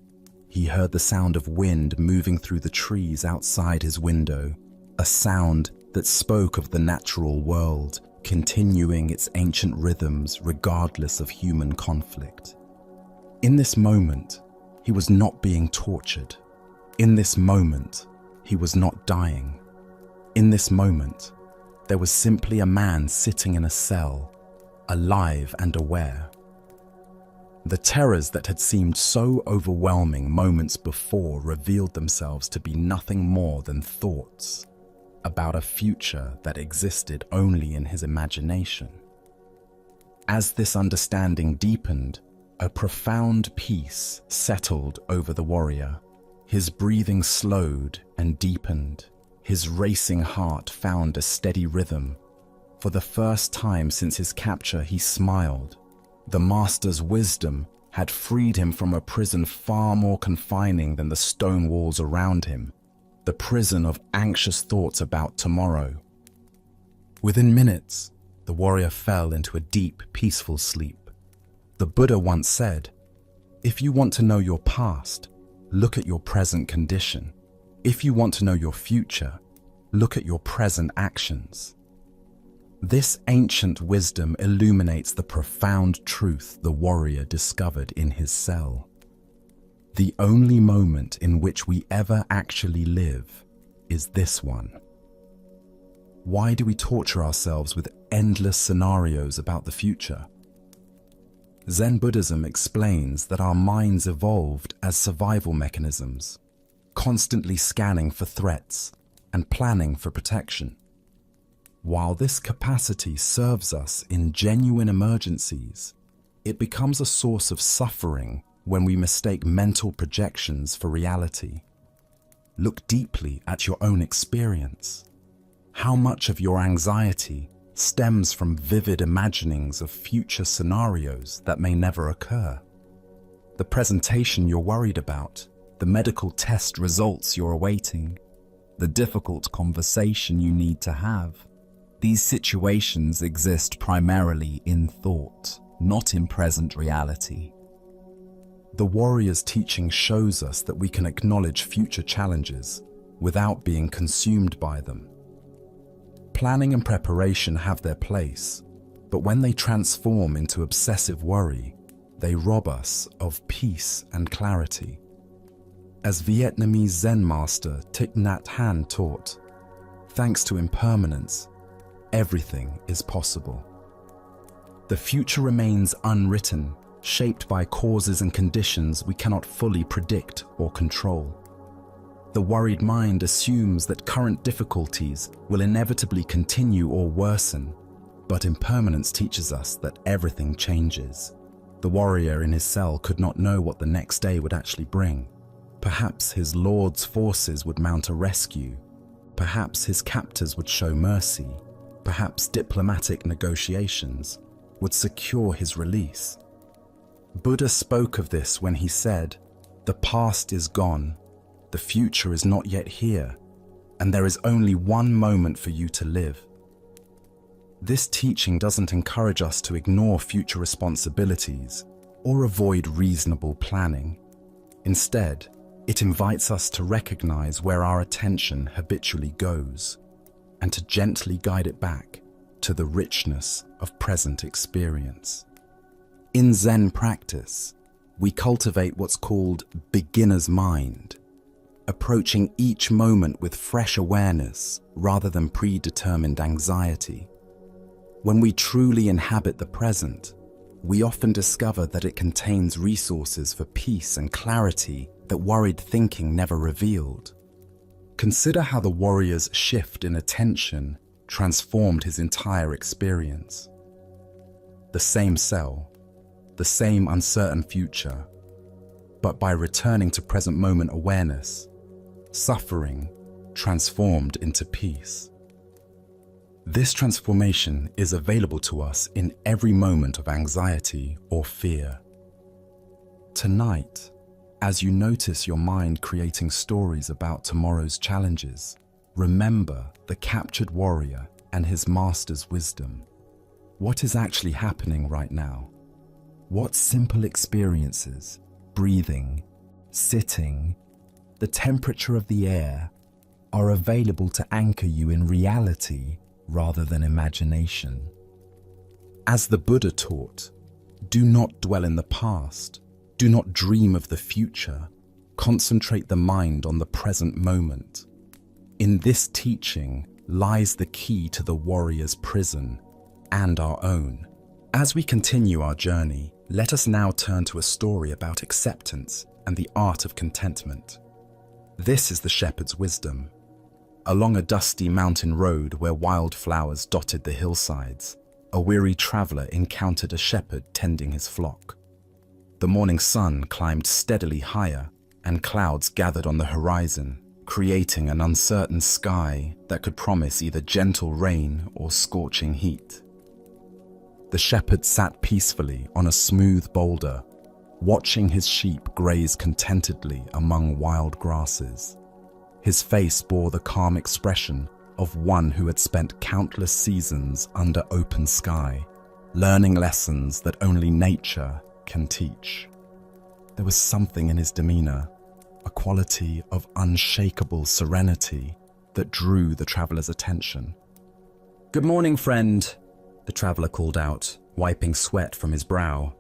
He heard the sound of wind moving through the trees outside his window, a sound that spoke of the natural world, continuing its ancient rhythms regardless of human conflict. In this moment, he was not being tortured. In this moment, he was not dying. In this moment, there was simply a man sitting in a cell, alive and aware. The terrors that had seemed so overwhelming moments before revealed themselves to be nothing more than thoughts about a future that existed only in his imagination. As this understanding deepened, a profound peace settled over the warrior. His breathing slowed and deepened. His racing heart found a steady rhythm. For the first time since his capture, he smiled. The master's wisdom had freed him from a prison far more confining than the stone walls around him, the prison of anxious thoughts about tomorrow. Within minutes, the warrior fell into a deep, peaceful sleep. The Buddha once said, "If you want to know your past, look at your present condition. If you want to know your future, look at your present actions." This ancient wisdom illuminates the profound truth the warrior discovered in his cell. The only moment in which we ever actually live is this one. Why do we torture ourselves with endless scenarios about the future? Zen Buddhism explains that our minds evolved as survival mechanisms, constantly scanning for threats and planning for protection. While this capacity serves us in genuine emergencies, it becomes a source of suffering when we mistake mental projections for reality. Look deeply at your own experience. How much of your anxiety stems from vivid imaginings of future scenarios that may never occur? The presentation you're worried about, the medical test results you're awaiting, the difficult conversation you need to have. These situations exist primarily in thought, not in present reality. The warrior's teaching shows us that we can acknowledge future challenges without being consumed by them. Planning and preparation have their place, but when they transform into obsessive worry, they rob us of peace and clarity. As Vietnamese Zen master Thich Nhat Hanh taught, thanks to impermanence, everything is possible. The future remains unwritten, shaped by causes and conditions we cannot fully predict or control. The worried mind assumes that current difficulties will inevitably continue or worsen, but impermanence teaches us that everything changes. The warrior in his cell could not know what the next day would actually bring. Perhaps his lord's forces would mount a rescue. Perhaps his captors would show mercy. Perhaps diplomatic negotiations would secure his release. Buddha spoke of this when he said, "The past is gone, the future is not yet here, and there is only one moment for you to live." This teaching doesn't encourage us to ignore future responsibilities or avoid reasonable planning. Instead, it invites us to recognize where our attention habitually goes and to gently guide it back to the richness of present experience. In Zen practice, we cultivate what's called beginner's mind, approaching each moment with fresh awareness rather than predetermined anxiety. When we truly inhabit the present, we often discover that it contains resources for peace and clarity that worried thinking never revealed. Consider how the warrior's shift in attention transformed his entire experience. The same cell, the same uncertain future, but by returning to present moment awareness, suffering transformed into peace. This transformation is available to us in every moment of anxiety or fear. Tonight, as you notice your mind creating stories about tomorrow's challenges, remember the captured warrior and his master's wisdom. What is actually happening right now? What simple experiences, breathing, sitting, the temperature of the air, are available to anchor you in reality rather than imagination? As the Buddha taught, do not dwell in the past, do not dream of the future, concentrate the mind on the present moment. In this teaching lies the key to the warrior's prison and our own. As we continue our journey, let us now turn to a story about acceptance and the art of contentment. This is the shepherd's wisdom. Along a dusty mountain road where wildflowers dotted the hillsides, a weary traveler encountered a shepherd tending his flock. The morning sun climbed steadily higher, and clouds gathered on the horizon, creating an uncertain sky that could promise either gentle rain or scorching heat. The shepherd sat peacefully on a smooth boulder, watching his sheep graze contentedly among wild grasses. His face bore the calm expression of one who had spent countless seasons under open sky, learning lessons that only nature can teach. There was something in his demeanor, a quality of unshakable serenity that drew the traveler's attention. "Good morning, friend," the traveler called out, wiping sweat from his brow.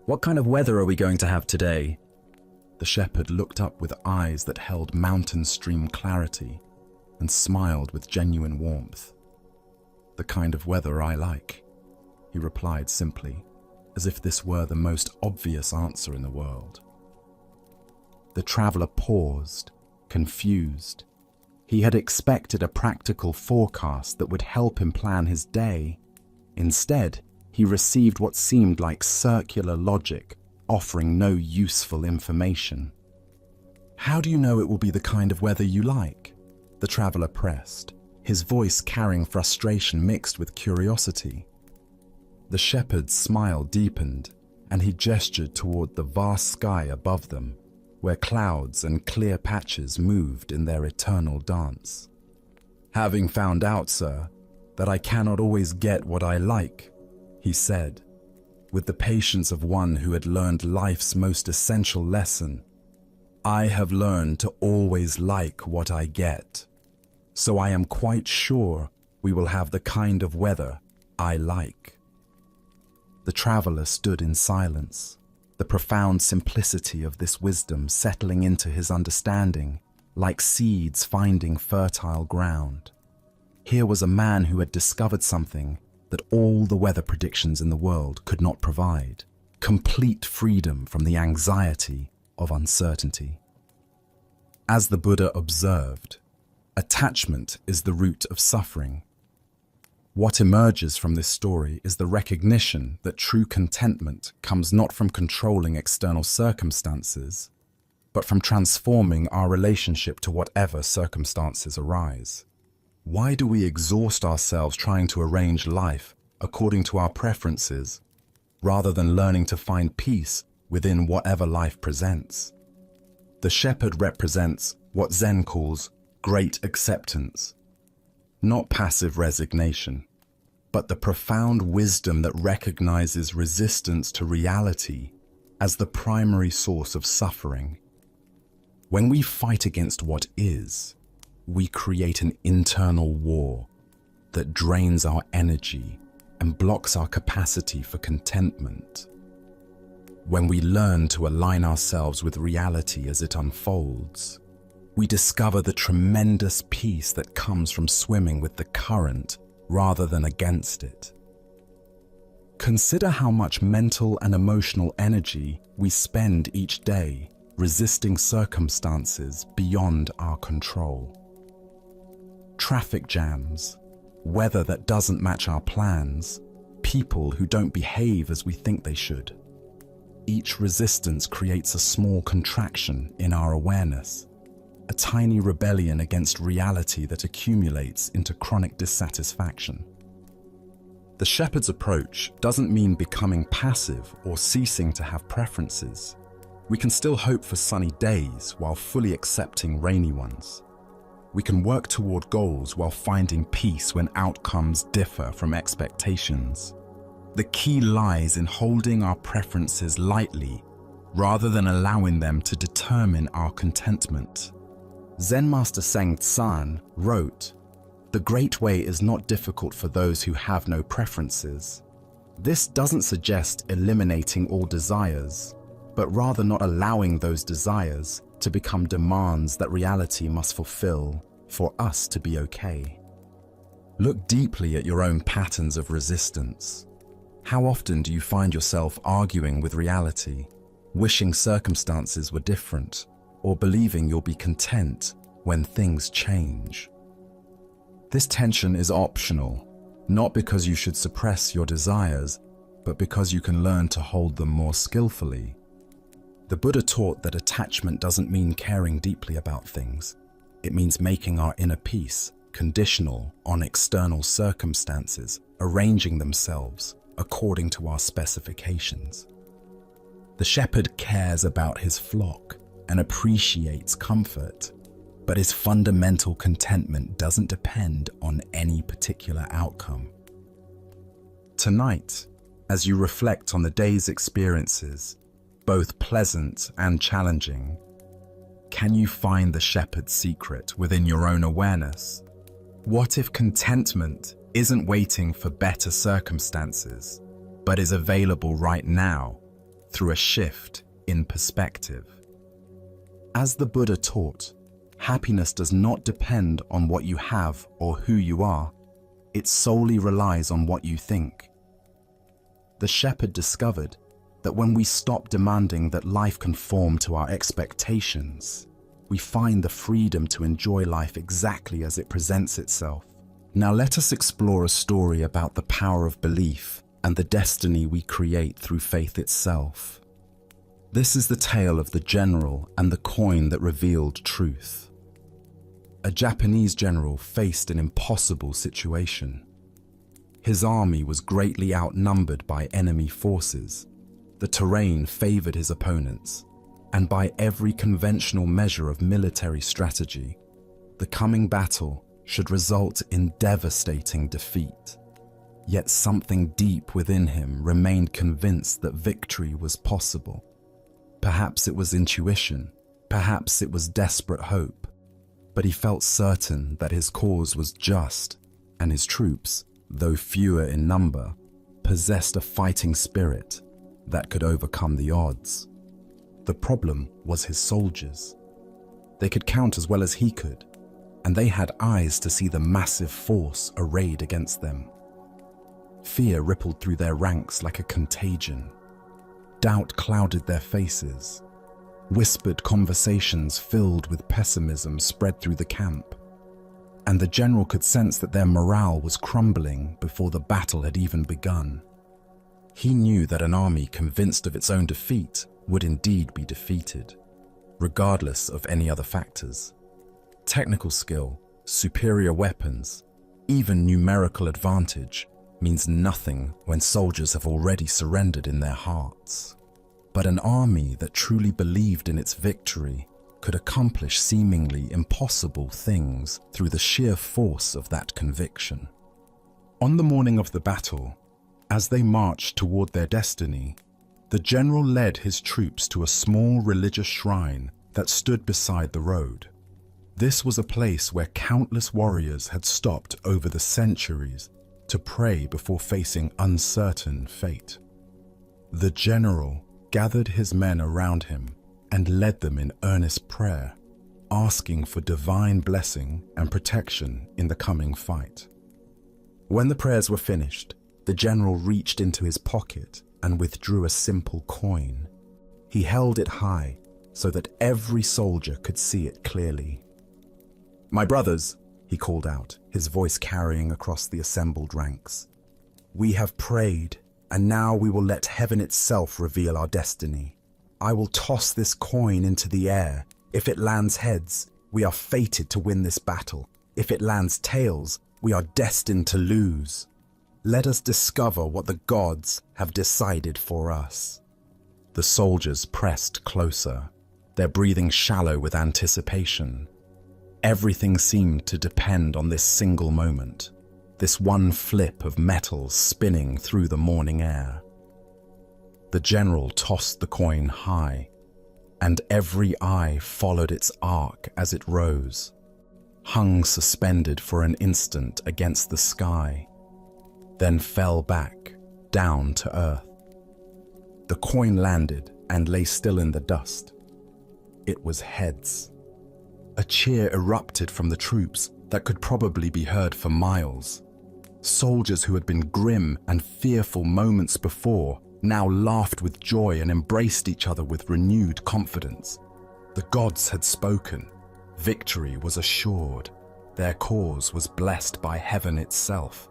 "What kind of weather are we going to have today?" The shepherd looked up with eyes that held mountain stream clarity and smiled with genuine warmth. "The kind of weather I like," he replied simply, as if this were the most obvious answer in the world. The traveler paused, confused. He had expected a practical forecast that would help him plan his day. Instead, he received what seemed like circular logic, offering no useful information. "How do you know it will be the kind of weather you like?" the traveler pressed, his voice carrying frustration mixed with curiosity. The shepherd's smile deepened, and he gestured toward the vast sky above them, where clouds and clear patches moved in their eternal dance. "Having found out, sir, that I cannot always get what I like," he said, with the patience of one who had learned life's most essential lesson. "I have learned to always like what I get, so I am quite sure we will have the kind of weather I like." The traveler stood in silence, the profound simplicity of this wisdom settling into his understanding, like seeds finding fertile ground. Here was a man who had discovered something that all the weather predictions in the world could not provide: complete freedom from the anxiety of uncertainty. As the Buddha observed, attachment is the root of suffering. What emerges from this story is the recognition that true contentment comes not from controlling external circumstances, but from transforming our relationship to whatever circumstances arise. Why do we exhaust ourselves trying to arrange life according to our preferences, rather than learning to find peace within whatever life presents? The shepherd represents what Zen calls great acceptance, not passive resignation, but the profound wisdom that recognizes resistance to reality as the primary source of suffering. When we fight against what is, we create an internal war that drains our energy and blocks our capacity for contentment. When we learn to align ourselves with reality as it unfolds, we discover the tremendous peace that comes from swimming with the current rather than against it. Consider how much mental and emotional energy we spend each day resisting circumstances beyond our control. Traffic jams, weather that doesn't match our plans, people who don't behave as we think they should. Each resistance creates a small contraction in our awareness, a tiny rebellion against reality that accumulates into chronic dissatisfaction. The shepherd's approach doesn't mean becoming passive or ceasing to have preferences. We can still hope for sunny days while fully accepting rainy ones. We can work toward goals while finding peace when outcomes differ from expectations. The key lies in holding our preferences lightly rather than allowing them to determine our contentment. Zen Master Seng Tsan wrote, "The great way is not difficult for those who have no preferences." This doesn't suggest eliminating all desires, but rather not allowing those desires to become demands that reality must fulfill for us to be okay. Look deeply at your own patterns of resistance. How often do you find yourself arguing with reality, wishing circumstances were different, or believing you'll be content when things change? This tension is optional, not because you should suppress your desires, but because you can learn to hold them more skillfully. The Buddha taught that attachment doesn't mean caring deeply about things. It means making our inner peace conditional on external circumstances, arranging themselves according to our specifications. The shepherd cares about his flock and appreciates comfort, but his fundamental contentment doesn't depend on any particular outcome. Tonight, as you reflect on the day's experiences, both pleasant and challenging, can you find the shepherd's secret within your own awareness? What if contentment isn't waiting for better circumstances, but is available right now through a shift in perspective? As the Buddha taught, happiness does not depend on what you have or who you are. It solely relies on what you think. The shepherd discovered that when we stop demanding that life conform to our expectations, we find the freedom to enjoy life exactly as it presents itself. Now let us explore a story about the power of belief and the destiny we create through faith itself. This is the tale of the general and the coin that revealed truth. A Japanese general faced an impossible situation. His army was greatly outnumbered by enemy forces. The terrain favored his opponents, and by every conventional measure of military strategy, the coming battle should result in devastating defeat. Yet something deep within him remained convinced that victory was possible. Perhaps it was intuition, perhaps it was desperate hope, but he felt certain that his cause was just, and his troops, though fewer in number, possessed a fighting spirit that could overcome the odds. The problem was his soldiers. They could count as well as he could, and they had eyes to see the massive force arrayed against them. Fear rippled through their ranks like a contagion. Doubt clouded their faces. Whispered conversations filled with pessimism spread through the camp, and the general could sense that their morale was crumbling before the battle had even begun. He knew that an army convinced of its own defeat would indeed be defeated, regardless of any other factors. Technical skill, superior weapons, even numerical advantage means nothing when soldiers have already surrendered in their hearts. But an army that truly believed in its victory could accomplish seemingly impossible things through the sheer force of that conviction. On the morning of the battle, as they marched toward their destiny, the general led his troops to a small religious shrine that stood beside the road. This was a place where countless warriors had stopped over the centuries to pray before facing uncertain fate. The general gathered his men around him and led them in earnest prayer, asking for divine blessing and protection in the coming fight. When the prayers were finished, the general reached into his pocket and withdrew a simple coin. He held it high so that every soldier could see it clearly. "My brothers," he called out, his voice carrying across the assembled ranks. "We have prayed, and now we will let heaven itself reveal our destiny. I will toss this coin into the air. If it lands heads, we are fated to win this battle. If it lands tails, we are destined to lose. Let us discover what the gods have decided for us." The soldiers pressed closer, their breathing shallow with anticipation. Everything seemed to depend on this single moment, this one flip of metal spinning through the morning air. The general tossed the coin high, and every eye followed its arc as it rose, hung suspended for an instant against the sky, then fell back, down to earth. The coin landed and lay still in the dust. It was heads. A cheer erupted from the troops that could probably be heard for miles. Soldiers who had been grim and fearful moments before now laughed with joy and embraced each other with renewed confidence. The gods had spoken. Victory was assured. Their cause was blessed by heaven itself.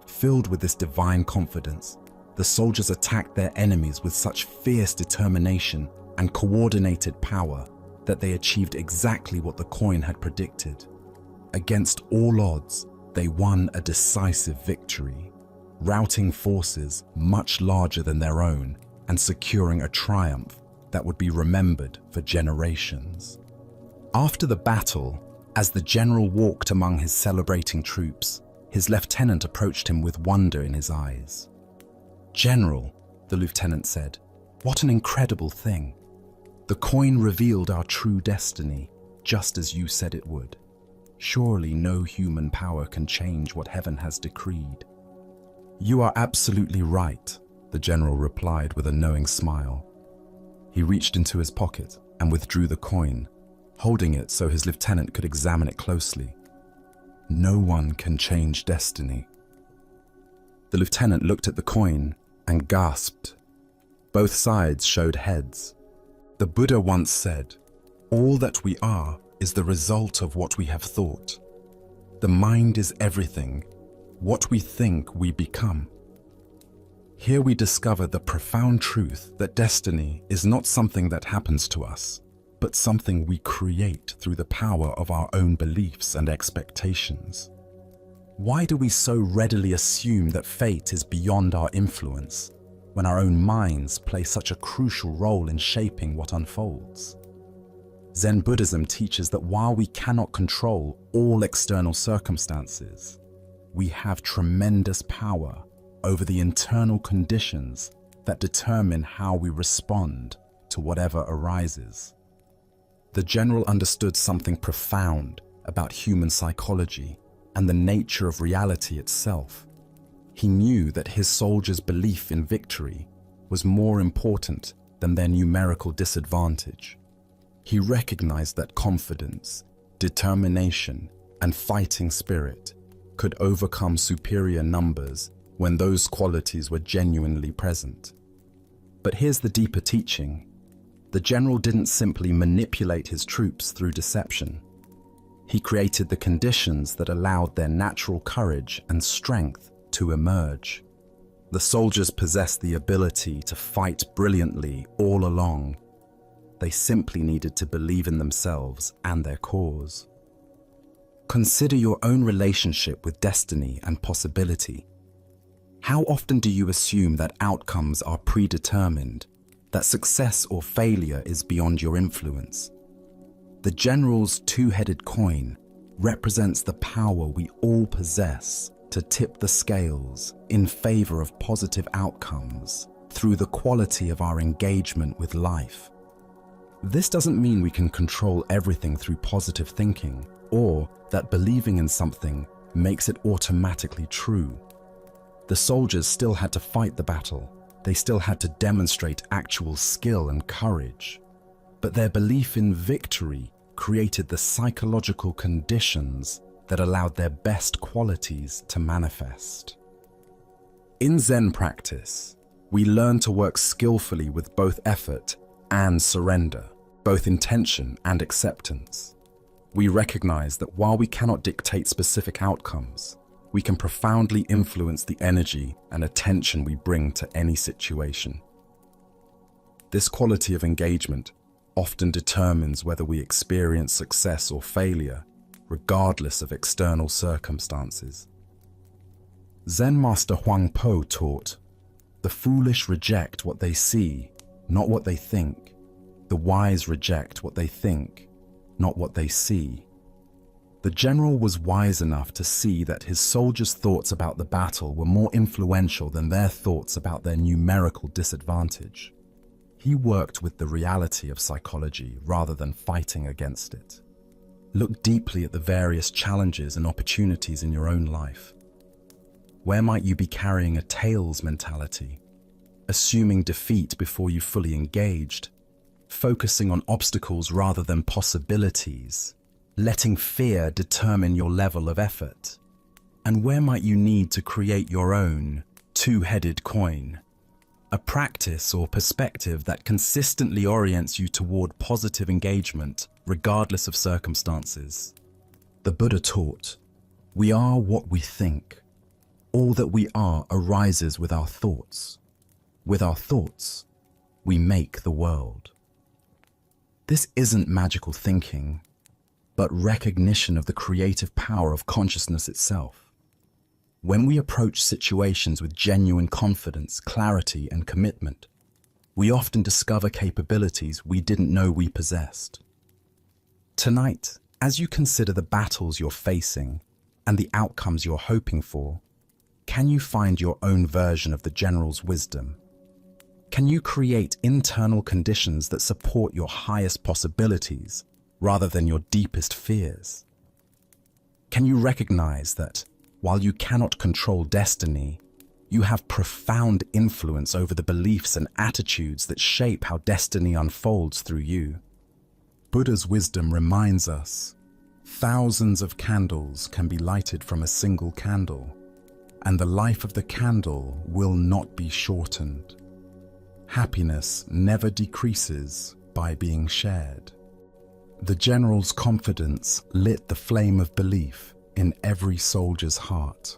Filled with this divine confidence, the soldiers attacked their enemies with such fierce determination and coordinated power that they achieved exactly what the coin had predicted. Against all odds, they won a decisive victory, routing forces much larger than their own and securing a triumph that would be remembered for generations. After the battle, as the general walked among his celebrating troops, his lieutenant approached him with wonder in his eyes. "General," the lieutenant said, "what an incredible thing. The coin revealed our true destiny, just as you said it would. Surely no human power can change what heaven has decreed." "You are absolutely right," the general replied with a knowing smile. He reached into his pocket and withdrew the coin, holding it so his lieutenant could examine it closely. "No one can change destiny." The lieutenant looked at the coin and gasped. Both sides showed heads. The Buddha once said, "All that we are is the result of what we have thought. The mind is everything. What we think, we become." Here we discover the profound truth that destiny is not something that happens to us, but something we create through the power of our own beliefs and expectations. Why do we so readily assume that fate is beyond our influence, when our own minds play such a crucial role in shaping what unfolds? Zen Buddhism teaches that while we cannot control all external circumstances, we have tremendous power over the internal conditions that determine how we respond to whatever arises. The general understood something profound about human psychology and the nature of reality itself. He knew that his soldiers' belief in victory was more important than their numerical disadvantage. He recognized that confidence, determination, and fighting spirit could overcome superior numbers when those qualities were genuinely present. But here's the deeper teaching. The general didn't simply manipulate his troops through deception. He created the conditions that allowed their natural courage and strength to emerge. The soldiers possessed the ability to fight brilliantly all along. They simply needed to believe in themselves and their cause. Consider your own relationship with destiny and possibility. How often do you assume that outcomes are predetermined, that success or failure is beyond your influence? The general's two-headed coin represents the power we all possess to tip the scales in favor of positive outcomes through the quality of our engagement with life. This doesn't mean we can control everything through positive thinking, or that believing in something makes it automatically true. The soldiers still had to fight the battle. They still had to demonstrate actual skill and courage. But their belief in victory created the psychological conditions that allowed their best qualities to manifest. In Zen practice, we learn to work skillfully with both effort and surrender, both intention and acceptance. We recognize that while we cannot dictate specific outcomes, we can profoundly influence the energy and attention we bring to any situation. This quality of engagement often determines whether we experience success or failure, regardless of external circumstances. Zen Master Huang Po taught, "The foolish reject what they see, not what they think. The wise reject what they think, not what they see. The general was wise enough to see that his soldiers' thoughts about the battle were more influential than their thoughts about their numerical disadvantage. He worked with the reality of psychology rather than fighting against it. Look deeply at the various challenges and opportunities in your own life. Where might you be carrying a tails mentality, assuming defeat before you fully engaged, focusing on obstacles rather than possibilities, letting fear determine your level of effort? And where might you need to create your own two-headed coin, a practice or perspective that consistently orients you toward positive engagement regardless of circumstances? The Buddha taught, "We are what we think. All that we are arises with our thoughts. With our thoughts, we make the world." This isn't magical thinking, but recognition of the creative power of consciousness itself. When we approach situations with genuine confidence, clarity, and commitment, we often discover capabilities we didn't know we possessed. Tonight, as you consider the battles you're facing and the outcomes you're hoping for, can you find your own version of the general's wisdom? Can you create internal conditions that support your highest possibilities rather than your deepest fears? Can you recognize that while you cannot control destiny, you have profound influence over the beliefs and attitudes that shape how destiny unfolds through you? Buddha's wisdom reminds us, thousands of candles can be lighted from a single candle, and the life of the candle will not be shortened. Happiness never decreases by being shared. The general's confidence lit the flame of belief in every soldier's heart.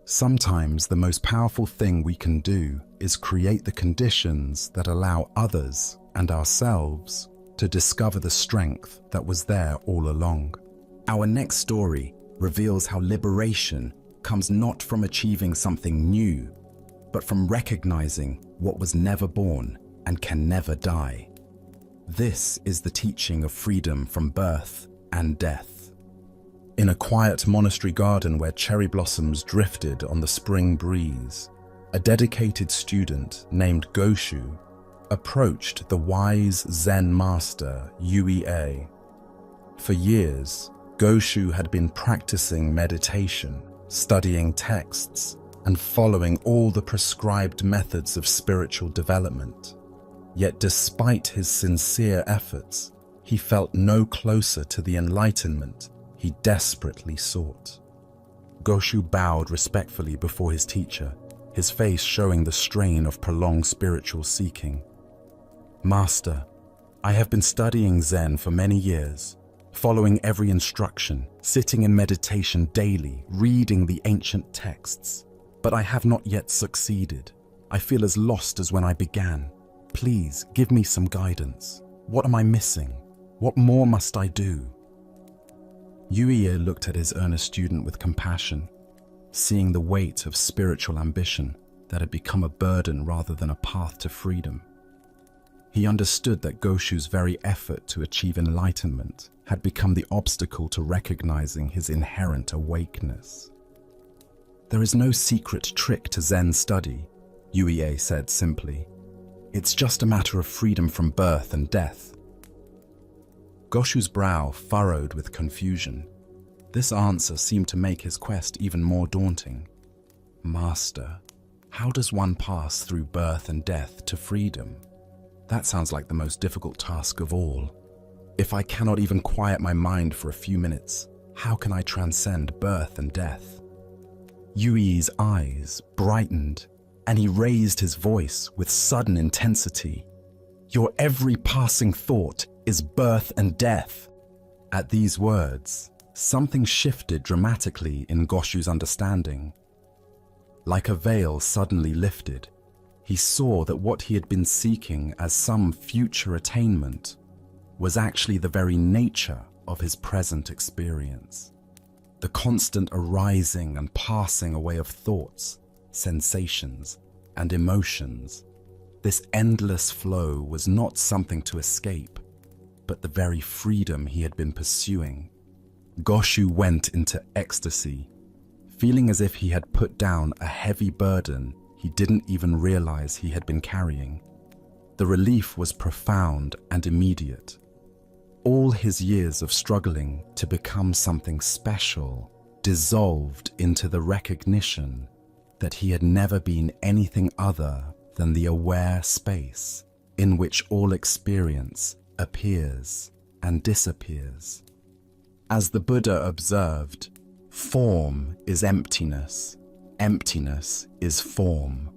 Sometimes the most powerful thing we can do is create the conditions that allow others and ourselves to discover the strength that was there all along. Our next story reveals how liberation comes not from achieving something new, but from recognizing what was never born and can never die. This is the teaching of freedom from birth and death. In a quiet monastery garden where cherry blossoms drifted on the spring breeze, a dedicated student named Goshu approached the wise Zen master Yue. For years, Goshu had been practicing meditation, studying texts, and following all the prescribed methods of spiritual development. Yet despite his sincere efforts, he felt no closer to the enlightenment he desperately sought. Goshu bowed respectfully before his teacher, his face showing the strain of prolonged spiritual seeking. "Master, I have been studying Zen for many years, following every instruction, sitting in meditation daily, reading the ancient texts. But I have not yet succeeded. I feel as lost as when I began. Please give me some guidance. What am I missing? What more must I do?" Yue looked at his earnest student with compassion, seeing the weight of spiritual ambition that had become a burden rather than a path to freedom. He understood that Goshu's very effort to achieve enlightenment had become the obstacle to recognizing his inherent awakeness. "There is no secret trick to Zen study," Yue said simply. "It's just a matter of freedom from birth and death." Goshu's brow furrowed with confusion. This answer seemed to make his quest even more daunting. "Master, how does one pass through birth and death to freedom? That sounds like the most difficult task of all. If I cannot even quiet my mind for a few minutes, how can I transcend birth and death?" Yui's eyes brightened, and he raised his voice with sudden intensity. "Your every passing thought is birth and death." At these words, something shifted dramatically in Goshu's understanding. Like a veil suddenly lifted, he saw that what he had been seeking as some future attainment was actually the very nature of his present experience. The constant arising and passing away of thoughts, sensations, and emotions. This endless flow was not something to escape, but the very freedom he had been pursuing. Goshu went into ecstasy, feeling as if he had put down a heavy burden he didn't even realize he had been carrying. The relief was profound and immediate. All his years of struggling to become something special dissolved into the recognition that he had never been anything other than the aware space in which all experience appears and disappears. As the Buddha observed, form is emptiness, emptiness is form.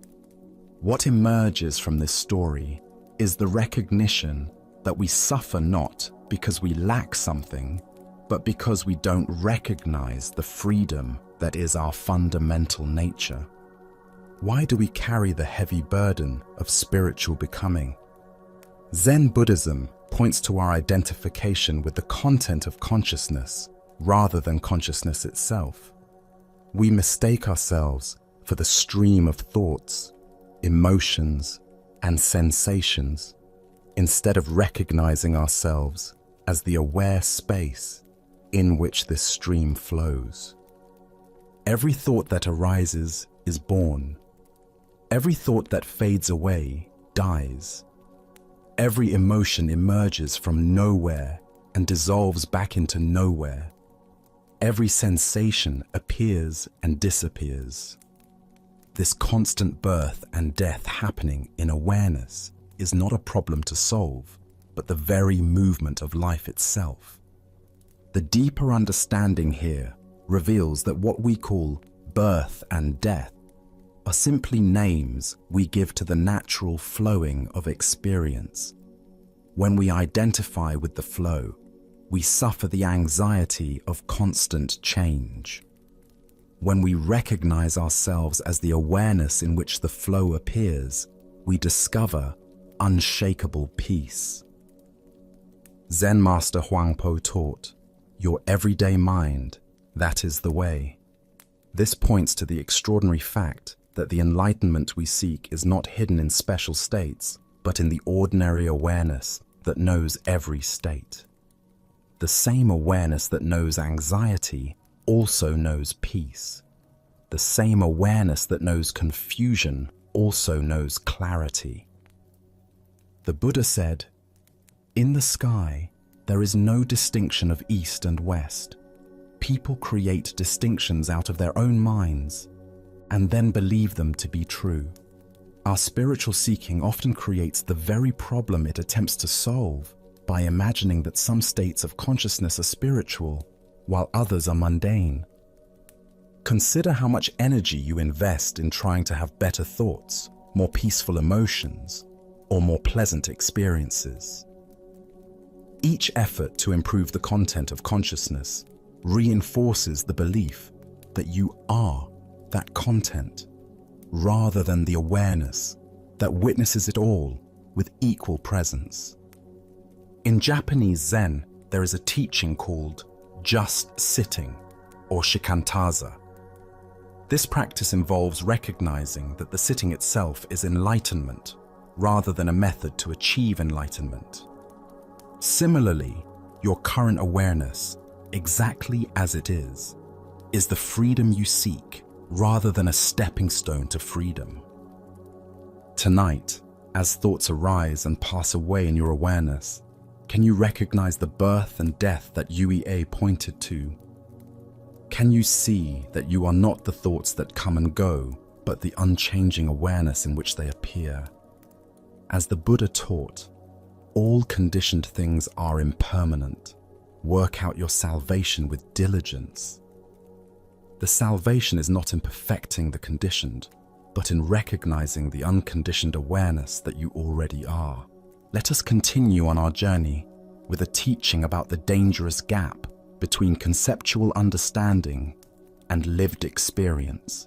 What emerges from this story is the recognition that we suffer not because we lack something, but because we don't recognize the freedom that is our fundamental nature. Why do we carry the heavy burden of spiritual becoming? Zen Buddhism points to our identification with the content of consciousness rather than consciousness itself. We mistake ourselves for the stream of thoughts, emotions, and sensations, instead of recognizing ourselves as the aware space in which this stream flows. Every thought that arises is born. Every thought that fades away dies. Every emotion emerges from nowhere and dissolves back into nowhere. Every sensation appears and disappears. This constant birth and death happening in awareness is not a problem to solve, but the very movement of life itself. The deeper understanding here reveals that what we call birth and death are simply names we give to the natural flowing of experience. When we identify with the flow, we suffer the anxiety of constant change. When we recognize ourselves as the awareness in which the flow appears, we discover unshakable peace. Zen Master Huangpo taught, "Your everyday mind, that is the way." This points to the extraordinary fact that the enlightenment we seek is not hidden in special states, but in the ordinary awareness that knows every state. The same awareness that knows anxiety also knows peace. The same awareness that knows confusion also knows clarity. The Buddha said, "In the sky, there is no distinction of east and west. People create distinctions out of their own minds and then believe them to be true. Our spiritual seeking often creates the very problem it attempts to solve by imagining that some states of consciousness are spiritual while others are mundane. Consider how much energy you invest in trying to have better thoughts, more peaceful emotions, or more pleasant experiences. Each effort to improve the content of consciousness reinforces the belief that you are that content, rather than the awareness that witnesses it all with equal presence. In Japanese Zen, there is a teaching called just sitting, or shikantaza. This practice involves recognizing that the sitting itself is enlightenment, rather than a method to achieve enlightenment. Similarly, your current awareness, exactly as it is the freedom you seek, rather than a stepping stone to freedom. Tonight, as thoughts arise and pass away in your awareness, can you recognize the birth and death that UEA pointed to? Can you see that you are not the thoughts that come and go, but the unchanging awareness in which they appear? As the Buddha taught, all conditioned things are impermanent. Work out your salvation with diligence. The salvation is not in perfecting the conditioned, but in recognizing the unconditioned awareness that you already are. Let us continue on our journey with a teaching about the dangerous gap between conceptual understanding and lived experience.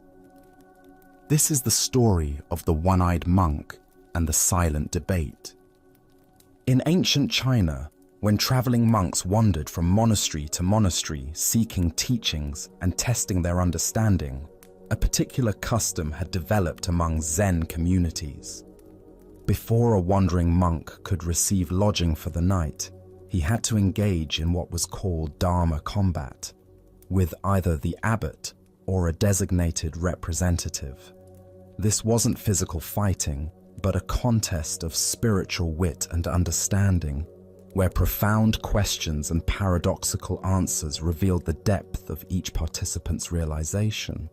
This is the story of the one-eyed monk and the silent debate. In ancient China, when traveling monks wandered from monastery to monastery seeking teachings and testing their understanding, a particular custom had developed among Zen communities. Before a wandering monk could receive lodging for the night, he had to engage in what was called Dharma combat, with either the abbot or a designated representative. This wasn't physical fighting, but a contest of spiritual wit and understanding, where profound questions and paradoxical answers revealed the depth of each participant's realization.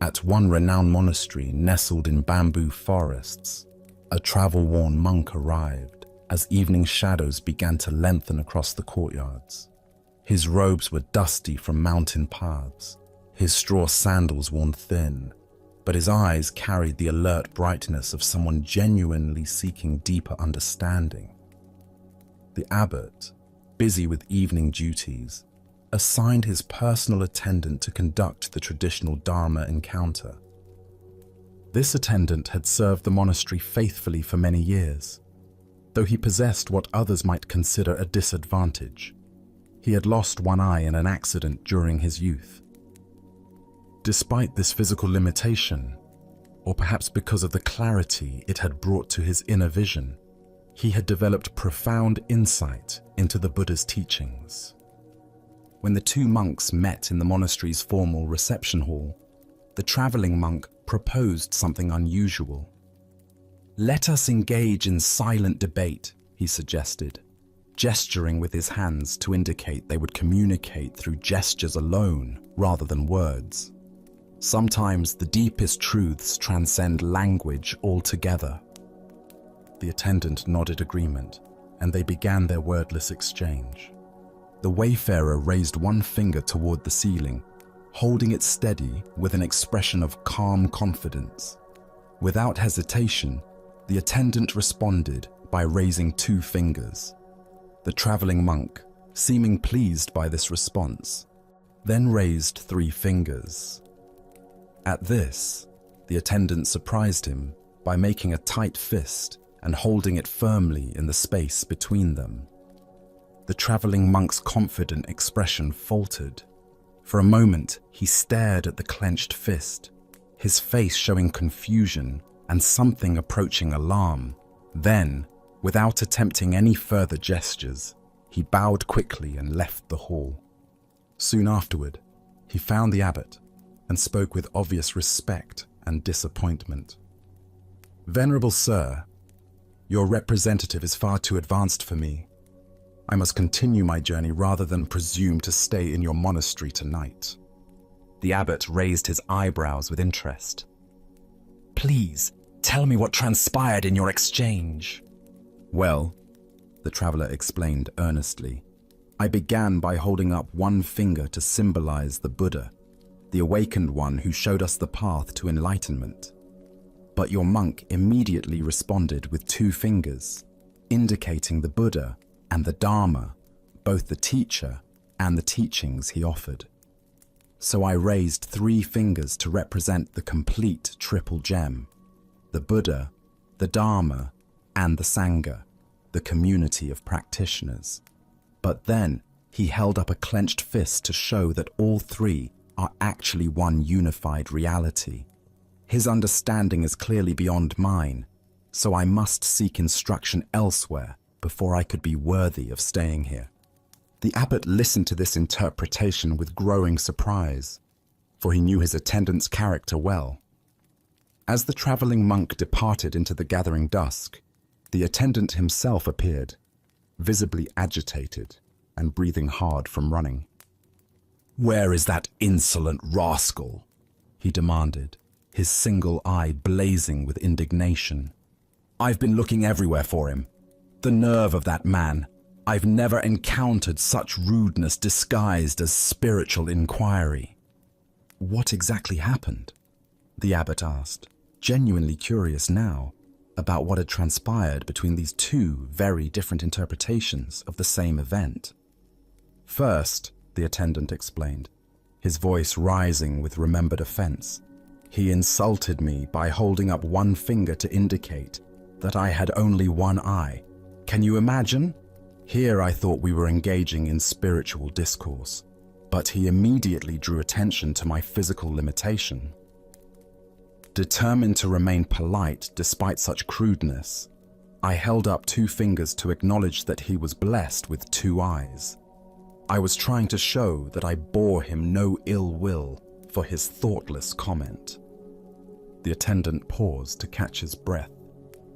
At one renowned monastery nestled in bamboo forests, a travel-worn monk arrived as evening shadows began to lengthen across the courtyards. His robes were dusty from mountain paths, his straw sandals worn thin, but his eyes carried the alert brightness of someone genuinely seeking deeper understanding. The abbot, busy with evening duties, assigned his personal attendant to conduct the traditional Dharma encounter. This attendant had served the monastery faithfully for many years, though he possessed what others might consider a disadvantage. He had lost one eye in an accident during his youth. Despite this physical limitation, or perhaps because of the clarity it had brought to his inner vision, he had developed profound insight into the Buddha's teachings. When the two monks met in the monastery's formal reception hall, the traveling monk proposed something unusual. "Let us engage in silent debate," he suggested, gesturing with his hands to indicate they would communicate through gestures alone rather than words. Sometimes the deepest truths transcend language altogether. The attendant nodded agreement, and they began their wordless exchange. The wayfarer raised one finger toward the ceiling, holding it steady with an expression of calm confidence. Without hesitation, the attendant responded by raising two fingers. The traveling monk, seeming pleased by this response, then raised 3 fingers. At this, the attendant surprised him by making a tight fist and holding it firmly in the space between them. The traveling monk's confident expression faltered. For a moment, he stared at the clenched fist, his face showing confusion and something approaching alarm. Then, without attempting any further gestures, he bowed quickly and left the hall. Soon afterward, he found the abbot and spoke with obvious respect and disappointment. "Venerable Sir, your representative is far too advanced for me. I must continue my journey rather than presume to stay in your monastery tonight." The abbot raised his eyebrows with interest. "Please, tell me what transpired in your exchange." "Well," the traveler explained earnestly, "I began by holding up one finger to symbolize the Buddha, the awakened one who showed us the path to enlightenment. But your monk immediately responded with 2 fingers, indicating the Buddha and the Dharma, both the teacher and the teachings he offered. So I raised 3 fingers to represent the complete triple gem: the Buddha, the Dharma, and the Sangha, the community of practitioners. But then he held up a clenched fist to show that all 3 are actually one unified reality. His understanding is clearly beyond mine, so I must seek instruction elsewhere before I could be worthy of staying here." The abbot listened to this interpretation with growing surprise, for he knew his attendant's character well. As the traveling monk departed into the gathering dusk, the attendant himself appeared, visibly agitated and breathing hard from running. "Where is that insolent rascal?" he demanded, his single eye blazing with indignation. "I've been looking everywhere for him. The nerve of that man! I've never encountered such rudeness disguised as spiritual inquiry." "What exactly happened?" the abbot asked, genuinely curious now about what had transpired between these 2 very different interpretations of the same event. "First," the attendant explained, his voice rising with remembered offense, "he insulted me by holding up one finger to indicate that I had only one eye. Can you imagine? Here I thought we were engaging in spiritual discourse, but he immediately drew attention to my physical limitation." Determined to remain polite despite such crudeness, I held up 2 fingers to acknowledge that he was blessed with 2 eyes. I was trying to show that I bore him no ill will for his thoughtless comment. The attendant paused to catch his breath,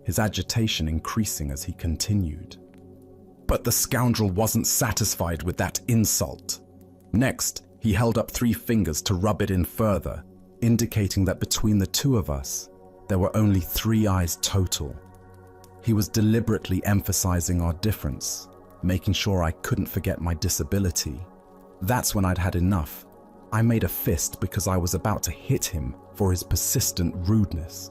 his agitation increasing as he continued. But the scoundrel wasn't satisfied with that insult. Next, he held up 3 fingers to rub it in further, indicating that between the 2 of us, there were only 3 eyes total. He was deliberately emphasizing our difference, making sure I couldn't forget my disability. That's when I'd had enough. I made a fist because I was about to hit him for his persistent rudeness.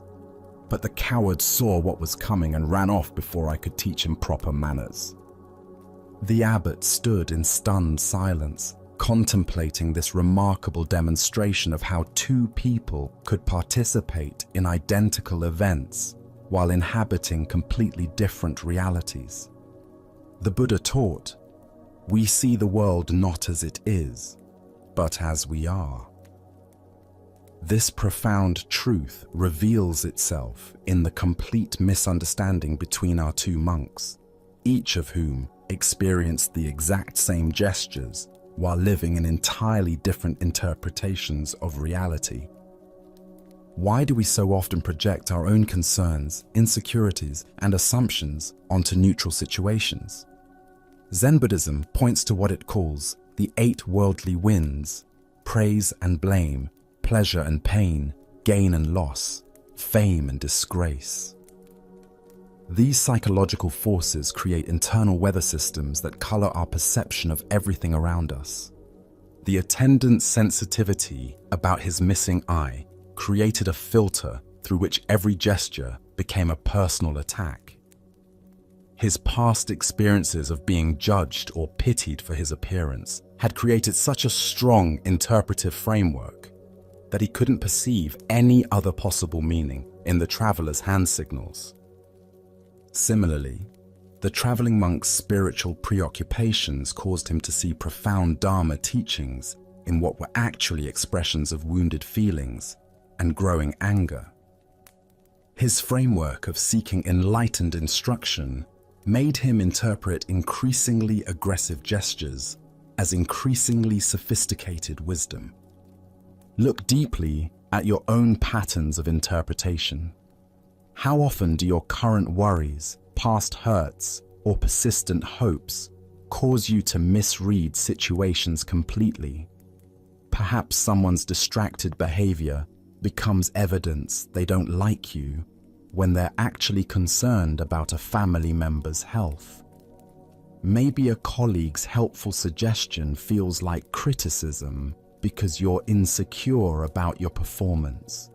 But the coward saw what was coming and ran off before I could teach him proper manners. The abbot stood in stunned silence, contemplating this remarkable demonstration of how 2 people could participate in identical events while inhabiting completely different realities. The Buddha taught, "We see the world not as it is, but as we are." This profound truth reveals itself in the complete misunderstanding between our 2 monks, each of whom experienced the exact same gestures while living in entirely different interpretations of reality. Why do we so often project our own concerns, insecurities, and assumptions onto neutral situations? Zen Buddhism points to what it calls the 8 worldly winds: praise and blame, pleasure and pain, gain and loss, fame and disgrace. These psychological forces create internal weather systems that color our perception of everything around us. The attendant's sensitivity about his missing eye created a filter through which every gesture became a personal attack. His past experiences of being judged or pitied for his appearance had created such a strong interpretive framework that he couldn't perceive any other possible meaning in the traveler's hand signals. Similarly, the traveling monk's spiritual preoccupations caused him to see profound Dharma teachings in what were actually expressions of wounded feelings and growing anger. His framework of seeking enlightened instruction made him interpret increasingly aggressive gestures as increasingly sophisticated wisdom. Look deeply at your own patterns of interpretation. How often do your current worries, past hurts, or persistent hopes cause you to misread situations completely? Perhaps someone's distracted behavior becomes evidence they don't like you when they're actually concerned about a family member's health. Maybe a colleague's helpful suggestion feels like criticism because you're insecure about your performance.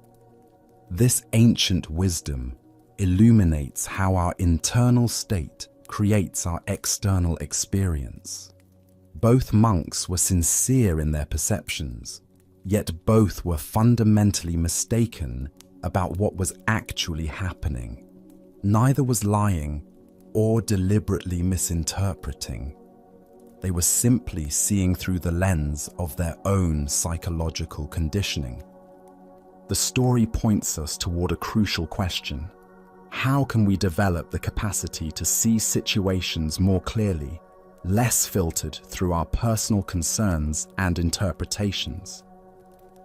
This ancient wisdom illuminates how our internal state creates our external experience. Both monks were sincere in their perceptions, yet both were fundamentally mistaken about what was actually happening. Neither was lying or deliberately misinterpreting. They were simply seeing through the lens of their own psychological conditioning. The story points us toward a crucial question. How can we develop the capacity to see situations more clearly, less filtered through our personal concerns and interpretations?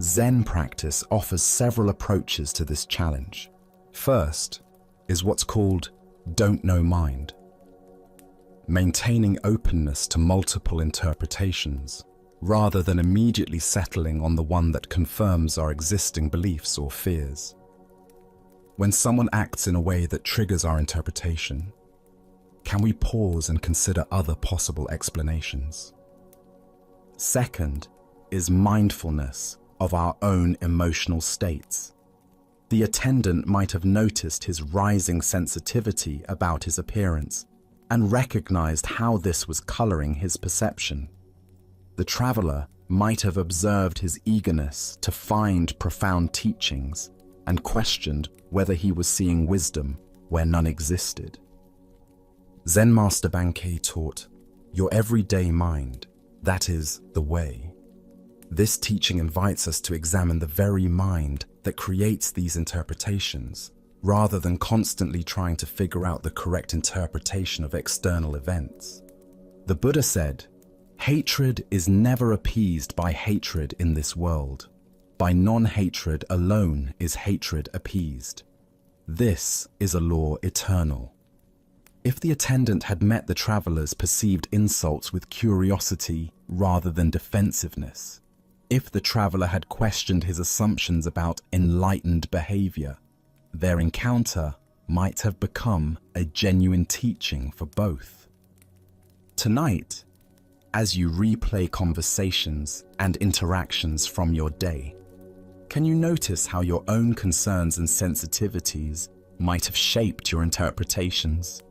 Zen practice offers several approaches to this challenge. First is what's called don't know mind. Maintaining openness to multiple interpretations, rather than immediately settling on the one that confirms our existing beliefs or fears. When someone acts in a way that triggers our interpretation, can we pause and consider other possible explanations? Second is mindfulness of our own emotional states. The attendant might have noticed his rising sensitivity about his appearance and recognized how this was coloring his perception. The traveler might have observed his eagerness to find profound teachings and questioned whether he was seeing wisdom where none existed. Zen Master Bankei taught, "Your everyday mind, that is the way." This teaching invites us to examine the very mind that creates these interpretations, rather than constantly trying to figure out the correct interpretation of external events. The Buddha said, "Hatred is never appeased by hatred in this world. By non-hatred alone is hatred appeased. This is a law eternal." If the attendant had met the traveler's perceived insults with curiosity rather than defensiveness, if the traveler had questioned his assumptions about enlightened behavior, their encounter might have become a genuine teaching for both. Tonight, as you replay conversations and interactions from your day, can you notice how your own concerns and sensitivities might have shaped your interpretations?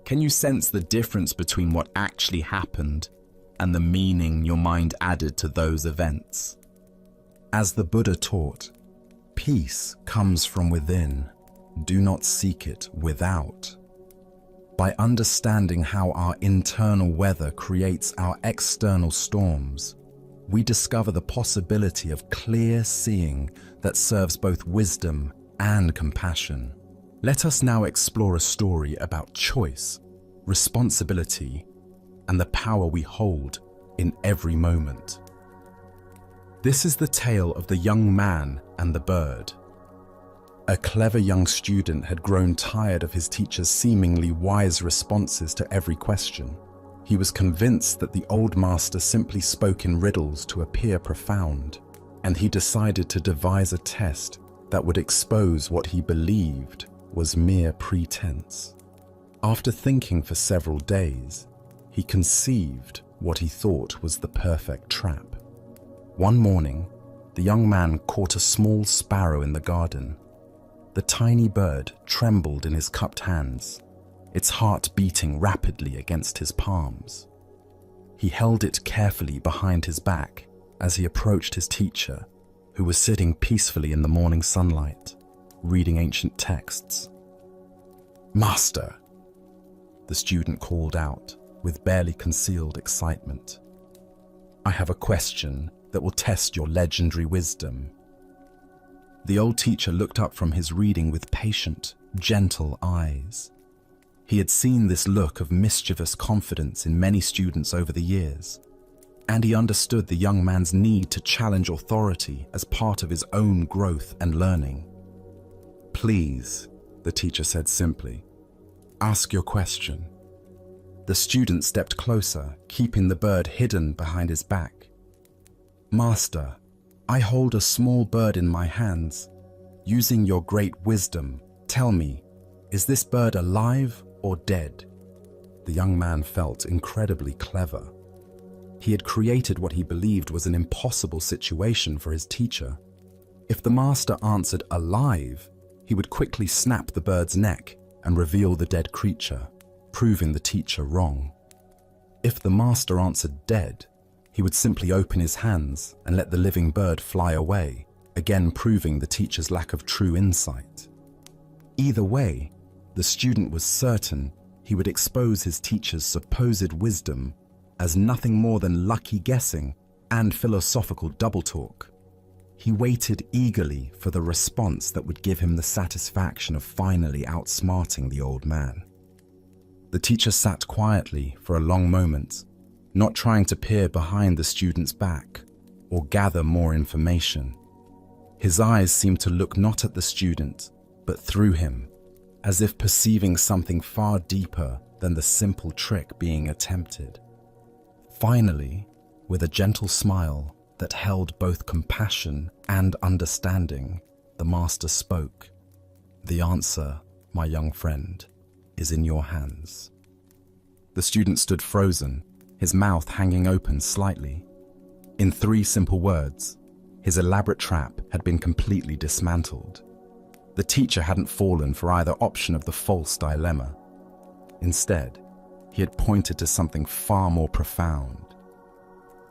Can you sense the difference between what actually happened and the meaning your mind added to those events? As the Buddha taught, peace comes from within. Do not seek it without. By understanding how our internal weather creates our external storms, we discover the possibility of clear seeing that serves both wisdom and compassion. Let us now explore a story about choice, responsibility, and the power we hold in every moment. This is the tale of the young man and the bird. A clever young student had grown tired of his teacher's seemingly wise responses to every question. He was convinced that the old master simply spoke in riddles to appear profound, and he decided to devise a test that would expose what he believed was mere pretense. After thinking for several days, he conceived what he thought was the perfect trap. One morning, the young man caught a small sparrow in the garden. The tiny bird trembled in his cupped hands, its heart beating rapidly against his palms. He held it carefully behind his back as he approached his teacher, who was sitting peacefully in the morning sunlight, reading ancient texts. "Master," the student called out with barely concealed excitement, "I have a question that will test your legendary wisdom." The old teacher looked up from his reading with patient, gentle eyes. He had seen this look of mischievous confidence in many students over the years, and he understood the young man's need to challenge authority as part of his own growth and learning. "Please," the teacher said simply, "ask your question." The student stepped closer, keeping the bird hidden behind his back. "Master, I hold a small bird in my hands. Using your great wisdom, tell me, is this bird alive or dead?" The young man felt incredibly clever. He had created what he believed was an impossible situation for his teacher. If the master answered alive, he would quickly snap the bird's neck and reveal the dead creature, proving the teacher wrong. If the master answered dead, he would simply open his hands and let the living bird fly away, again proving the teacher's lack of true insight. Either way, the student was certain he would expose his teacher's supposed wisdom as nothing more than lucky guessing and philosophical double talk. He waited eagerly for the response that would give him the satisfaction of finally outsmarting the old man. The teacher sat quietly for a long moment, not trying to peer behind the student's back or gather more information. His eyes seemed to look not at the student, but through him, as if perceiving something far deeper than the simple trick being attempted. Finally, with a gentle smile that held both compassion and understanding, the master spoke. "The answer, my young friend, is in your hands." The student stood frozen, his mouth hanging open slightly. In 3 simple words, his elaborate trap had been completely dismantled. The teacher hadn't fallen for either option of the false dilemma. Instead, he had pointed to something far more profound: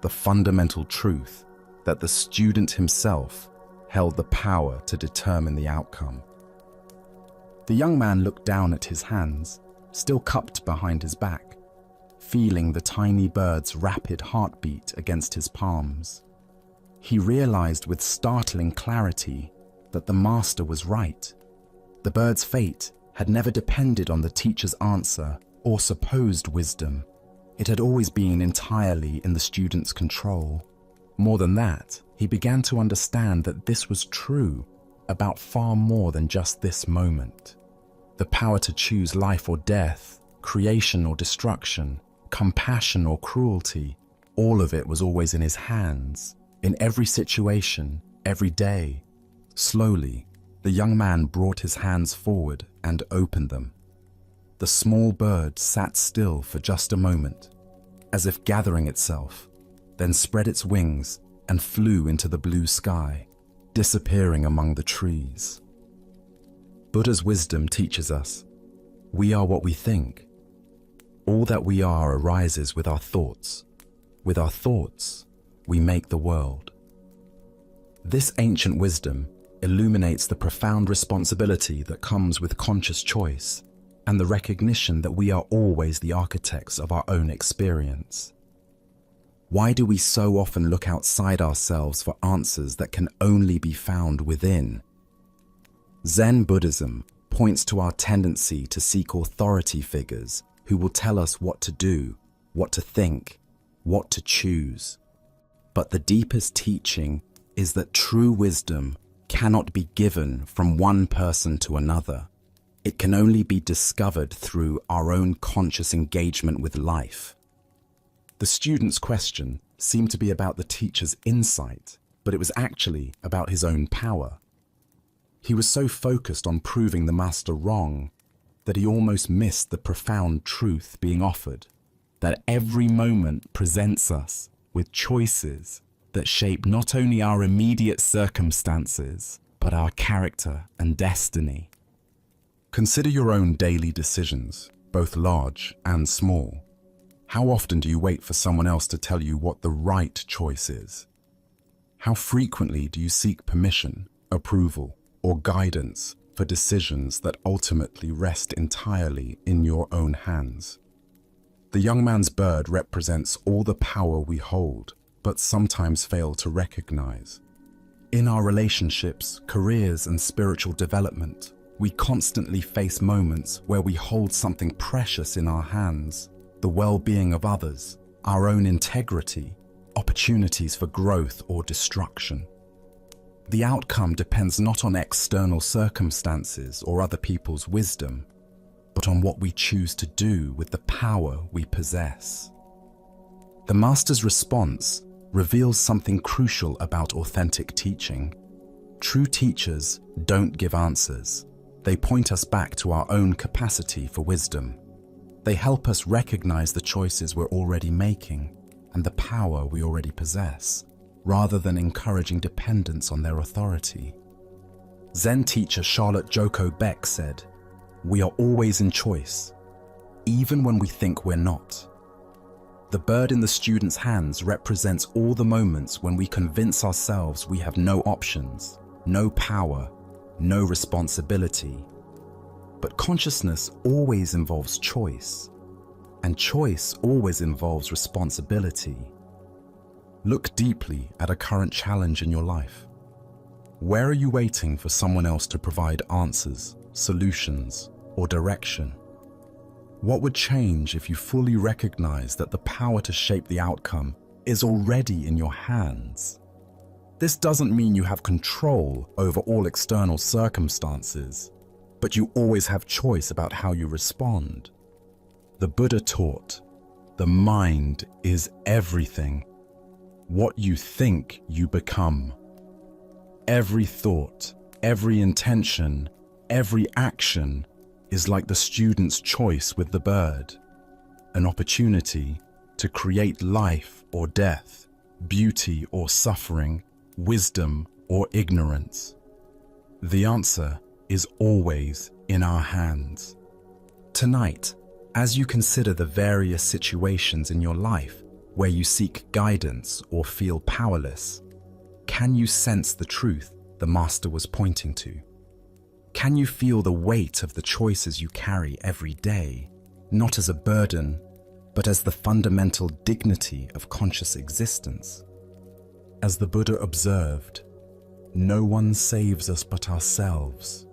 the fundamental truth that the student himself held the power to determine the outcome. The young man looked down at his hands, still cupped behind his back, feeling the tiny bird's rapid heartbeat against his palms. He realized with startling clarity that the master was right. The bird's fate had never depended on the teacher's answer or supposed wisdom. It had always been entirely in the student's control. More than that, he began to understand that this was true about far more than just this moment. The power to choose life or death, creation or destruction, compassion or cruelty, all of it was always in his hands, in every situation, every day. Slowly, the young man brought his hands forward and opened them. The small bird sat still for just a moment, as if gathering itself, then spread its wings and flew into the blue sky, disappearing among the trees. Buddha's wisdom teaches us, we are what we think. All that we are arises with our thoughts. With our thoughts, we make the world. This ancient wisdom illuminates the profound responsibility that comes with conscious choice and the recognition that we are always the architects of our own experience. Why do we so often look outside ourselves for answers that can only be found within? Zen Buddhism points to our tendency to seek authority figures who will tell us what to do, what to think, what to choose. But the deepest teaching is that true wisdom cannot be given from one person to another. It can only be discovered through our own conscious engagement with life. The student's question seemed to be about the teacher's insight, but it was actually about his own power. He was so focused on proving the master wrong that he almost missed the profound truth being offered, that every moment presents us with choices that shape not only our immediate circumstances, but our character and destiny. Consider your own daily decisions, both large and small. How often do you wait for someone else to tell you what the right choice is? How frequently do you seek permission, approval, or guidance for decisions that ultimately rest entirely in your own hands? The young man's bird represents all the power we hold, but sometimes fail to recognize. In our relationships, careers, and spiritual development, we constantly face moments where we hold something precious in our hands, the well-being of others, our own integrity, opportunities for growth or destruction. The outcome depends not on external circumstances or other people's wisdom, but on what we choose to do with the power we possess. The master's response reveals something crucial about authentic teaching. True teachers don't give answers. They point us back to our own capacity for wisdom. They help us recognize the choices we're already making and the power we already possess, rather than encouraging dependence on their authority. Zen teacher Charlotte Joko Beck said, "We are always in choice, even when we think we're not." The bird in the student's hands represents all the moments when we convince ourselves we have no options, no power, no responsibility. But consciousness always involves choice, and choice always involves responsibility. Look deeply at a current challenge in your life. Where are you waiting for someone else to provide answers, solutions, or direction? What would change if you fully recognize that the power to shape the outcome is already in your hands? This doesn't mean you have control over all external circumstances, but you always have choice about how you respond. The Buddha taught, the mind is everything. What you think, you become. Every thought, every intention, every action is like the student's choice with the bird, an opportunity to create life or death, beauty or suffering, wisdom or ignorance. The answer is always in our hands. Tonight, as you consider the various situations in your life where you seek guidance or feel powerless, can you sense the truth the Master was pointing to? Can you feel the weight of the choices you carry every day, not as a burden, but as the fundamental dignity of conscious existence? As the Buddha observed, No one saves us but ourselves.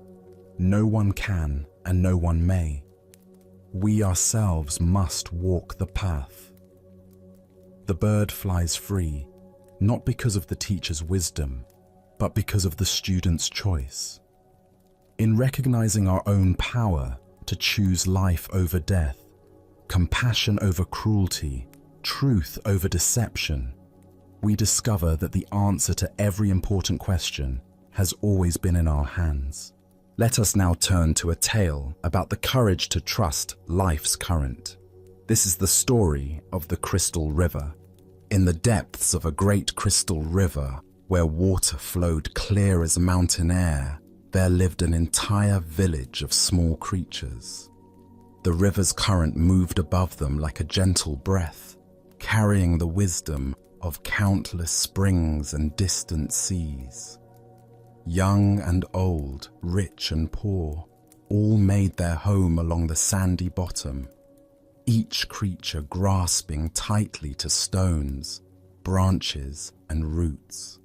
No one can and no one may. We ourselves must walk the path. The bird flies free, not because of the teacher's wisdom, but because of the student's choice. In recognizing our own power to choose life over death, compassion over cruelty, truth over deception, we discover that the answer to every important question has always been in our hands. Let us now turn to a tale about the courage to trust life's current. This is the story of the Crystal River. In the depths of a great crystal river, where water flowed clear as mountain air, there lived an entire village of small creatures. The river's current moved above them like a gentle breath, carrying the wisdom of countless springs and distant seas. Young and old, rich and poor, all made their home along the sandy bottom, each creature grasping tightly to stones, branches, and roots.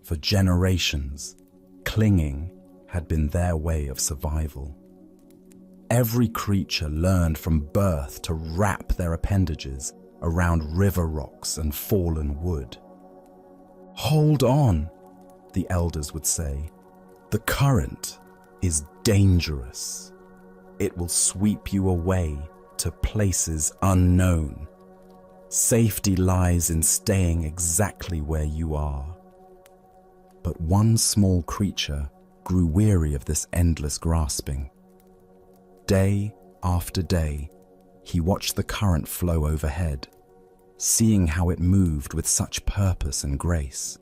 For generations, clinging had been their way of survival. Every creature learned from birth to wrap their appendages around river rocks and fallen wood. "Hold on," the elders would say. "The current is dangerous. It will sweep you away to places unknown. Safety lies in staying exactly where you are." But one small creature grew weary of this endless grasping. Day after day, he watched the current flow overhead, seeing how it moved with such purpose and grace.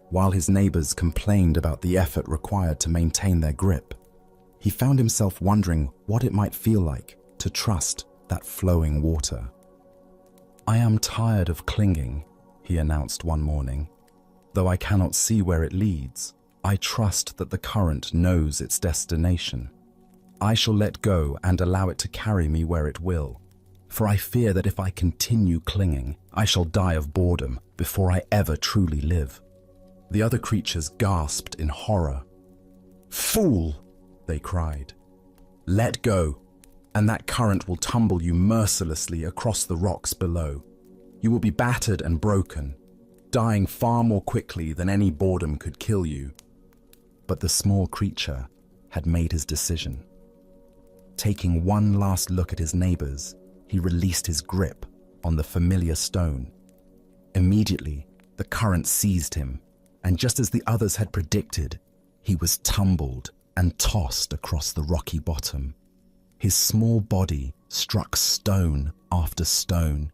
While his neighbors complained about the effort required to maintain their grip, he found himself wondering what it might feel like to trust that flowing water. "I am tired of clinging," he announced one morning. "Though I cannot see where it leads, I trust that the current knows its destination. I shall let go and allow it to carry me where it will, for I fear that if I continue clinging, I shall die of boredom before I ever truly live." The other creatures gasped in horror. "Fool!" they cried. "Let go, and that current will tumble you mercilessly across the rocks below. You will be battered and broken, dying far more quickly than any boredom could kill you." But the small creature had made his decision. Taking one last look at his neighbors, he released his grip on the familiar stone. Immediately, the current seized him, and just as the others had predicted, he was tumbled and tossed across the rocky bottom. His small body struck stone after stone,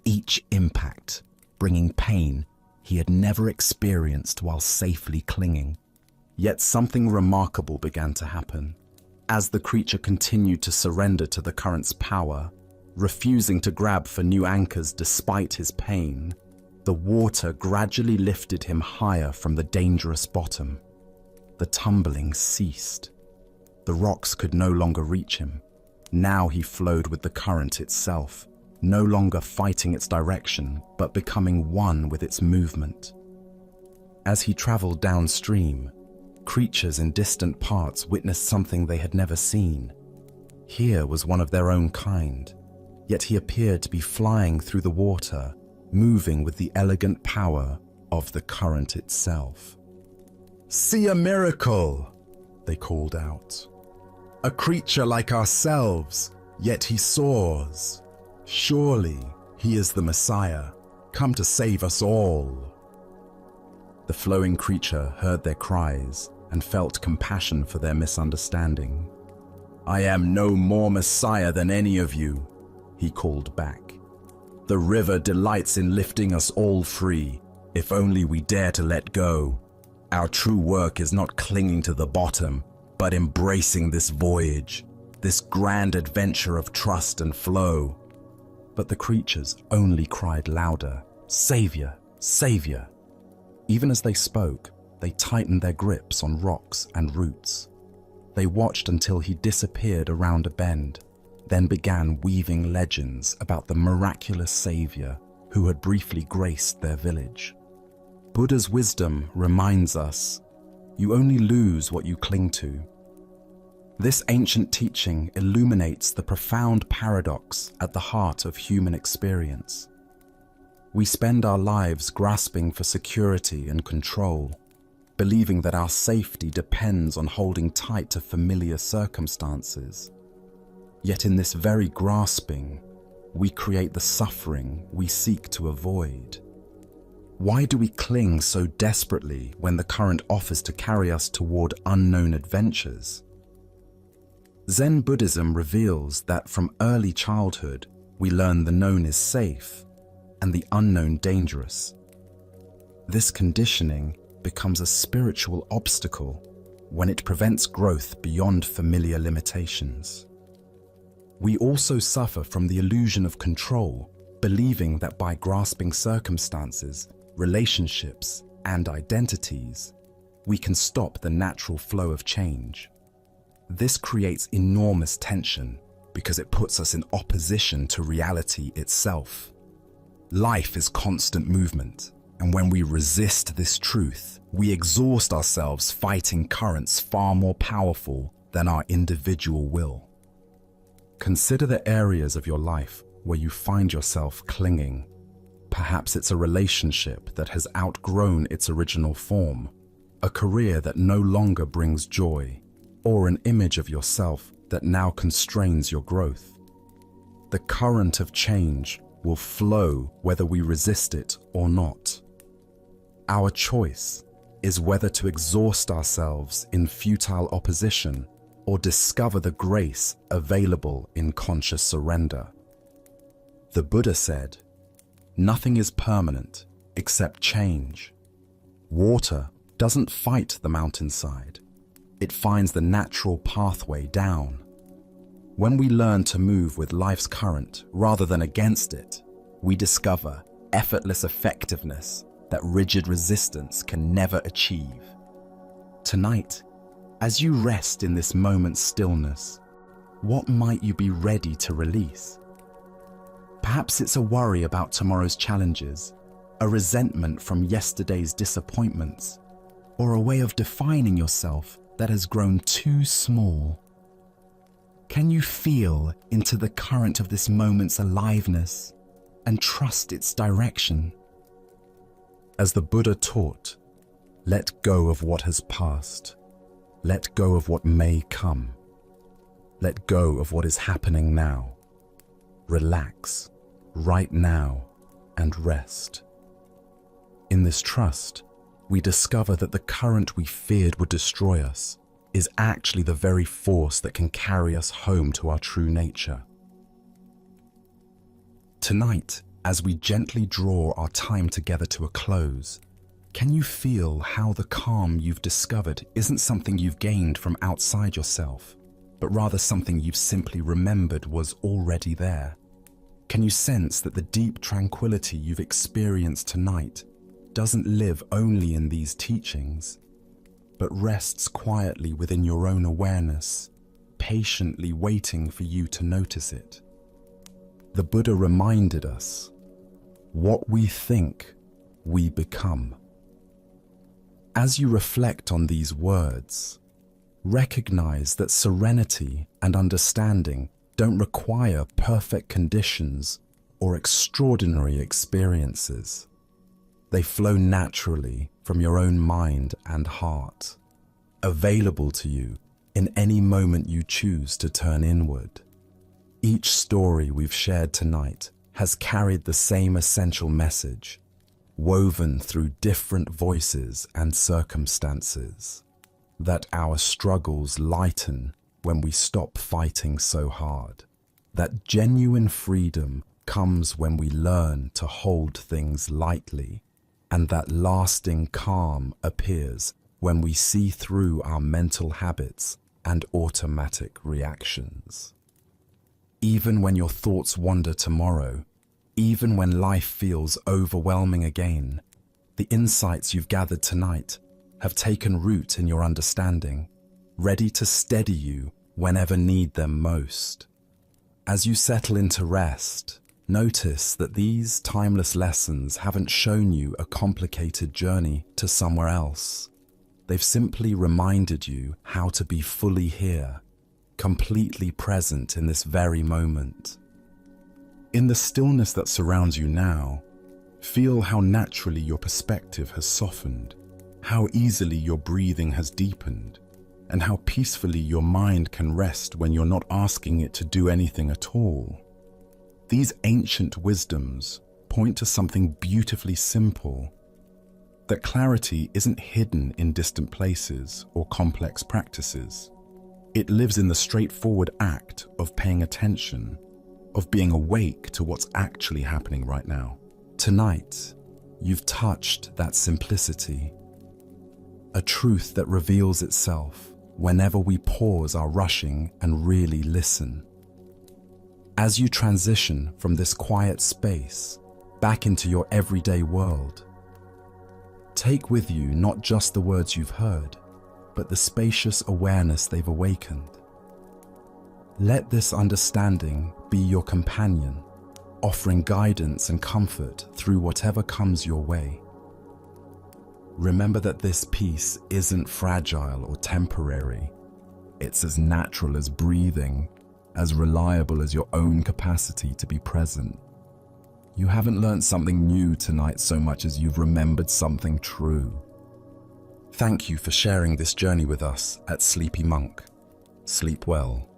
each impact bringing pain he had never experienced while safely clinging. Yet something remarkable began to happen. As the creature continued to surrender to the current's power, refusing to grab for new anchors despite his pain, the water gradually lifted him higher from the dangerous bottom. The tumbling ceased. The rocks could no longer reach him. Now he flowed with the current itself, no longer fighting its direction, but becoming one with its movement. As he traveled downstream, creatures in distant parts witnessed something they had never seen. Here was one of their own kind, yet he appeared to be flying through the water, moving with the elegant power of the current itself. "See a miracle!" they called out. "A creature like ourselves, yet he soars. Surely he is the Messiah, come to save us all." The flowing creature heard their cries and felt compassion for their misunderstanding. "I am no more Messiah than any of you," he called back. "The river delights in lifting us all free, if only we dare to let go. Our true work is not clinging to the bottom, but embracing this voyage, this grand adventure of trust and flow." But the creatures only cried louder, "Savior, Savior!" Even as they spoke, they tightened their grips on rocks and roots. They watched until he disappeared around a bend, then began weaving legends about the miraculous Savior who had briefly graced their village. Buddha's wisdom reminds us, you only lose what you cling to. This ancient teaching illuminates the profound paradox at the heart of human experience. We spend our lives grasping for security and control, believing that our safety depends on holding tight to familiar circumstances. Yet in this very grasping, we create the suffering we seek to avoid. Why do we cling so desperately when the current offers to carry us toward unknown adventures? Zen Buddhism reveals that from early childhood, we learn the known is safe and the unknown dangerous. This conditioning becomes a spiritual obstacle when it prevents growth beyond familiar limitations. We also suffer from the illusion of control, believing that by grasping circumstances, relationships, and identities, we can stop the natural flow of change. This creates enormous tension because it puts us in opposition to reality itself. Life is constant movement, and when we resist this truth, we exhaust ourselves fighting currents far more powerful than our individual will. Consider the areas of your life where you find yourself clinging. Perhaps it's a relationship that has outgrown its original form, a career that no longer brings joy, or an image of yourself that now constrains your growth. The current of change will flow whether we resist it or not. Our choice is whether to exhaust ourselves in futile opposition or discover the grace available in conscious surrender. The Buddha said, "Nothing is permanent except change." Water doesn't fight the mountainside. It finds the natural pathway down. When we learn to move with life's current rather than against it, we discover effortless effectiveness that rigid resistance can never achieve. Tonight, as you rest in this moment's stillness, what might you be ready to release? Perhaps it's a worry about tomorrow's challenges, a resentment from yesterday's disappointments, or a way of defining yourself that has grown too small. Can you feel into the current of this moment's aliveness and trust its direction? As the Buddha taught, let go of what has passed. Let go of what may come. Let go of what is happening now. Relax right now and rest. In this trust, we discover that the current we feared would destroy us is actually the very force that can carry us home to our true nature. Tonight, as we gently draw our time together to a close, can you feel how the calm you've discovered isn't something you've gained from outside yourself, but rather something you've simply remembered was already there? Can you sense that the deep tranquility you've experienced tonight doesn't live only in these teachings, but rests quietly within your own awareness, patiently waiting for you to notice it? The Buddha reminded us, what we think, we become. As you reflect on these words, recognize that serenity and understanding don't require perfect conditions or extraordinary experiences. They flow naturally from your own mind and heart, available to you in any moment you choose to turn inward. Each story we've shared tonight has carried the same essential message, woven through different voices and circumstances, that our struggles lighten when we stop fighting so hard, that genuine freedom comes when we learn to hold things lightly, and that lasting calm appears when we see through our mental habits and automatic reactions. Even when your thoughts wander tomorrow, even when life feels overwhelming again, the insights you've gathered tonight have taken root in your understanding, ready to steady you whenever need them most. As you settle into rest, Notice that these timeless lessons haven't shown you a complicated journey to somewhere else. They've simply reminded you how to be fully here, completely present in this very moment. In the stillness that surrounds you now, feel how naturally your perspective has softened, how easily your breathing has deepened, and how peacefully your mind can rest when you're not asking it to do anything at all. These ancient wisdoms point to something beautifully simple, that clarity isn't hidden in distant places or complex practices. It lives in the straightforward act of paying attention, of being awake to what's actually happening right now. Tonight, you've touched that simplicity, a truth that reveals itself whenever we pause our rushing and really listen. As you transition from this quiet space back into your everyday world, take with you not just the words you've heard, but the spacious awareness they've awakened. Let this understanding be your companion, offering guidance and comfort through whatever comes your way. Remember that this peace isn't fragile or temporary. It's as natural as breathing, as reliable as your own capacity to be present. You haven't learned something new tonight so much as you've remembered something true. Thank you for sharing this journey with us at Sleepy Monk. Sleep well.